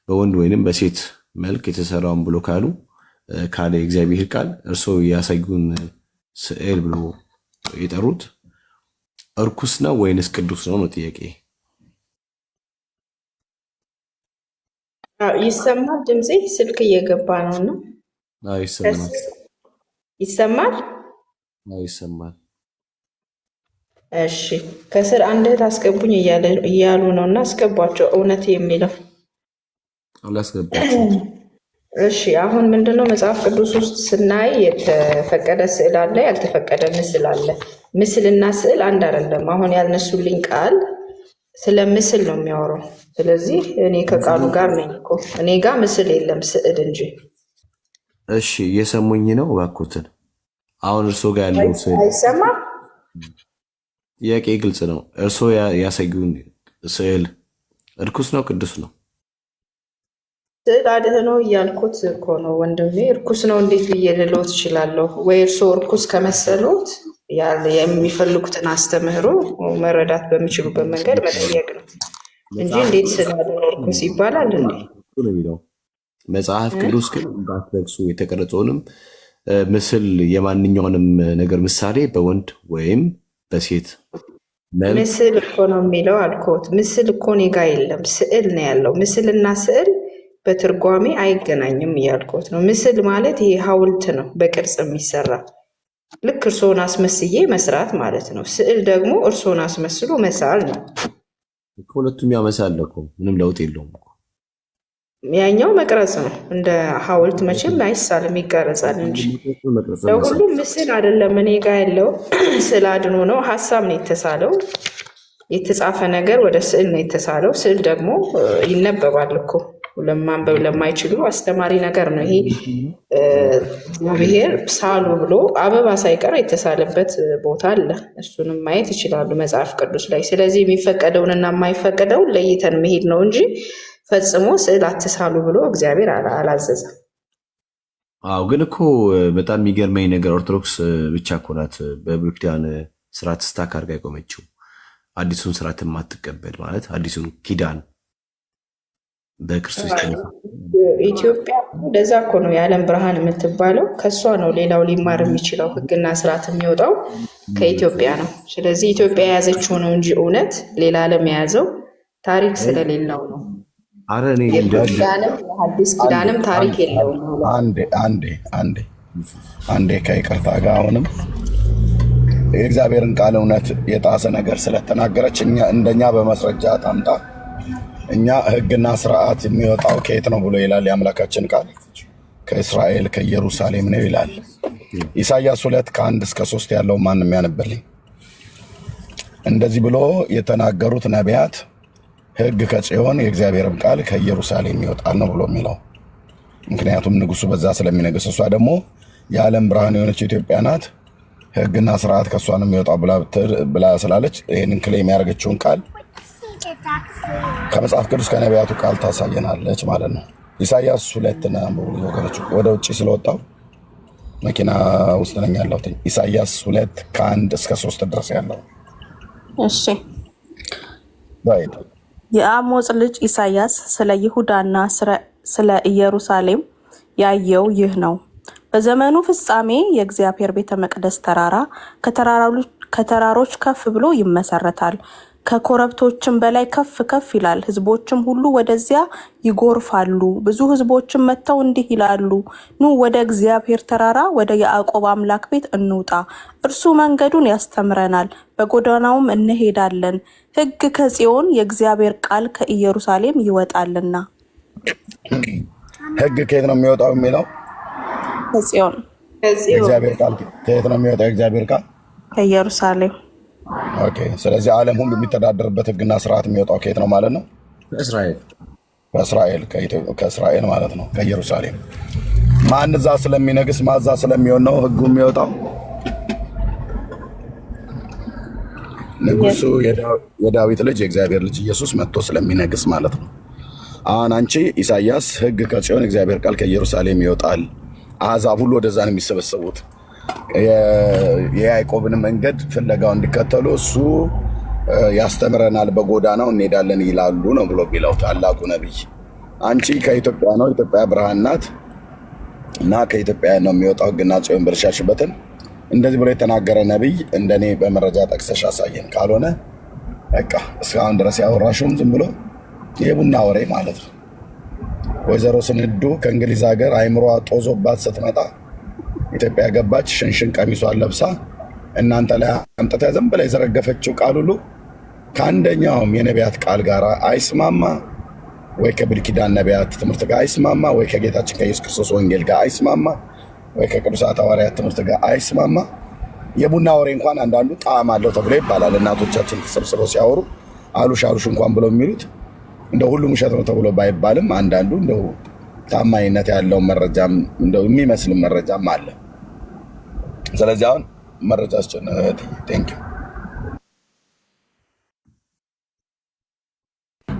በወንድ ወይንም በሴት መልክ የተሰራውን ብሎ ካሉ ካለ እግዚአብሔር ቃል እርስዎ ያሳዩን ስዕል ብሎ የጠሩት እርኩስ ነው ወይንስ ቅዱስ ነው ጥያቄ። ይሰማል? ድምጼ ስልክ እየገባ ነው እና ይሰማል። ይሰማል? ይሰማል። እሺ ከስር አንድ እህት አስገቡኝ እያሉ ነው እና አስገቧቸው። እውነት የሚለው አላስገባቸው። እሺ አሁን ምንድነው መጽሐፍ ቅዱስ ውስጥ ስናይ የተፈቀደ ስዕል አለ፣ ያልተፈቀደ ምስል አለ። ምስልና ስዕል አንድ አይደለም። አሁን ያልነሱልኝ ቃል ስለ ምስል ነው የሚያወራው። ስለዚህ እኔ ከቃሉ ጋር ነኝ እኮ እኔ ጋር ምስል የለም ስዕል እንጂ። እሺ እየሰሙኝ ነው እባክዎትን። አሁን እርሶ ጋር ያለው ስዕል አይሰማም? ጥያቄ ግልጽ ነው። እርሶ ያሳዩን ስዕል እርኩስ ነው ቅዱስ ነው? ስዕል አድህኖ እያልኩት እኮ ነው ወንድሜ። እርኩስ ነው እንዴት ብዬ ልለው ትችላለሁ? ወይ እርሶ እርኩስ ከመሰሉት የሚፈልጉትን አስተምህሮ መረዳት በሚችሉበት መንገድ መጠየቅ ነው እንጂ እንዴት ስዕል አድህኖ እርኩስ ይባላል እንዴ? መጽሐፍ ቅዱስ ግን እንዳትረክሱ የተቀረጸውንም ምስል የማንኛውንም ነገር ምሳሌ በወንድ ወይም በሴት ምስል እኮ ነው የሚለው አልኮት። ምስል እኮ እኔ ጋ የለም ስዕል ነው ያለው። ምስልና ስዕል በትርጓሜ አይገናኝም እያልኩት ነው። ምስል ማለት ይሄ ሐውልት ነው በቅርጽ የሚሰራ ልክ እርሶን አስመስዬ መስራት ማለት ነው። ስዕል ደግሞ እርሶን አስመስሎ መሳል ነው። ሁለቱም ያመሳል እኮ ምንም ለውጥ የለውም። ያኛው መቅረጽ ነው። እንደ ሐውልት መቼም አይሳልም ይቀረጻል እንጂ ለሁሉም ምስል አይደለም። እኔ ጋ ያለው ስዕል አድኖ ነው። ሀሳብ ነው የተሳለው። የተጻፈ ነገር ወደ ስዕል ነው የተሳለው። ስዕል ደግሞ ይነበባል እኮ ለማንበብ ለማይችሉ አስተማሪ ነገር ነው። ይሄ እግዚአብሔር ሳሉ ብሎ አበባ ሳይቀር የተሳለበት ቦታ አለ። እሱንም ማየት ይችላሉ መጽሐፍ ቅዱስ ላይ። ስለዚህ የሚፈቀደውንና የማይፈቀደውን ለይተን መሄድ ነው እንጂ ፈጽሞ ስዕል አትሳሉ ብሎ እግዚአብሔር አላዘዘም። አዎ ግን እኮ በጣም የሚገርመኝ ነገር ኦርቶዶክስ ብቻ እኮ ናት በብሉይ ኪዳን ስርዓት ስታክ አድርጋ የቆመችው። አዲሱን ስርዓት የማትቀበል ማለት አዲሱን ኪዳን በክርስቶስ ኢትዮጵያ ለዛ እኮ ነው የዓለም ብርሃን የምትባለው። ከእሷ ነው ሌላው ሊማር የሚችለው። ሕግና ስርዓት የሚወጣው ከኢትዮጵያ ነው። ስለዚህ ኢትዮጵያ የያዘችው ነው እንጂ እውነት ሌላ ዓለም የያዘው ታሪክ ስለሌለው ነው። የሐዲስ ኪዳንም ታሪክ የለውም። አንዴ ከይቅርታ ጋር አሁንም የእግዚአብሔርን ቃል እውነት የጣሰ ነገር ስለተናገረች እንደኛ በመስረጃ ታምጣ። እኛ ህግና ስርዓት የሚወጣው ከየት ነው ብሎ ይላል የአምላካችን ቃል። ከእስራኤል ከኢየሩሳሌም ነው ይላል። ኢሳይያስ 2:1-3 ያለው ማንም ያነብልኝ። እንደዚህ ብሎ የተናገሩት ነቢያት ህግ ከጽዮን የእግዚአብሔርም ቃል ከኢየሩሳሌም ይወጣል ነው ብሎ የሚለው። ምክንያቱም ንጉሱ በዛ ስለሚነግስ፣ እሷ ደግሞ የዓለም ብርሃን የሆነች ኢትዮጵያ ናት። ህግና ስርዓት ከእሷ ነው የሚወጣው ብላ ስላለች ይህንን ክሌም ያደርገችውን ቃል ከመጽሐፍ ቅዱስ ከነቢያቱ ቃል ታሳየናለች ማለት ነው። ኢሳይያስ 2 ወገኖች ወደ ውጭ ስለወጣው መኪና ውስጥ ነኝ ያለሁት። ኢሳይያስ 2:1-3 ድረስ ያለው። እሺ የአሞጽ ልጅ ኢሳይያስ ስለ ይሁዳና ስለ ኢየሩሳሌም ያየው ይህ ነው። በዘመኑ ፍጻሜ የእግዚአብሔር ቤተ መቅደስ ተራራ ከተራሮች ከፍ ብሎ ይመሰረታል፣ ከኮረብቶችም በላይ ከፍ ከፍ ይላል። ህዝቦችም ሁሉ ወደዚያ ይጎርፋሉ። ብዙ ህዝቦችም መጥተው እንዲህ ይላሉ፣ ኑ ወደ እግዚአብሔር ተራራ ወደ ያዕቆብ አምላክ ቤት እንውጣ። እርሱ መንገዱን ያስተምረናል፣ በጎዳናውም እንሄዳለን። ሕግ ከጽዮን የእግዚአብሔር ቃል ከኢየሩሳሌም ይወጣልና። ሕግ ከየት ነው የሚወጣው የሚለው? ከጽዮን። የእግዚአብሔር ቃል ከየት ነው የሚወጣው? የእግዚአብሔር ቃል ከኢየሩሳሌም። ኦኬ። ስለዚህ ዓለም ሁሉ የሚተዳደርበት ሕግና ስርዓት የሚወጣው ከየት ነው ማለት ነው? ከእስራኤል ማለት ነው፣ ከኢየሩሳሌም። ማን እዛ ስለሚነግስ ማዛ ስለሚሆን ነው ሕጉ የሚወጣው? ንጉሱ የዳዊት ልጅ የእግዚአብሔር ልጅ ኢየሱስ መጥቶ ስለሚነግስ ማለት ነው። አሁን አንቺ ኢሳይያስ ሕግ ከጽዮን እግዚአብሔር ቃል ከኢየሩሳሌም ይወጣል፣ አሕዛብ ሁሉ ወደዛ ነው የሚሰበሰቡት። የያዕቆብን መንገድ ፍለጋው እንዲከተሉ እሱ ያስተምረናል፣ በጎዳናው እንሄዳለን ይላሉ ነው ብሎ ቢለው ታላቁ ነቢይ። አንቺ ከኢትዮጵያ ነው፣ ኢትዮጵያ ብርሃን ናት እና ከኢትዮጵያ ነው የሚወጣው ሕግና ጽዮን ብለሽ ያልሽበትን እንደዚህ ብሎ የተናገረ ነቢይ እንደኔ በመረጃ ጠቅሰሽ አሳየን። ካልሆነ በቃ እስካሁን ድረስ ያወራሽውም ዝም ብሎ የቡና ወሬ ማለት ነው። ወይዘሮ ስንዱ ከእንግሊዝ ሀገር አይምሯ ጦዞባት ስትመጣ ኢትዮጵያ ገባች። ሽንሽን ቀሚሷን ለብሳ እናንተ ላይ አምጥታ ዝም ብላ የዘረገፈችው ቃል ሁሉ ከአንደኛውም የነቢያት ቃል ጋር አይስማማ፣ ወይ ከብሉይ ኪዳን ነቢያት ትምህርት ጋር አይስማማ፣ ወይ ከጌታችን ከኢየሱስ ክርስቶስ ወንጌል ጋር አይስማማ፣ ወይ ከቅዱሳት ሐዋርያት ትምህርት ጋር አይስማማ። የቡና ወሬ እንኳን አንዳንዱ ጣዕም አለው ተብሎ ይባላል። እናቶቻችን ተሰብስበው ሲያወሩ አሉሽ አሉሽ እንኳን ብለው የሚሉት እንደ ሁሉም ውሸት ነው ተብሎ ባይባልም አንዳንዱ እንደው ታማኝነት ያለው መረጃም እንደው የሚመስል መረጃም አለ። ስለዚህ አሁን መረጃ ቴንክ ዩ።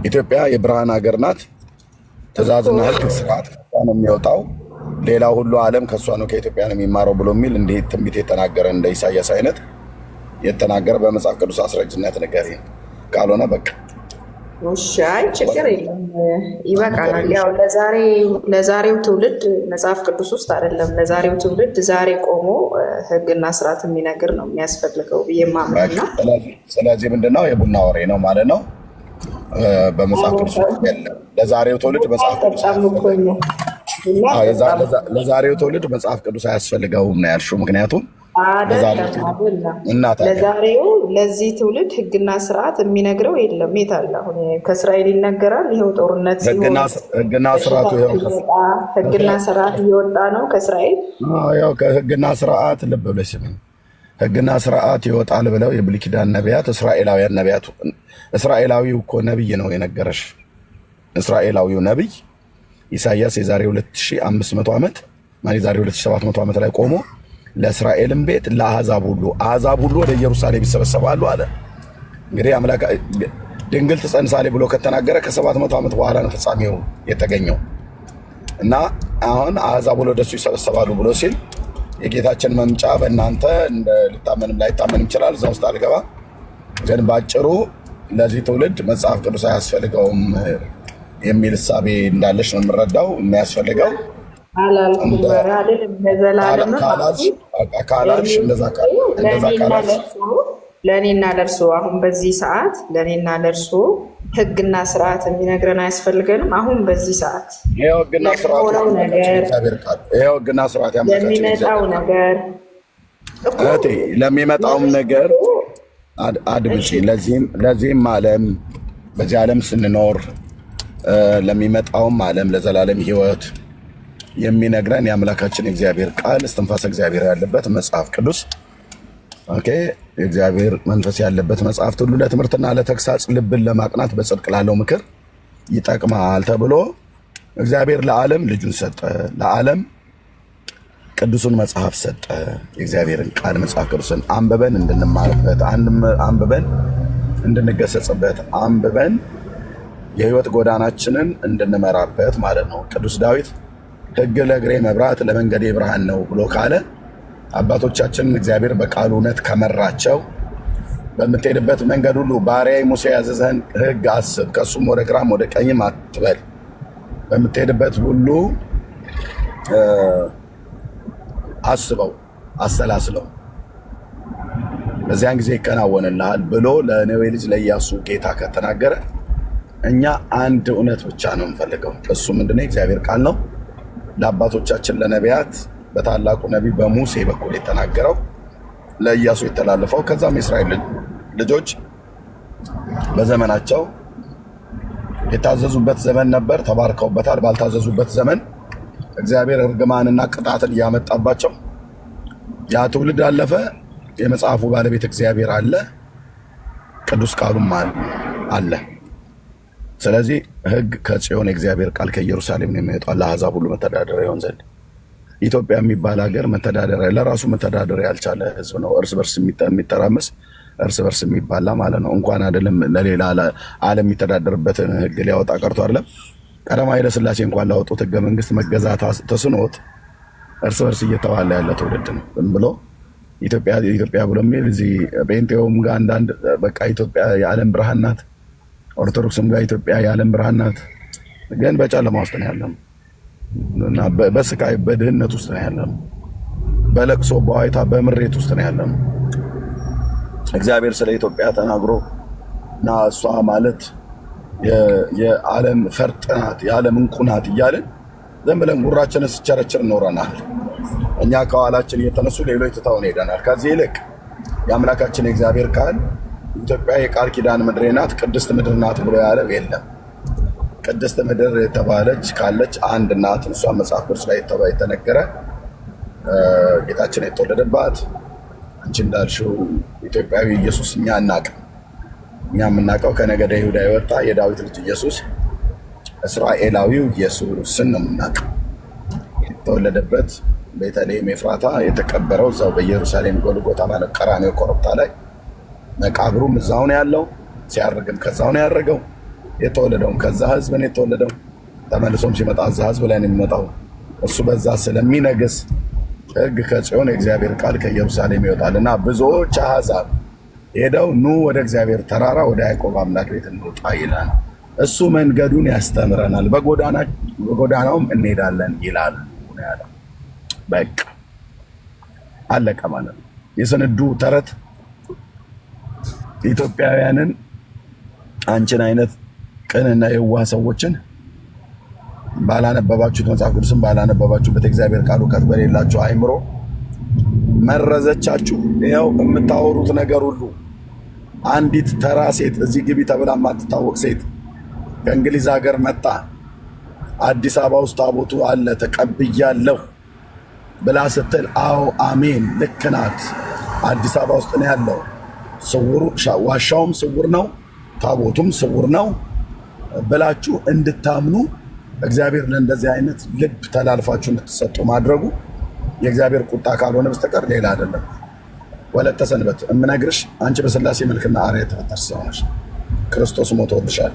ኢትዮጵያ የብርሃን ሀገር ናት። ትእዛዝና ሕግ ስርዓት ነው የሚወጣው። ሌላ ሁሉ ዓለም ከእሷ ነው ከኢትዮጵያ ነው የሚማረው ብሎ የሚል እንደ ትንቢት የተናገረ እንደ ኢሳያስ አይነት የተናገረ በመጽሐፍ ቅዱስ አስረጅነት ነገር ካልሆነ በቃ አይ ችግር የለም ይበቃናል። ያው ለዛሬው ትውልድ መጽሐፍ ቅዱስ ውስጥ አይደለም፣ ለዛሬው ትውልድ ዛሬ ቆሞ ሕግና ስርዓት የሚነግር ነው የሚያስፈልገው ብዬ ማምነው ነው። ስለዚህ ምንድነው የቡና ወሬ ነው ማለት ነው። በመጽሐፍ ቅዱስ የለም። ለዛሬው ትውልድ መጽሐፍ ቅዱስ ለዛሬው ትውልድ መጽሐፍ ቅዱስ አያስፈልገውም ነው ያልሽው። ምክንያቱም ለዛሬው ለዚህ ትውልድ ሕግና ስርዓት የሚነግረው የለም። የት አለ? አሁን ከእስራኤል ይነገራል። ይኸው ጦርነት ሲሆን ሕግና ስርዓት እየወጣ ነው ከእስራኤል። ያው ከሕግና ስርዓት ልብ ብለሽ ስሚኝ፣ ሕግና ስርዓት ይወጣል ብለው የብሉይ ኪዳን ነቢያት እስራኤላውያን ነቢያት፣ እስራኤላዊው እኮ ነቢይ ነው የነገረሽ። እስራኤላዊው ነቢይ ኢሳያስ የዛሬ 2500 ዓመት ማለት የዛሬ 2700 ዓመት ላይ ቆሞ ለእስራኤልም ቤት ለአሕዛብ ሁሉ ወደ ኢየሩሳሌም ይሰበሰባሉ አለ። እንግዲህ አምላክ ድንግል ትጸንሳለች ብሎ ከተናገረ ከ700 ዓመት በኋላ ነው ፍጻሜው የተገኘው እና አሁን አሕዛብ ሁሉ ወደሱ ይሰበሰባሉ ብሎ ሲል የጌታችን መምጫ በእናንተ ልታመንም ላይታመንም ይችላል። እዛ ውስጥ አልገባ። ግን ባጭሩ ለዚህ ትውልድ መጽሐፍ ቅዱስ አያስፈልገውም የሚል እሳቤ እንዳለች ነው የምረዳው። የሚያስፈልገው ካላልሽ እንደዛ ለእኔና ለእርሶ አሁን በዚህ ሰዓት ለእኔና ለእርሶ ሕግና ስርዓት የሚነግረን አያስፈልገንም። አሁን በዚህ ሰዓት ሕግና ስርዓት ለሚመጣውም ነገር አድምጪ። ለዚህም ዓለም በዚህ ዓለም ስንኖር ለሚመጣውም ዓለም ለዘላለም ሕይወት የሚነግረን የአምላካችን እግዚአብሔር ቃል እስትንፋሰ እግዚአብሔር ያለበት መጽሐፍ ቅዱስ የእግዚአብሔር መንፈስ ያለበት መጽሐፍት ሁሉ ለትምህርትና ለተግሳጽ ልብን ለማቅናት በጽድቅ ላለው ምክር ይጠቅማል ተብሎ እግዚአብሔር ለዓለም ልጁን ሰጠ። ለዓለም ቅዱሱን መጽሐፍ ሰጠ። የእግዚአብሔርን ቃል መጽሐፍ ቅዱስን አንብበን እንድንማርበት፣ አንብበን እንድንገሰጽበት፣ አንብበን የህይወት ጎዳናችንን እንድንመራበት ማለት ነው። ቅዱስ ዳዊት ሕግ ለእግሬ መብራት ለመንገዴ ብርሃን ነው ብሎ ካለ አባቶቻችንን እግዚአብሔር በቃሉ እውነት ከመራቸው በምትሄድበት መንገድ ሁሉ ባሪያዬ ሙሴ ያዘዘህን ሕግ አስብ፣ ከሱም ወደ ግራም ወደ ቀኝም አትበል፣ በምትሄድበት ሁሉ አስበው፣ አሰላስለው፣ በዚያን ጊዜ ይከናወንልሃል ብሎ ለነዌ ልጅ ለኢያሱ ጌታ ከተናገረ እኛ አንድ እውነት ብቻ ነው የምንፈልገው። እሱ ምንድነው? እግዚአብሔር ቃል ነው። ለአባቶቻችን ለነቢያት በታላቁ ነቢይ በሙሴ በኩል የተናገረው ለኢያሱ የተላለፈው፣ ከዛም የእስራኤል ልጆች በዘመናቸው የታዘዙበት ዘመን ነበር፣ ተባርከውበታል። ባልታዘዙበት ዘመን እግዚአብሔር እርግማንና ቅጣትን እያመጣባቸው ያ ትውልድ አለፈ። የመጽሐፉ ባለቤት እግዚአብሔር አለ፣ ቅዱስ ቃሉም አለ። ስለዚህ ሕግ ከጽዮን የእግዚአብሔር ቃል ከኢየሩሳሌም ነው የሚወጣው ለአሕዛብ ሁሉ መተዳደሪያ ይሆን ዘንድ። ኢትዮጵያ የሚባል ሀገር መተዳደሪያ ለራሱ መተዳደሪያ ያልቻለ ሕዝብ ነው። እርስ በርስ የሚተራመስ እርስ በርስ የሚባላ ማለት ነው። እንኳን አይደለም ለሌላ ዓለም የሚተዳደርበትን ሕግ ሊያወጣ ቀርቶ አይደለም ቀዳማዊ ኃይለ ሥላሴ እንኳን ላወጡት ሕገ መንግስት መገዛት ተስኖት እርስ በርስ እየተባላ ያለ ትውልድ ነው ብሎ ኢትዮጵያ ብሎ የሚል እዚህ ጴንጤውም ጋር አንዳንድ በቃ ኢትዮጵያ የዓለም ብርሃን ናት፣ ኦርቶዶክስም ጋር ኢትዮጵያ የዓለም ብርሃን ናት። ግን በጨለማ ውስጥ ነው ያለነው እና በስቃይ በድህነት ውስጥ ነው ያለነው፣ በለቅሶ በዋይታ በምሬት ውስጥ ነው ያለነው። እግዚአብሔር ስለ ኢትዮጵያ ተናግሮ እና እሷ ማለት የዓለም ፈርጥ ናት፣ የዓለም እንቁ ናት እያልን ዝም ብለን ጉራችንን ስቸረችር ኖረናል። እኛ ከኋላችን እየተነሱ ሌሎች ትተውን ሄደናል። ከዚህ ይልቅ የአምላካችን የእግዚአብሔር ቃል ኢትዮጵያ የቃል ኪዳን ምድሬ ናት፣ ቅድስት ምድር ናት ብሎ ያለው የለም። ቅድስት ምድር የተባለች ካለች አንድ ናት። እሷ መጽሐፍ ቅዱስ ላይ የተነገረ ጌታችን የተወለደባት አንቺ እንዳልሽው ኢትዮጵያዊ ኢየሱስ እኛ አናውቅም። እኛ የምናውቀው ከነገደ ይሁዳ የወጣ የዳዊት ልጅ ኢየሱስ እስራኤላዊው ኢየሱስን ነው የምናውቀው። የተወለደበት ቤተልሔም ኤፍራታ፣ የተቀበረው እዛው በኢየሩሳሌም ጎልጎታ ማለት ቀራንዮ ኮረብታ ላይ፣ መቃብሩም እዛው ነው ያለው። ሲያርግም ከዛው ነው ያረገው። የተወለደውም ከዛ ህዝብ ነው የተወለደው። ተመልሶም ሲመጣ እዛ ህዝብ ላይ ነው የሚመጣው። እሱ በዛ ስለሚነግስ ሕግ ከጽዮን የእግዚአብሔር ቃል ከኢየሩሳሌም ይወጣል እና ብዙዎች አሕዛብ ሄደው ኑ ወደ እግዚአብሔር ተራራ ወደ ያዕቆብ አምላክ ቤት እንውጣ ይላል። እሱ መንገዱን ያስተምረናል፣ በጎዳናውም እንሄዳለን ይላል ያለው። በቃ አለቀ ማለት ነው። የስንዱ ተረት ኢትዮጵያውያንን አንቺን አይነት ቅንና የዋህ ሰዎችን ባላነበባችሁት መጽሐፍ ቅዱስን ባላነበባችሁበት እግዚአብሔር ቃል እውቀት በሌላችሁ አይምሮ መረዘቻችሁ። ይኸው የምታወሩት ነገር ሁሉ አንዲት ተራ ሴት እዚህ ግቢ ተብላ የማትታወቅ ሴት ከእንግሊዝ ሀገር መጣ አዲስ አበባ ውስጥ ታቦቱ አለ ተቀብያለሁ ብላ ስትል አዎ አሜን ልክ ናት፣ አዲስ አበባ ውስጥ ነው ያለው። ስውሩ ዋሻውም ስውር ነው፣ ታቦቱም ስውር ነው ብላችሁ እንድታምኑ እግዚአብሔር ለእንደዚህ አይነት ልብ ተላልፋችሁ እንድትሰጡ ማድረጉ የእግዚአብሔር ቁጣ ካልሆነ በስተቀር ሌላ አይደለም። ወለተ ሰንበት እምነግርሽ አንቺ በሥላሴ መልክና አርአያ የተፈጠርሽ ሰው ነሽ። ክርስቶስ ሞቶልሻል።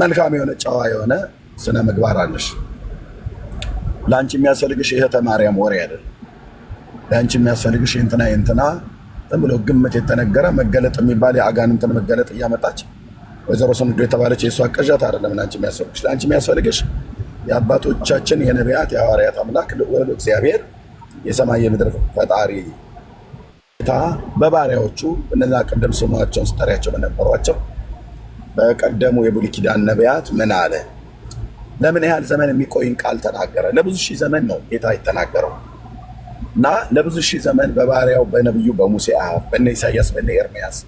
መልካም የሆነ ጨዋ የሆነ ስነ ምግባር አለሽ። ለአንቺ የሚያስፈልግሽ የእህተ ማርያም ወሬ አይደለም። ለአንቺ የሚያስፈልግሽ የእንትና ዝም ብሎ ግምት የተነገረ መገለጥ የሚባል የአጋንንትን መገለጥ እያመጣች ወይዘሮ ስንዱ የተባለች የእሷ ቅዠት አይደለም። ለአንቺ የሚያስፈልግሽ ለአንቺ የሚያስፈልግሽ የአባቶቻችን የነቢያት የሐዋርያት አምላክ ልዑል እግዚአብሔር የሰማይ የምድር ፈጣሪ ጌታ በባሪያዎቹ እነዛ ቀደም ስሟቸውን ስጠሪያቸው በነበሯቸው በቀደሙ የብሉይ ኪዳን ነቢያት ምን አለ? ለምን ያህል ዘመን የሚቆይን ቃል ተናገረ? ለብዙ ሺህ ዘመን ነው ጌታ የተናገረው እና ለብዙ ሺህ ዘመን በባሪያው በነቢዩ በሙሴ አፍ በነ ኢሳያስ በነ ኤርምያስ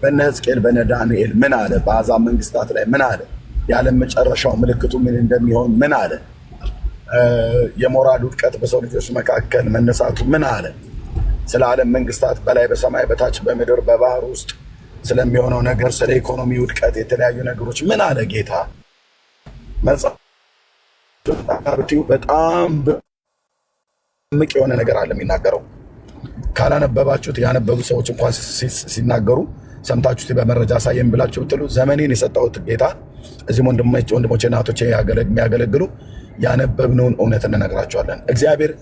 በነ ሕዝቅኤል በነ ዳንኤል ምን አለ? በአሕዛብ መንግስታት ላይ ምን አለ? የዓለም መጨረሻው ምልክቱ ምን እንደሚሆን ምን አለ? የሞራል ውድቀት በሰው ልጆች መካከል መነሳቱ ምን አለ? ስለ ዓለም መንግስታት በላይ በሰማይ በታች በምድር በባህር ውስጥ ስለሚሆነው ነገር፣ ስለ ኢኮኖሚ ውድቀት፣ የተለያዩ ነገሮች ምን አለ ጌታ? መጽሐፍ በጣም ምቅ የሆነ ነገር አለ የሚናገረው። ካላነበባችሁት ያነበቡ ሰዎች እንኳን ሲናገሩ ሰምታችሁት በመረጃ ሳየን ብላችሁ ብትሉ ዘመኔን የሰጠሁት ጌታ እዚህም ወንድሞቼ እናቶቼ የሚያገለግሉ ያነበብነውን እውነት እንነግራቸዋለን። እግዚአብሔር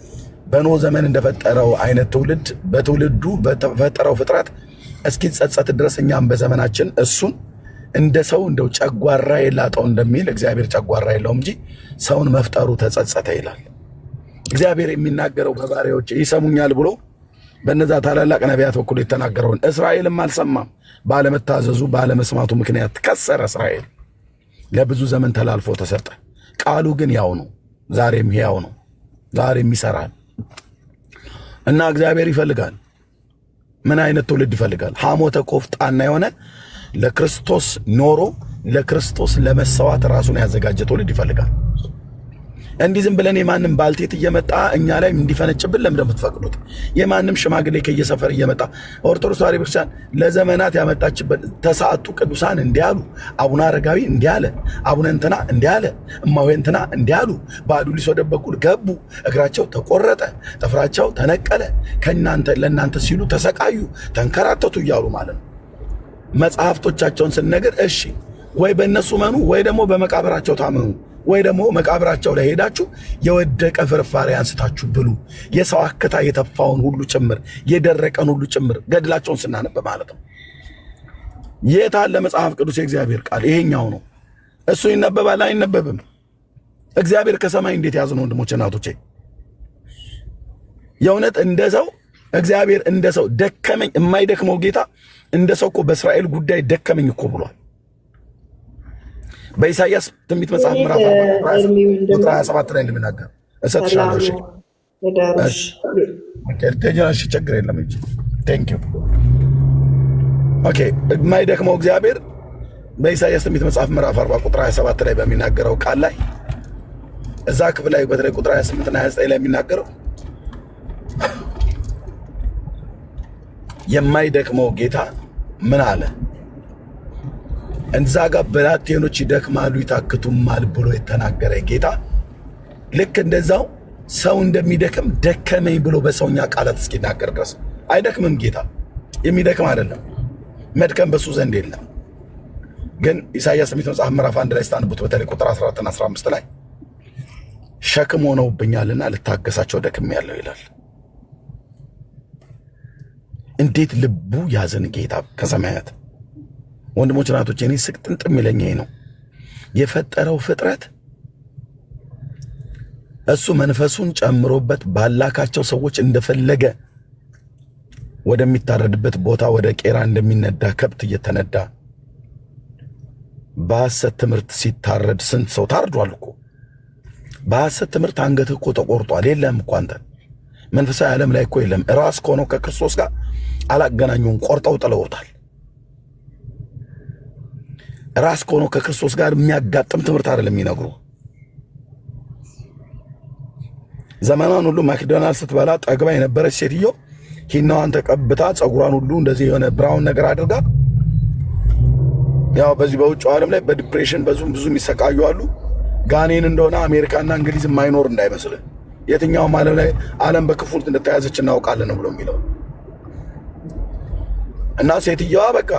በኖህ ዘመን እንደፈጠረው አይነት ትውልድ በትውልዱ በተፈጠረው ፍጥረት እስኪጸጸት ድረስ እኛም በዘመናችን እሱን እንደ ሰው እንደው ጨጓራ የላጠው እንደሚል እግዚአብሔር ጨጓራ የለውም እንጂ ሰውን መፍጠሩ ተጸጸተ ይላል። እግዚአብሔር የሚናገረው በባሪያዎች ይሰሙኛል ብሎ በነዛ ታላላቅ ነቢያት በኩል የተናገረውን እስራኤልም አልሰማም። ባለመታዘዙ ባለመስማቱ ምክንያት ከሰረ። እስራኤል ለብዙ ዘመን ተላልፎ ተሰጠ። ቃሉ ግን ያው ነው፣ ዛሬም ያው ነው፣ ዛሬም ይሰራል እና እግዚአብሔር ይፈልጋል። ምን አይነት ትውልድ ይፈልጋል? ሐሞተ ቆፍጣና የሆነ ለክርስቶስ ኖሮ ለክርስቶስ ለመሰዋት ራሱን ያዘጋጀ ትውልድ ይፈልጋል። እንዲህ ዝም ብለን የማንም ባልቴት እየመጣ እኛ ላይ እንዲፈነጭብን ለምን እንደምትፈቅዱት? የማንም ሽማግሌ ከየሰፈር እየመጣ ኦርቶዶክስ ተዋሕዶ ቤተክርስቲያን ለዘመናት ያመጣችበት ተስዓቱ ቅዱሳን እንዲያሉ፣ አቡነ አረጋዊ እንዲያለ፣ አቡነ እንትና እንዲያለ፣ እማዌ እንትና እንዲያሉ፣ በአዱሊስ ወደብ በኩል ገቡ፣ እግራቸው ተቆረጠ፣ ጥፍራቸው ተነቀለ፣ ለእናንተ ሲሉ ተሰቃዩ፣ ተንከራተቱ እያሉ ማለት ነው። መጽሐፍቶቻቸውን ስንነግር እሺ ወይ በእነሱ መኑ ወይ ደግሞ በመቃብራቸው ታመኑ ወይ ደግሞ መቃብራቸው ላይ ሄዳችሁ የወደቀ ፍርፋሪ አንስታችሁ ብሉ። የሰው አክታ የተፋውን ሁሉ ጭምር የደረቀን ሁሉ ጭምር ገድላቸውን ስናነብ ማለት ነው። የት አለ መጽሐፍ ቅዱስ የእግዚአብሔር ቃል? ይሄኛው ነው። እሱ ይነበባል አይነበብም? እግዚአብሔር ከሰማይ እንዴት ያዝን ወንድሞቼ እናቶቼ? የእውነት እንደ ሰው እግዚአብሔር እንደ ሰው ደከመኝ የማይደክመው ጌታ እንደ ሰው እኮ በእስራኤል ጉዳይ ደከመኝ እኮ ብሏል። በኢሳይያስ ትንቢት መጽሐፍ ምዕራፍ 27 ላይ እንደምናገር እሰጥሻለሁ። እሺ ችግር የለም እንጂ ቴንኪው። ኦኬ የማይደክመው እግዚአብሔር በኢሳይያስ ትንቢት መጽሐፍ ምዕራፍ 40 ቁጥር 27 ላይ በሚናገረው ቃል ላይ እዛ ክፍል ላይ በተለይ ቁጥር 28 እና 29 ላይ የሚናገረው የማይደክመው ጌታ ምን አለ? እንዛ ጋር ብላቴኖች ይደክማሉ ይታክቱማል ብሎ የተናገረ ጌታ ልክ እንደዛው ሰው እንደሚደክም ደከመኝ ብሎ በሰውኛ ቃላት እስኪናገር ድረስ አይደክምም። ጌታ የሚደክም አይደለም። መድከም በሱ ዘንድ የለም። ግን ኢሳይያስ ትንቢት መጽሐፍ ምዕራፍ 1 ላይ ስታነቡት በተለይ ቁጥር 14 እና 15 ላይ ሸክም ሆነውብኛልና ልታገሳቸው ደክሜያለሁ ይላል። እንዴት ልቡ ያዘን ጌታ ከሰማያት። ወንድሞች እናቶች፣ እኔ ስቅጥንጥም ይለኛኝ ነው የፈጠረው ፍጥረት እሱ መንፈሱን ጨምሮበት ባላካቸው ሰዎች እንደፈለገ ወደሚታረድበት ቦታ ወደ ቄራ እንደሚነዳ ከብት እየተነዳ በሐሰት ትምህርት ሲታረድ ስንት ሰው ታርዷል እኮ። በሐሰት ትምህርት አንገትህ እኮ ተቆርጧል። የለም እኮ አንተ መንፈሳዊ ዓለም ላይ እኮ የለም። ራስ ከሆነው ከክርስቶስ ጋር አላገናኙም፣ ቆርጠው ጥለውታል። ራስ ከሆነው ከክርስቶስ ጋር የሚያጋጥም ትምህርት አይደለም የሚነግሩ። ዘመኗን ሁሉ ማክዶናልድ ስትበላ ጠግባ የነበረች ሴትዮ ሂናዋን ተቀብታ ፀጉሯን ሁሉ እንደዚህ የሆነ ብራውን ነገር አድርጋ፣ ያው በዚህ በውጭ ዓለም ላይ በዲፕሬሽን ብዙ የሚሰቃዩ አሉ። ጋኔን እንደሆነ አሜሪካና እንግሊዝ የማይኖር እንዳይመስል የትኛውም ዓለም ላይ ዓለም በክፉ እንደተያዘች እናውቃለን ነው ብሎ የሚለው እና ሴትየዋ በቃ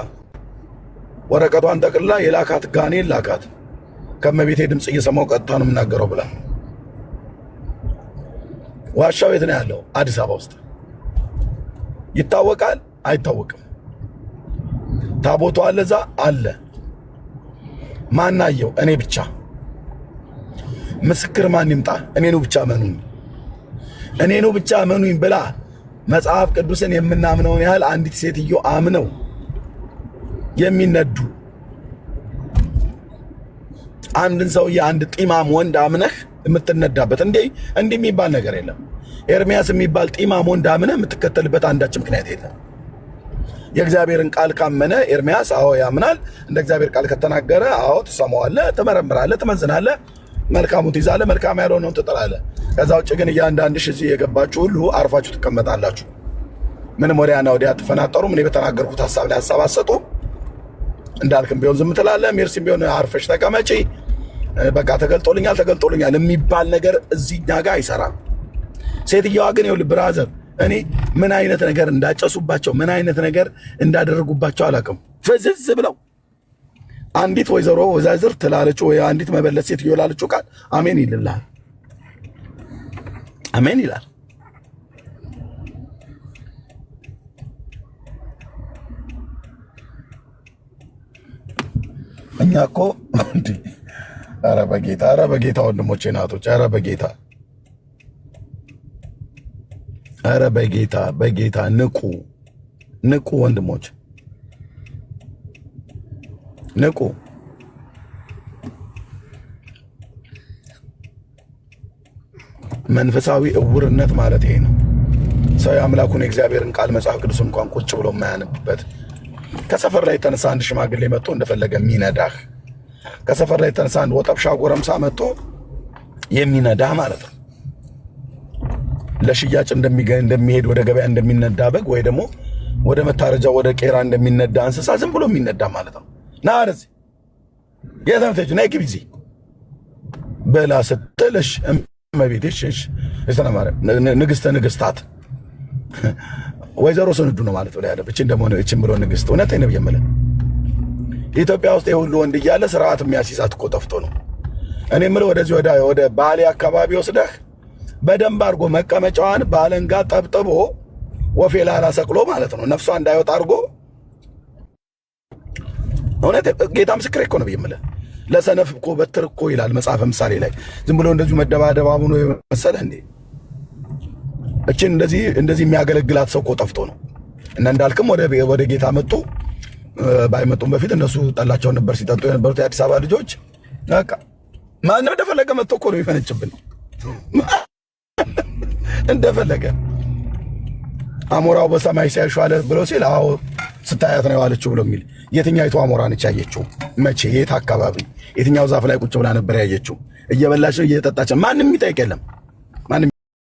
ወረቀቷን ጠቅልላ የላካት ጋኔን ላካት። ከመቤቴ ድምፅ እየሰማው ቀጥታ ነው የምናገረው ብላ። ዋሻው የት ነው ያለው? አዲስ አበባ ውስጥ። ይታወቃል አይታወቅም? ታቦቱ አለ እዛ አለ። ማናየው? እኔ ብቻ። ምስክር ማን ይምጣ? እኔኑ ብቻ መኑኝ፣ እኔኑ ብቻ መኑኝ ብላ መጽሐፍ ቅዱስን የምናምነውን ያህል አንዲት ሴትዮ አምነው የሚነዱ አንድን ሰውዬ አንድ ጢማም ወንድ አምነህ የምትነዳበት እንዲህ የሚባል ነገር የለም። ኤርሚያስ የሚባል ጢማም ወንድ አምነህ የምትከተልበት አንዳች ምክንያት የለም። የእግዚአብሔርን ቃል ካመነ ኤርሚያስ አዎ ያምናል። እንደ እግዚአብሔር ቃል ከተናገረ አዎ ትሰማዋለህ፣ ትመረምራለህ፣ ትመዝናለህ፣ መልካሙን ትይዛለህ፣ መልካም ያልሆነውን ትጥላለህ። ከዛ ውጭ ግን እያንዳንድሽ እዚህ የገባችሁ ሁሉ አርፋችሁ ትቀመጣላችሁ። ምንም ወዲያና ወዲያ ትፈናጠሩ። እኔ በተናገርኩት ሀሳብ ላይ ሀሳብ አሰጡ። እንዳልክም ቢሆን ዝም ትላለህ፣ ሜርሲም ቢሆን አርፈሽ ተቀመጪ። በቃ ተገልጦልኛል የሚባል ነገር እዚህኛ ጋር አይሰራም። ሴትየዋ ግን ይኸውልህ ብራዘር፣ እኔ ምን አይነት ነገር እንዳጨሱባቸው ምን አይነት ነገር እንዳደረጉባቸው አላውቅም። ፍዝዝ ብለው አንዲት ወይዘሮ ወዛዝር ትላለችው ወይ አንዲት መበለት ሴትዮ ላለችው ቃል አሜን ይልልሃል። አሜን ይላል። እኛ እኮ ኧረ በጌታ ወንድሞቼ ናቶች፣ ኧረ በጌታ ንቁ ወንድሞች ንቁ። መንፈሳዊ እውርነት ማለት ይሄ ነው። ሰው የአምላኩን የእግዚአብሔርን ቃል መጽሐፍ ቅዱስ እንኳን ቁጭ ብሎ የማያነብበት፣ ከሰፈር ላይ የተነሳ አንድ ሽማግሌ መጥቶ እንደፈለገ የሚነዳህ፣ ከሰፈር ላይ የተነሳ አንድ ወጠብሻ ጎረምሳ መጥቶ የሚነዳህ ማለት ነው። ለሽያጭ እንደሚሄድ ወደ ገበያ እንደሚነዳ በግ ወይ ደግሞ ወደ መታረጃ ወደ ቄራ እንደሚነዳ እንስሳ ዝም ብሎ የሚነዳ ማለት ነው። ና አረዚህ የተመተች ና ግቢዚ በላ ስትልሽ እመቤቴሽ ንግስተ ንግስታት ወይዘሮ ስንዱ ነው ማለት ብላ ያለች እንደሆነ እቺም ብሎ ንግስት እውነት ነው የምልህ። ኢትዮጵያ ውስጥ የሁሉ ወንድ እያለ ስርዓት የሚያስይዛት እኮ ጠፍቶ ነው። እኔ የምልህ ወደዚህ ወደ ባሌ አካባቢ ወስደህ በደንብ አድርጎ መቀመጫዋን በአለንጋ ጠብጥቦ ወፌ ላላ ሰቅሎ ማለት ነው ነፍሷ እንዳይወጣ አድርጎ። እውነት ጌታ ምስክሬ እኮ ነው የምልህ። ለሰነፍ እኮ በትር እኮ ይላል መጽሐፈ ምሳሌ ላይ። ዝም ብሎ እንደዚሁ መደባደባ ሆኖ መሰለህ እንዴ? እችን እንደዚህ የሚያገለግላት ሰው እኮ ጠፍቶ ነው። እና እንዳልክም ወደ ጌታ መጡ። ባይመጡም በፊት እነሱ ጠላቸውን ነበር ሲጠጡ የነበሩት የአዲስ አበባ ልጆች። በቃ ማንም እንደፈለገ መጥቶ እኮ ነው የሚፈነጭብን እንደፈለገ። አሞራው በሰማይ ሲያሸዋለ ብሎ ሲል አዎ ስታያት ነው የዋለችው ብሎ የሚል የትኛይቱ አሞራ ነች ያየችው? መቼ? የት አካባቢ? የትኛው ዛፍ ላይ ቁጭ ብላ ነበር ያየችው? እየበላች ነው እየጠጣች? ማንም የሚጠይቅ የለም።